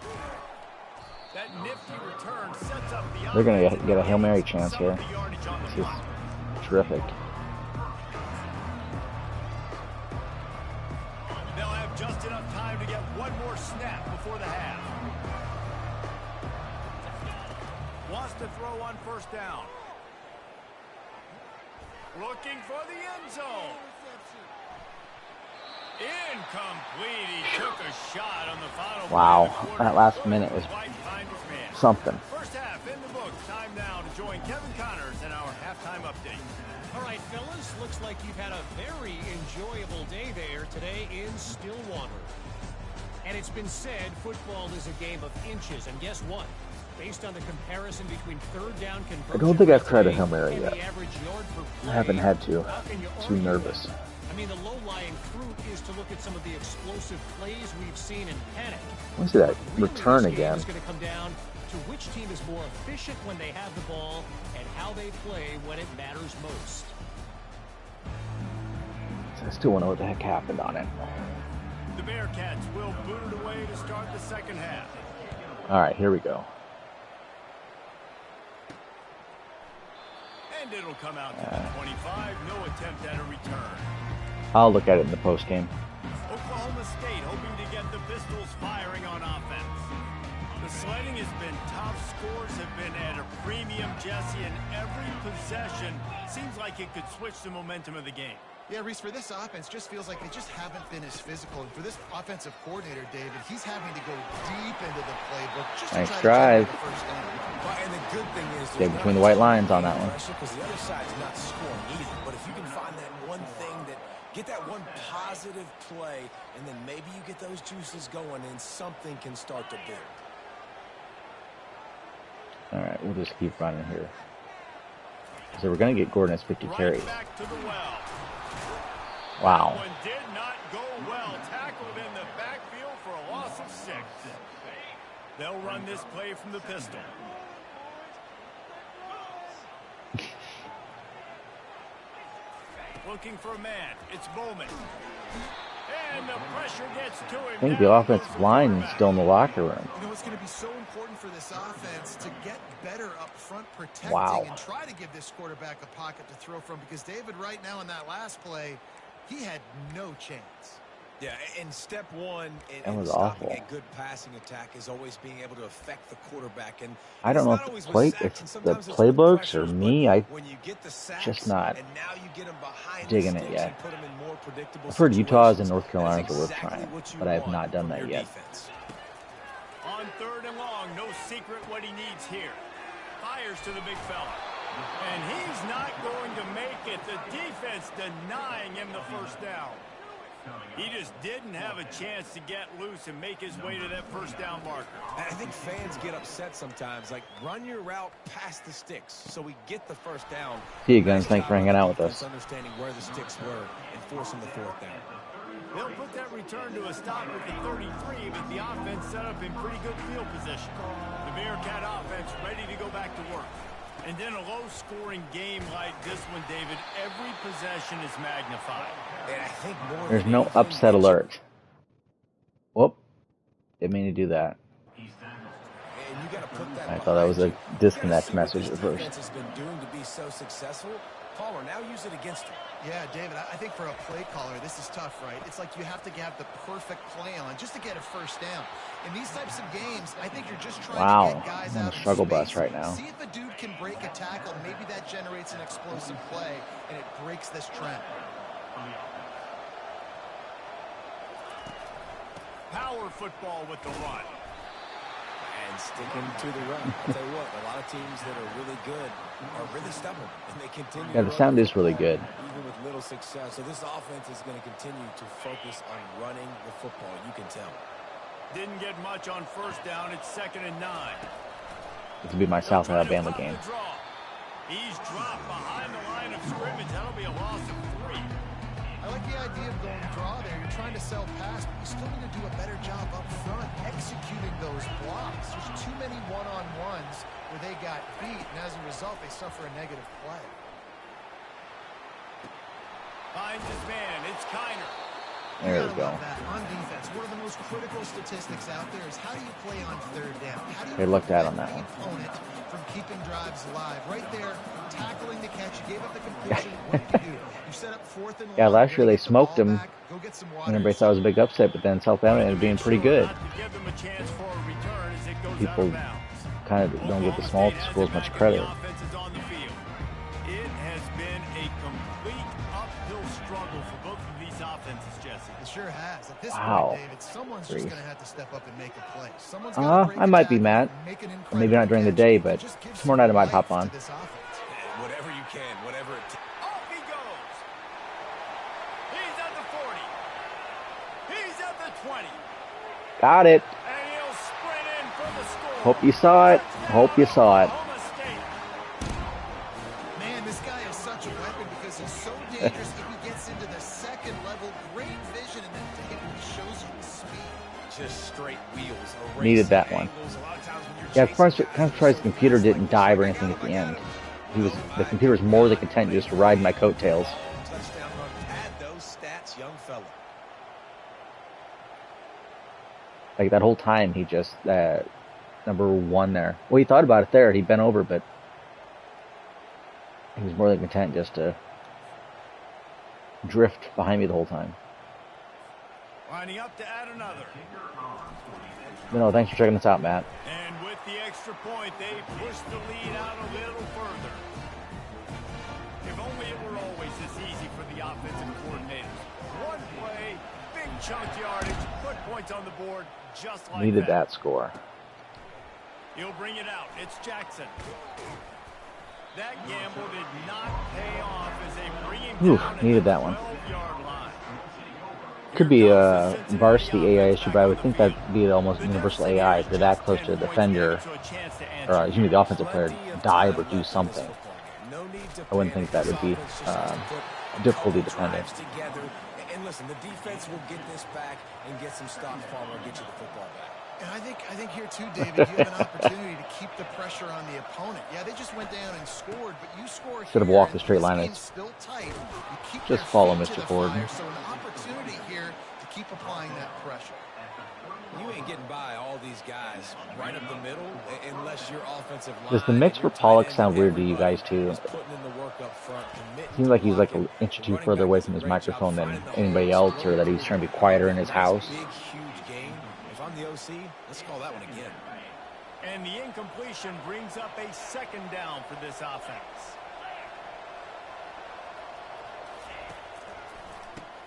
That nifty return sets up the They're going to get a Hail Mary chance here. This is terrific. They'll have just enough time to get one more snap before the half. Wants to throw on first down. Looking for the end zone. Incomplete. He took a shot on the final. Wow, that last minute was something. First half in the books. Time now to join Kevin Connors in our halftime update. All right, fellas, looks like you've had a very enjoyable day there today in Stillwater. And it's been said football is a game of inches, and guess what? Based on the comparison between third down conversion, I don't think I've tried a Hail Mary and yet. the average yard per play, I haven't had to. how can you Too argue nervous. with that? I mean, the low-lying fruit is to look at some of the explosive plays we've seen in panic. Let's see that Really, return this game again. is going to come down to which team is more efficient when they have the ball and how they play when it matters most. I still want to know what the heck happened on it. The Bearcats will boot it away to start the second half. All right, here we go. And it'll come out to the 25. No attempt at a return. I'll look at it in the post game. Oklahoma State hoping to get the Pistols firing on offense. The sledding has been tough. Scores have been at a premium, Jesse, and every possession seems like it could switch the momentum of the game. Yeah, Reese, for this offense, just feels like they just haven't been as physical. And for this offensive coordinator, David, he's having to go deep into the playbook just to Nice try drive. to generate the first down. Well, and the good thing is Stay between the white lines on that one. Because the other side's not scoring either. But if you can find that one thing that get that one positive play, and then maybe you get those juices going, and something can start to build. All right, we'll just keep running here. So we're going to get Gordon as 50 carries. Back to the well. Wow. That one did not go well. Tackled in the backfield for a loss of 6. They'll run this play from the pistol. Looking for a man. It's Bowman. And the pressure gets to him. I think the offensive line is still in the locker room. You know, it's going to be so important for this offense to get better up front protecting and try to give this quarterback a pocket to throw from, because David, right now in that last play, he had no chance. Yeah, and step one was stopping awful. a good passing attack is always being able to affect the quarterback. And I don't know if the playbooks or me. I just not digging it yet. I've heard Utah's and North Carolina's are worth trying, but I have not done that yet. On third and long, no secret what he needs here. Fires to the big fella. And he's not going to make it. The defense denying him the first down. He just didn't have a chance to get loose and make his way to that first down marker. I think fans get upset sometimes. Like, run your route past the sticks so we get the first down. See you guys. Thanks for hanging out with us. Understanding where the sticks were and forcing the fourth down. They'll put that return to a stop at the 33, but the offense set up in pretty good field position. The Bearcat offense ready to go back to work. And in a low-scoring game like this one, David, every possession is magnified. And I think more There's no upset alert. Whoop. Didn't mean to do that. I thought that was a disconnect message at first. Has been doing to be so successful. Caller, now use it against him. Yeah, David, I think for a play caller, this is tough, right? It's like you have to have the perfect play on just to get a first down. In these types of games, I think you're just trying to get guys I'm on out the of struggle space. bus right now. See if a dude can break a tackle. Maybe that generates an explosive play, and it breaks this trend. Power football with the run. And sticking to the run. I'll tell you what, a lot of teams that are really good are really stubborn, and they continue. Yeah, the sound is really good. Even with little success. So this offense is going to continue to focus on running the football. You can tell. Didn't get much on first down. It's 2nd and 9. This will be my South Alabama game. He's dropped behind the line of scrimmage. That'll be a loss of idea of going draw there. You're trying to sell pass, but you still need to do a better job up front executing those blocks. There's too many one-on-ones where they got beat, and as a result, they suffer a negative play. Finds his man. It's Kiner. There we go. On defense, one of the most critical statistics out there is how do you play on third down? How do you They looked at on prevent that the opponent from keeping drives alive? Right there, tackling the catch. You gave up the completion. What did you do? You set up fourth and long. Yeah, last year they Get the smoked ball him, back, go get some water. and everybody thought it was a big upset, but then South Alabama ended up being pretty good. Not to give them a chance for a return as it goes People out of bounds. kind of don't give the small schools much credit. The offense is on the field. It has been a complete uphill struggle for both of these offenses, Jesse. It sure has. At this Wow. point, David, someone's just going to have to step up and make a play. Someone's I might be mad. Maybe not during the day, but tomorrow night I might hop on. Whatever you can, whatever it takes. Off he goes. He's at the 40. He's at the 20. Got it. And he'll sprint in for the score. Hope you saw it. Hope you saw it. Oklahoma State. Man, this guy is such a weapon because he's so dangerous. If he gets into the second level, great vision, and then David shows you the speed. Just straight wheels. Needed that one. Yeah, I'm surprised the computer didn't dive or anything at the end. The computer was more than content just to ride my coattails. Touchdown run. Add those stats, young fella. Like that whole time, he just number one there. Well, he thought about it there. He bent over, but he was more than content just to drift behind me the whole time. Lining up to add another. No, thanks for checking us out, Matt. And with the extra point, they push the lead out a little further. If only it were always this easy for the offensive coordinators. One play, big chunk yardage, put points on the board just like Needed that score. He'll bring it out. It's Jackson. That gamble did not pay off as they bring him down needed at the that one. 12-yard line. Could be a varsity AI issue, but I would think that'd be almost universal AI if you're that close to the defender, or usually the offensive player, dive or do something. I wouldn't think that would be difficulty dependent. And listen, the defense will get this back and get some stops, Palmer, and get you the football back. And I think here too, David, you have an opportunity to keep the pressure on the opponent. Yeah, they just went down and scored, but you score Should have walked the straight line. It's still tight. You keep Just their follow feet to Mr. the Ford. fire, so an opportunity here to keep applying that pressure. You ain't getting by all these guys right up the middle unless your offensive line. Does the mix for Pollock sound weird to you guys too? Seems like he's like an inch or two further away from his microphone than anybody else, or that he's trying to be quieter in his house. Big, huge game. If I'm the OC, let's call that one again. And the incompletion brings up a second down for this offense.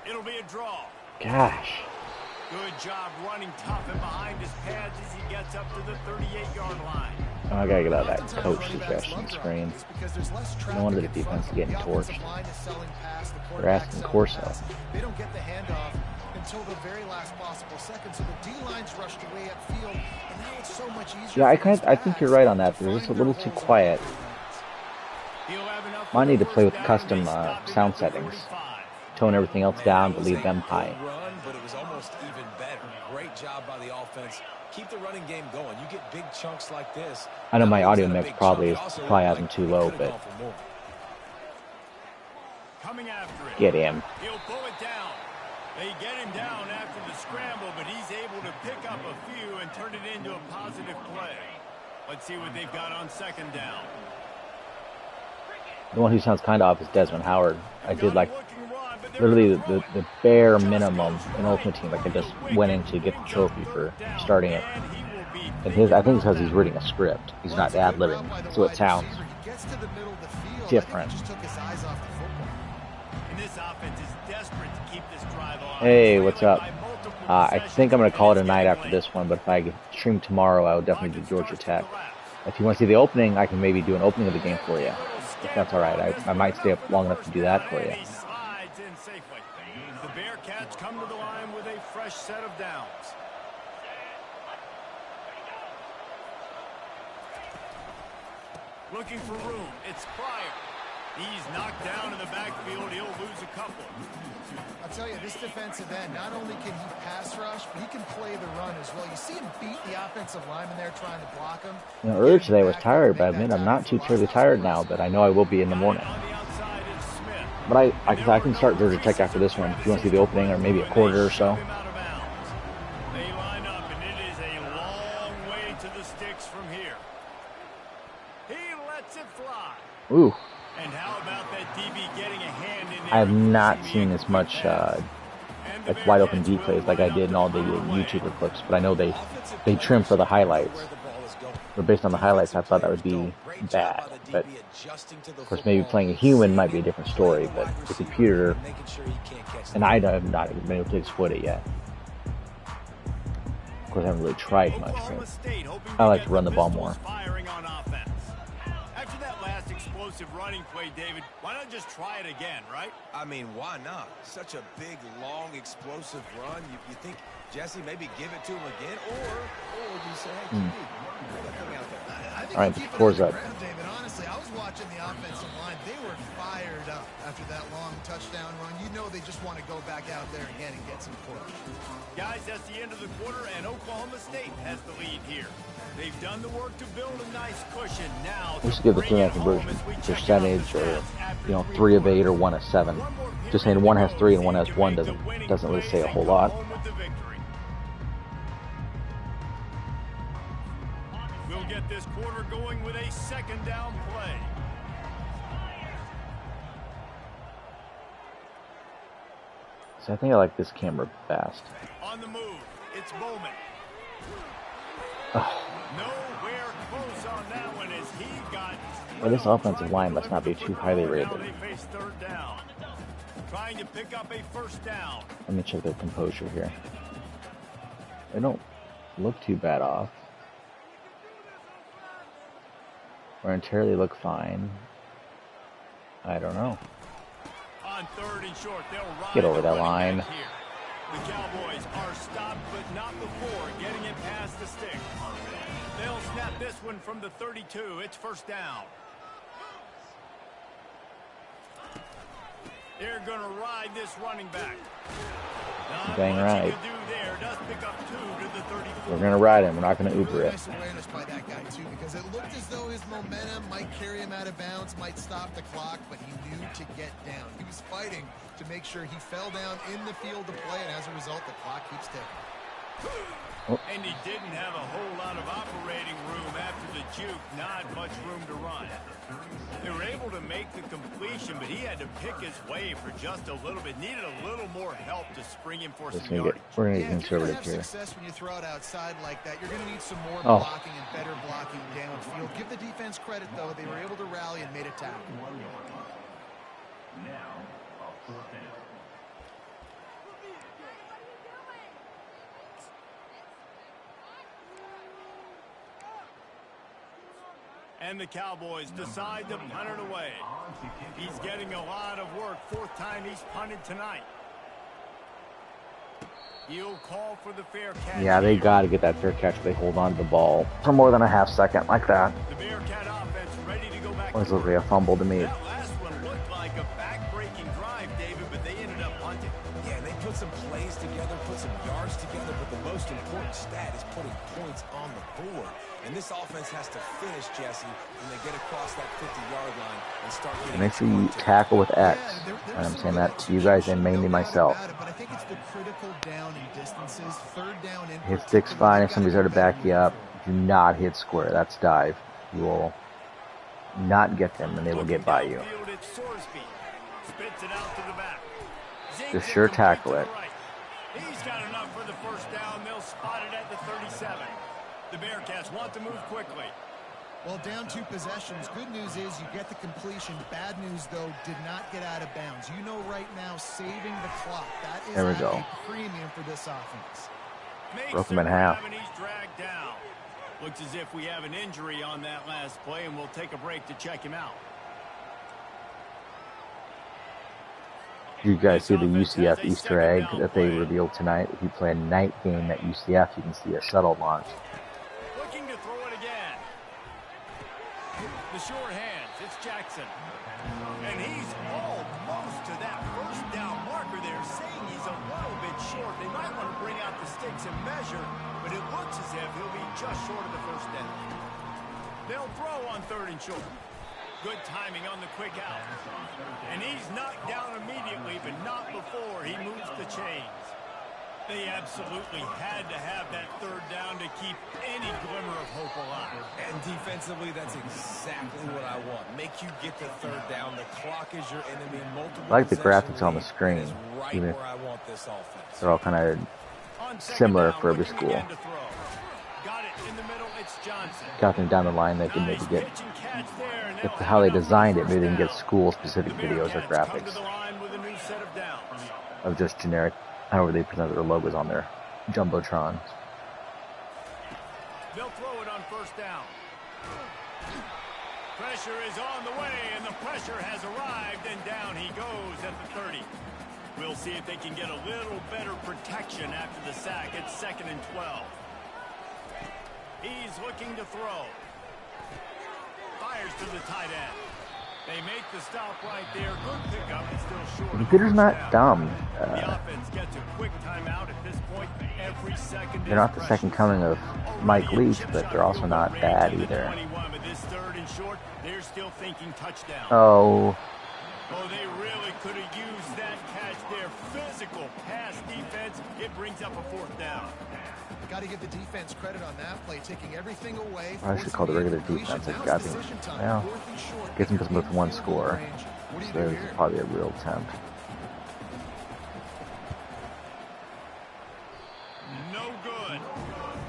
It'll be a draw. Gosh. Good job running tough and behind his pads as he gets up to the 38-yard line. Oh, I gotta get out of that coach suggestion screen. No wonder the defense is getting torched. They're asking Corso. They don't get the handoff until the very last possible second, so the D-line's rushed away upfield, and now it's so much easier. Yeah, I think you're right on that. They're just a little too quiet. Might need to play with custom sound settings. Tone everything else down, but leave them high. But it was almost even better. Great job by the offense. Keep the running game going. You get big chunks like this. I know my audio mix probably has them too low, but Coming after it. get him. He'll pull it down. They get him down after the scramble, but he's able to pick up a few and turn it into a positive play. Let's see what they've got on second down. The one who sounds kind of off is Desmond Howard. I did like literally the bare minimum in Ultimate Team. Like I just went in to get the trophy for starting it. And I think it's because he's reading a script. He's not ad-libbing, so it sounds different. Hey, what's up? I think I'm going to call it a night after this one, but if I stream tomorrow, I will definitely do Georgia Tech. If you want to see the opening, I can maybe do an opening of the game for you. If that's all right. I might stay up long enough to do that for you. The Bearcats come to the line with a fresh set of downs. Looking for room. It's Pryor. He's knocked down in the backfield. He'll lose a couple. I'll tell you, this defensive end, not only can he pass rush, but he can play the run as well. You see him beat the offensive lineman there trying to block him. You know, earlier today I was tired, but I admit I'm not too terribly tired now, but I know I will be in the morning. But I can start Georgia Tech after this one if you want to see the opening or maybe a quarter or so. They line up, and it is a long way to the sticks from here. He lets it fly. Ooh. And how about that DB getting a hand in there? I have not seen as much like wide open D plays like I did in all the YouTuber clips, but I know they trim for the highlights. But based on the highlights, I thought that would be bad. But of course, maybe playing a human might be a different story. But the computer, and I have not even been able to exploit it yet. Of course, I haven't really tried much, but I like to run the ball more. After that last explosive running play, David, why not just try it again, right? I mean, why not? Such a big, long, explosive run. You think, Jesse, maybe give it to him again, or you say, hey, QB, put that thing out there. I think all right, keep it four's on up. the ground, David. Honestly, I was watching the offensive line. They were fired up after that long touchdown run. You know they just want to go back out there again and get some push. Guys, that's the end of the quarter, and Oklahoma State has the lead here. They've done the work to build a nice cushion. Now, We should give the three-man conversion percentage, or 3 of 8 or 1 of 7. Just saying one has 3 and one has 1 doesn't really say a whole lot. We'll get this quarter going with a second down play. So I think I like this camera best. On the move, it's Bowman. Oh. Nowhere close on that one as he got. Well, this offensive line must not be too highly rated. They face third down. Trying to pick up a first down. Let me check their composure here. They don't look too bad off. Or entirely look fine. I don't know. On third and short, they'll ride Get over the that running line. back here. The Cowboys are stopped, but not before getting it past the stick. They'll snap this one from the 32. It's first down. They're going to ride this running back. Dang right. What you can do there does pick up 2 to the 34. We're going to ride him. We're not going to Uber it. Nice awareness by that guy, too, because it looked as though his momentum might carry him out of bounds, might stop the clock, but he knew to get down. He was fighting to make sure he fell down in the field to play, and as a result, the clock keeps ticking. Oh. And he didn't have a whole lot of operating room after the juke, not much room to run. They were able to make the completion, but he had to pick his way for just a little bit. Needed a little more help to spring him for some yardage. We're going to get Yeah, if you're going to conservative have here. success when you throw it outside like that, you're going to need some more Oh. blocking and better blocking downfield. Give the defense credit, though. They were able to rally and made a tackle. And the Cowboys decide to punt it away. He's getting a lot of work. 4th time he's punted tonight. He'll call for the fair catch. Yeah, they got to get that fair catch if they hold on to the ball for more than a half second like that. The Bearcat offense ready to go back. It looks like a fumble to me. That last one looked like a back-breaking drive, David, but they ended up punting. Yeah, they put some plays together, put some yards together, but the most important stat is putting points on the board. And this offense has to finish, Jesse, when they get across that 50-yard line and start getting. Make sure you tackle with X. And I'm saying that to you guys and mainly myself. But I think it's the critical down and distances. Third down in Hit stick's fine if somebody's there to back you up. Do not hit square. That's dive. You will not get them, and they will get by you. Just sure tackle it. He's got enough for the first down. They'll spot it at the 37. The Bearcats want to move quickly. Well, down 2 possessions. Good news is you get the completion. Bad news, though, did not get out of bounds. You know right now, saving the clock. That is There we at go. a premium for this offense. Broke him in half. And he's dragged down. Looks as if we have an injury on that last play, and we'll take a break to check him out. You guys see the UCF Easter egg that they revealed tonight? If you play a night game at UCF, you can see a shuttle launch. Looking to throw it again. The short hands, it's Jackson. And he's almost to that first down marker there, weights and measure, but it looks as if he'll be just short of the first down. They'll throw on 3rd and short. Good timing on the quick out. And he's knocked down immediately, but not before he moves the chains. They absolutely had to have that 3rd down to keep any glimmer of hope alive. And defensively, that's exactly what I want. Make you get the 3rd down. The clock is your enemy. Multiple I like the graphics on the screen. right Even where I want this offense. they're all kind of similar for every school. Got it in the middle, it's Johnson. Got them down the line, they can maybe get, with how they designed it, maybe they can get school-specific videos or graphics of just generic, however they present their logos on their Jumbotrons. They'll throw it on 1st down. Pressure is on the way, and the pressure has arrived, and down he goes at the 30. We'll see if they can get a little better protection after the sack. It's 2nd and 12. He's looking to throw. Fires to the tight end. They make the stop right there. Good pickup. It's still short. The computer's not dumb. The offense gets a quick timeout at this point. Every second They're not the second coming of Mike Leach, but they're also not bad either. With this 3rd and short, they're still thinking touchdown. Oh. Oh, they really could have used that catch there. Physical pass defense. It brings up a 4th down. Got to give the defense credit on that play, taking everything away. I should call the regular defense. It got me. Well, gets them with 1 score. So there's probably a real attempt. No good.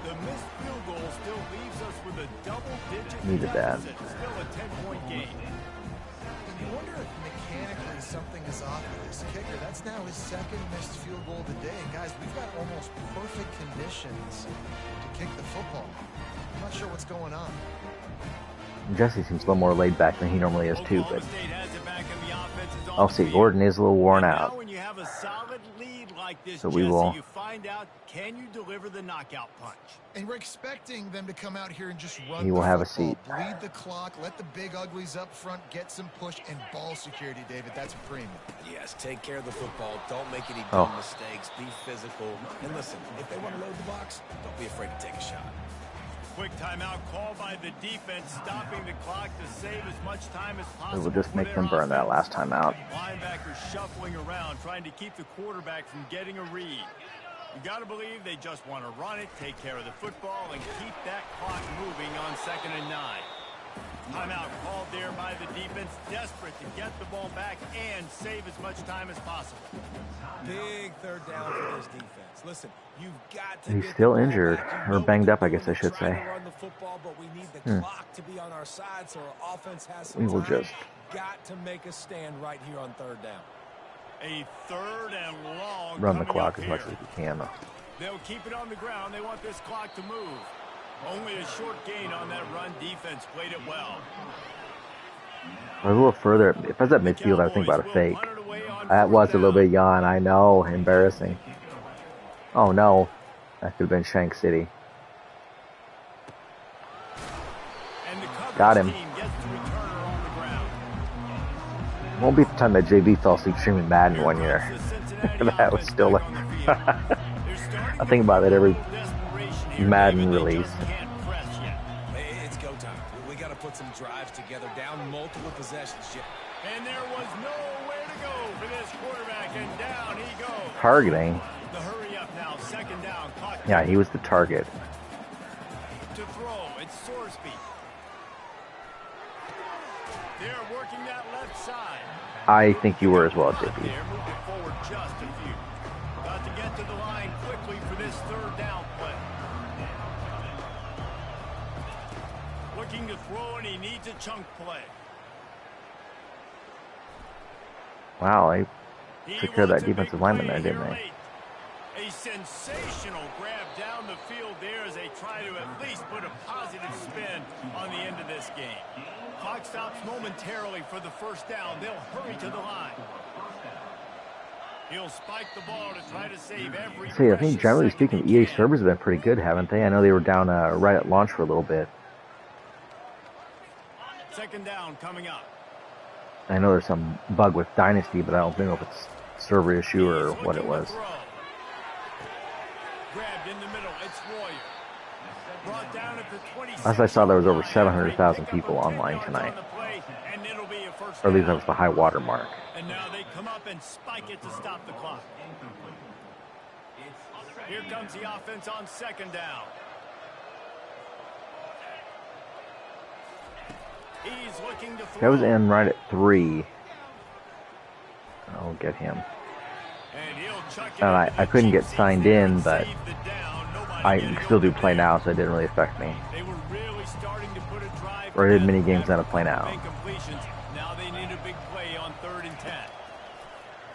The missed field goal still leaves us with a double-digit Needed that. deficit. Still a 10-point game. You wonder if mechanically something is off with this kicker. That's now his 2nd missed field goal of the day. And guys, we've got almost perfect conditions to kick the football. I'm not sure what's going on. Jesse seems a little more laid back than he normally is too, but I'll see. Gordon is a little worn out. When you have a solid lead like this, So we will. You find out, can you deliver the knockout punch? And we're expecting them to come out here and just run. He will have a football, seat. bleed the clock, let the big uglies up front get some push and ball security. David, that's a premium. Yes, take care of the football. Don't make any dumb mistakes. Be physical. And listen, if they want to load the box, don't be afraid to take a shot. Quick timeout call by the defense, stopping the clock to save as much time as possible. It will just make them burn that last time out. Linebackers shuffling around, trying to keep the quarterback from getting a read. You got to believe they just want to run it, take care of the football, and keep that clock moving on 2nd and 9. Timeout called there by the defense, desperate to get the ball back and save as much time as possible. Big 3rd down for this defense. Listen, you've got to He's get still the ball injured, back. or banged up, I guess I should say. Run the football, but we need the clock to be on our side, so our offense has some We will time. just Got to make a stand right here on 3rd down. A 3rd and long. run the coming clock up as much here. as we can. They'll keep it on the ground. They want this clock to move. Only a short gain on that run. Defense played it well. A little further. If I was at midfield, I would think about a fake. That was a little bit yawn. I know. Embarrassing. Oh, no. That could have been Shank City. Got him. Won't be the time that JV fell asleep streaming Madden one year. That was still like... I think about it every Madden release. It's go time. We got to put some drives together, down multiple possessions. And there was nowhere to go for this quarterback, and down he goes. Targeting. The hurry up now, 2nd down. Caught Yeah, he was the target. to throw. It's Sorsby. They're working that left side. I think you were as well, JP. There, moved it forward just a few. Got to get to the line quickly for this 3rd down play. Looking to throw, and he needs a chunk play. Wow, they He took care of that wants a big defensive lineman play there, didn't here they? late. A sensational grab down the field there as they try to at least put a positive spin on the end of this game. Clock stops momentarily for the 1st down. They'll hurry to the line. He'll spike the ball to try to save every. See, I think generally speaking, EA servers have been pretty good, haven't they? I know they were down right at launch for a little bit. 2nd down coming up. I know there's some bug with Dynasty, but I don't know if it's server issue or what it was. Grabbed in the As I saw, there was over 700,000 people online tonight. Or at least that was the high water mark. And now they come up and spike it to stop the clock. Here comes the offense on second down. He's looking to throw. That was in right at 3. I'll get him. And I couldn't get signed in, but I can still do play now, so it didn't really affect me. Or I did mini games on a play now. Now they need a big play on 3rd and 10.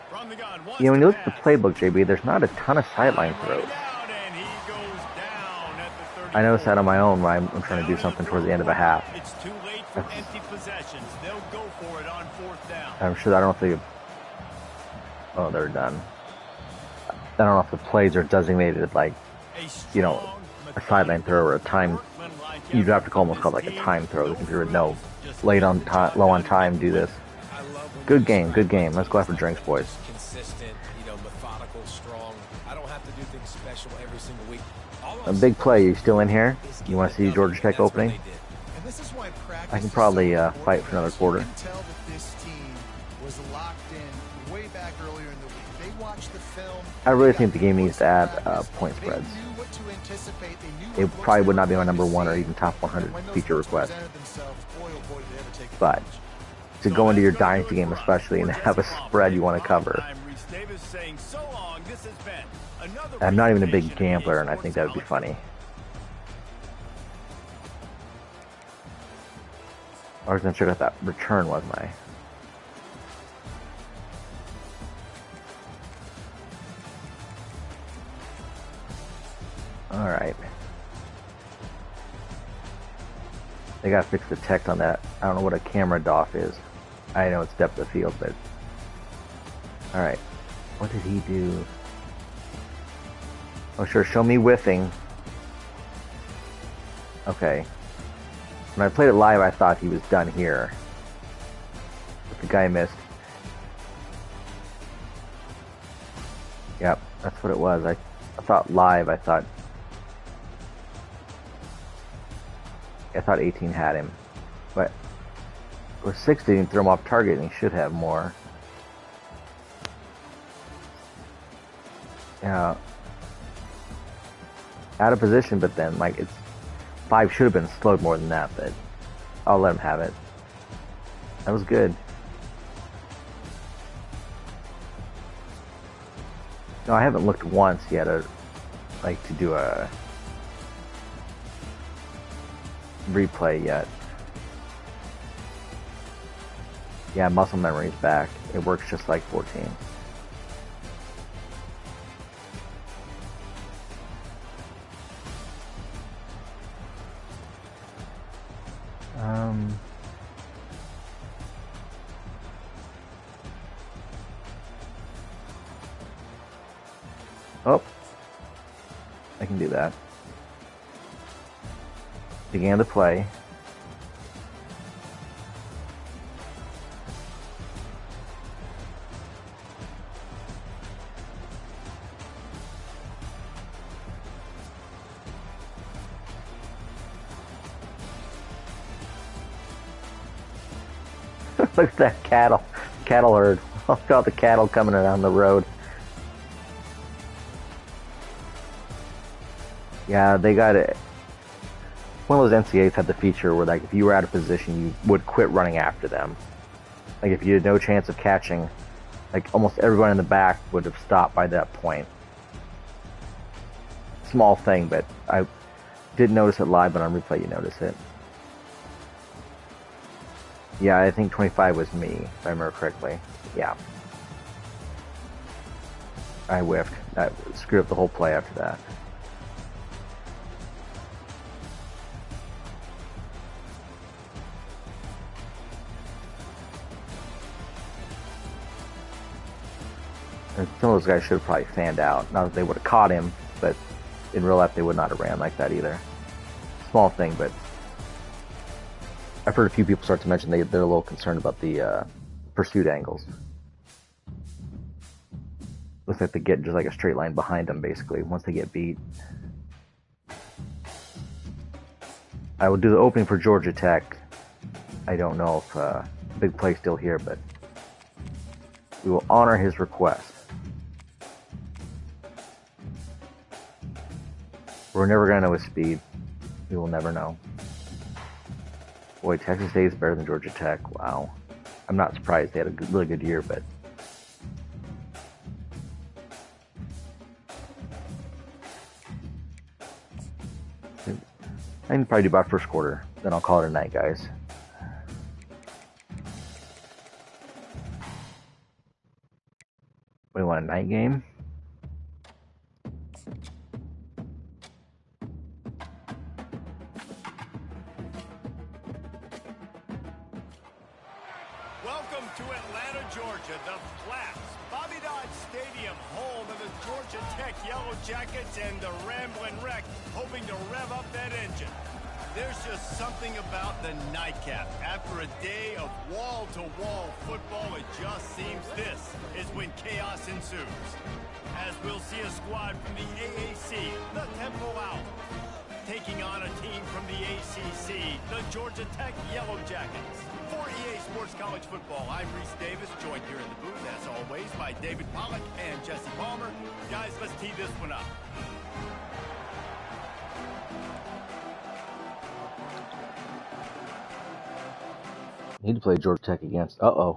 From the gun, Yeah, when you look at the playbook, JB, there's not a ton of sideline throws. I noticed that on my own when I'm trying to do something towards the end of a half. It's too late for empty possessions. They'll go for it on 4th down. I'm sure, I don't know if they... Oh, they're done. I don't know if the plays are designated like, you know, a sideline throw or a time. You'd have to almost call it like a time throw. The computer would know. Low on time, do this. Good game, good game. Let's go after drinks, boys. Consistent, methodical, strong. I don't have to do things special every single week. A big play. You still in here? You want to see Georgia Tech opening? I can probably fight for another quarter. I really think the game needs to add point spreads. It probably would not be my number 1 or even top 100 feature request. But to go into your dynasty game especially and have a spread you want to cover. I'm not even a big gambler, and I think that would be funny. I was going to check out that return, wasn't I? Alright. They gotta fix the text on that. I don't know what a camera DOF is. I know it's depth of field, but... Alright. What did he do? Oh, sure. Show me whiffing. Okay. When I played it live, I thought he was done here. But the guy missed. Yep, that's what it was. I thought live, I thought 18 had him. But with 60, he threw him off target, and he should have more. Yeah. Out of position, but then, like, it's 5 should have been slowed more than that, but I'll let him have it. That was good. No, I haven't looked once yet, to do a replay yet. Yeah, muscle memory's back. It works just like 14. Oh, I can do that. Began to play. Look at that cattle herd. Look at the cattle coming down the road. Yeah, they got it. One of those NCAAs had the feature where, like, if you were out of position, you would quit running after them. Like, if you had no chance of catching, like, almost everyone in the back would have stopped by that point. Small thing, but I didn't notice it live, but on replay you notice it. Yeah, I think 25 was me, if I remember correctly. Yeah. I whiffed. I screwed up the whole play after that. And some of those guys should have probably fanned out. Not that they would have caught him, but in real life they would not have ran like that either. Small thing, but I've heard a few people start to mention they're a little concerned about the pursuit angles. Looks like they get just like a straight line behind them, basically, once they get beat. I will do the opening for Georgia Tech. I don't know if Big Play's still here, but we will honor his request. We're never going to know his speed. We will never know. Boy, Texas State is better than Georgia Tech. Wow. I'm not surprised. They had a really good year, but... I can probably do about first quarter. Then I'll call it a night, guys. We want a night game? Welcome to Atlanta, Georgia, the Flats. Bobby Dodd Stadium, home of the Georgia Tech Yellow Jackets and the Ramblin' Wreck, hoping to rev up that engine. There's just something about the nightcap. After a day of wall-to-wall football, it just seems this is when chaos ensues. As we'll see a squad from the AAC, the Temple Owls, taking on a team from the ACC, the Georgia Tech Yellow Jackets. For EA Sports College Football, I'm Reese Davis, joined here in the booth, as always, by David Pollack and Jesse Palmer. Guys, let's tee this one up. Need to play Georgia Tech against... Uh-oh.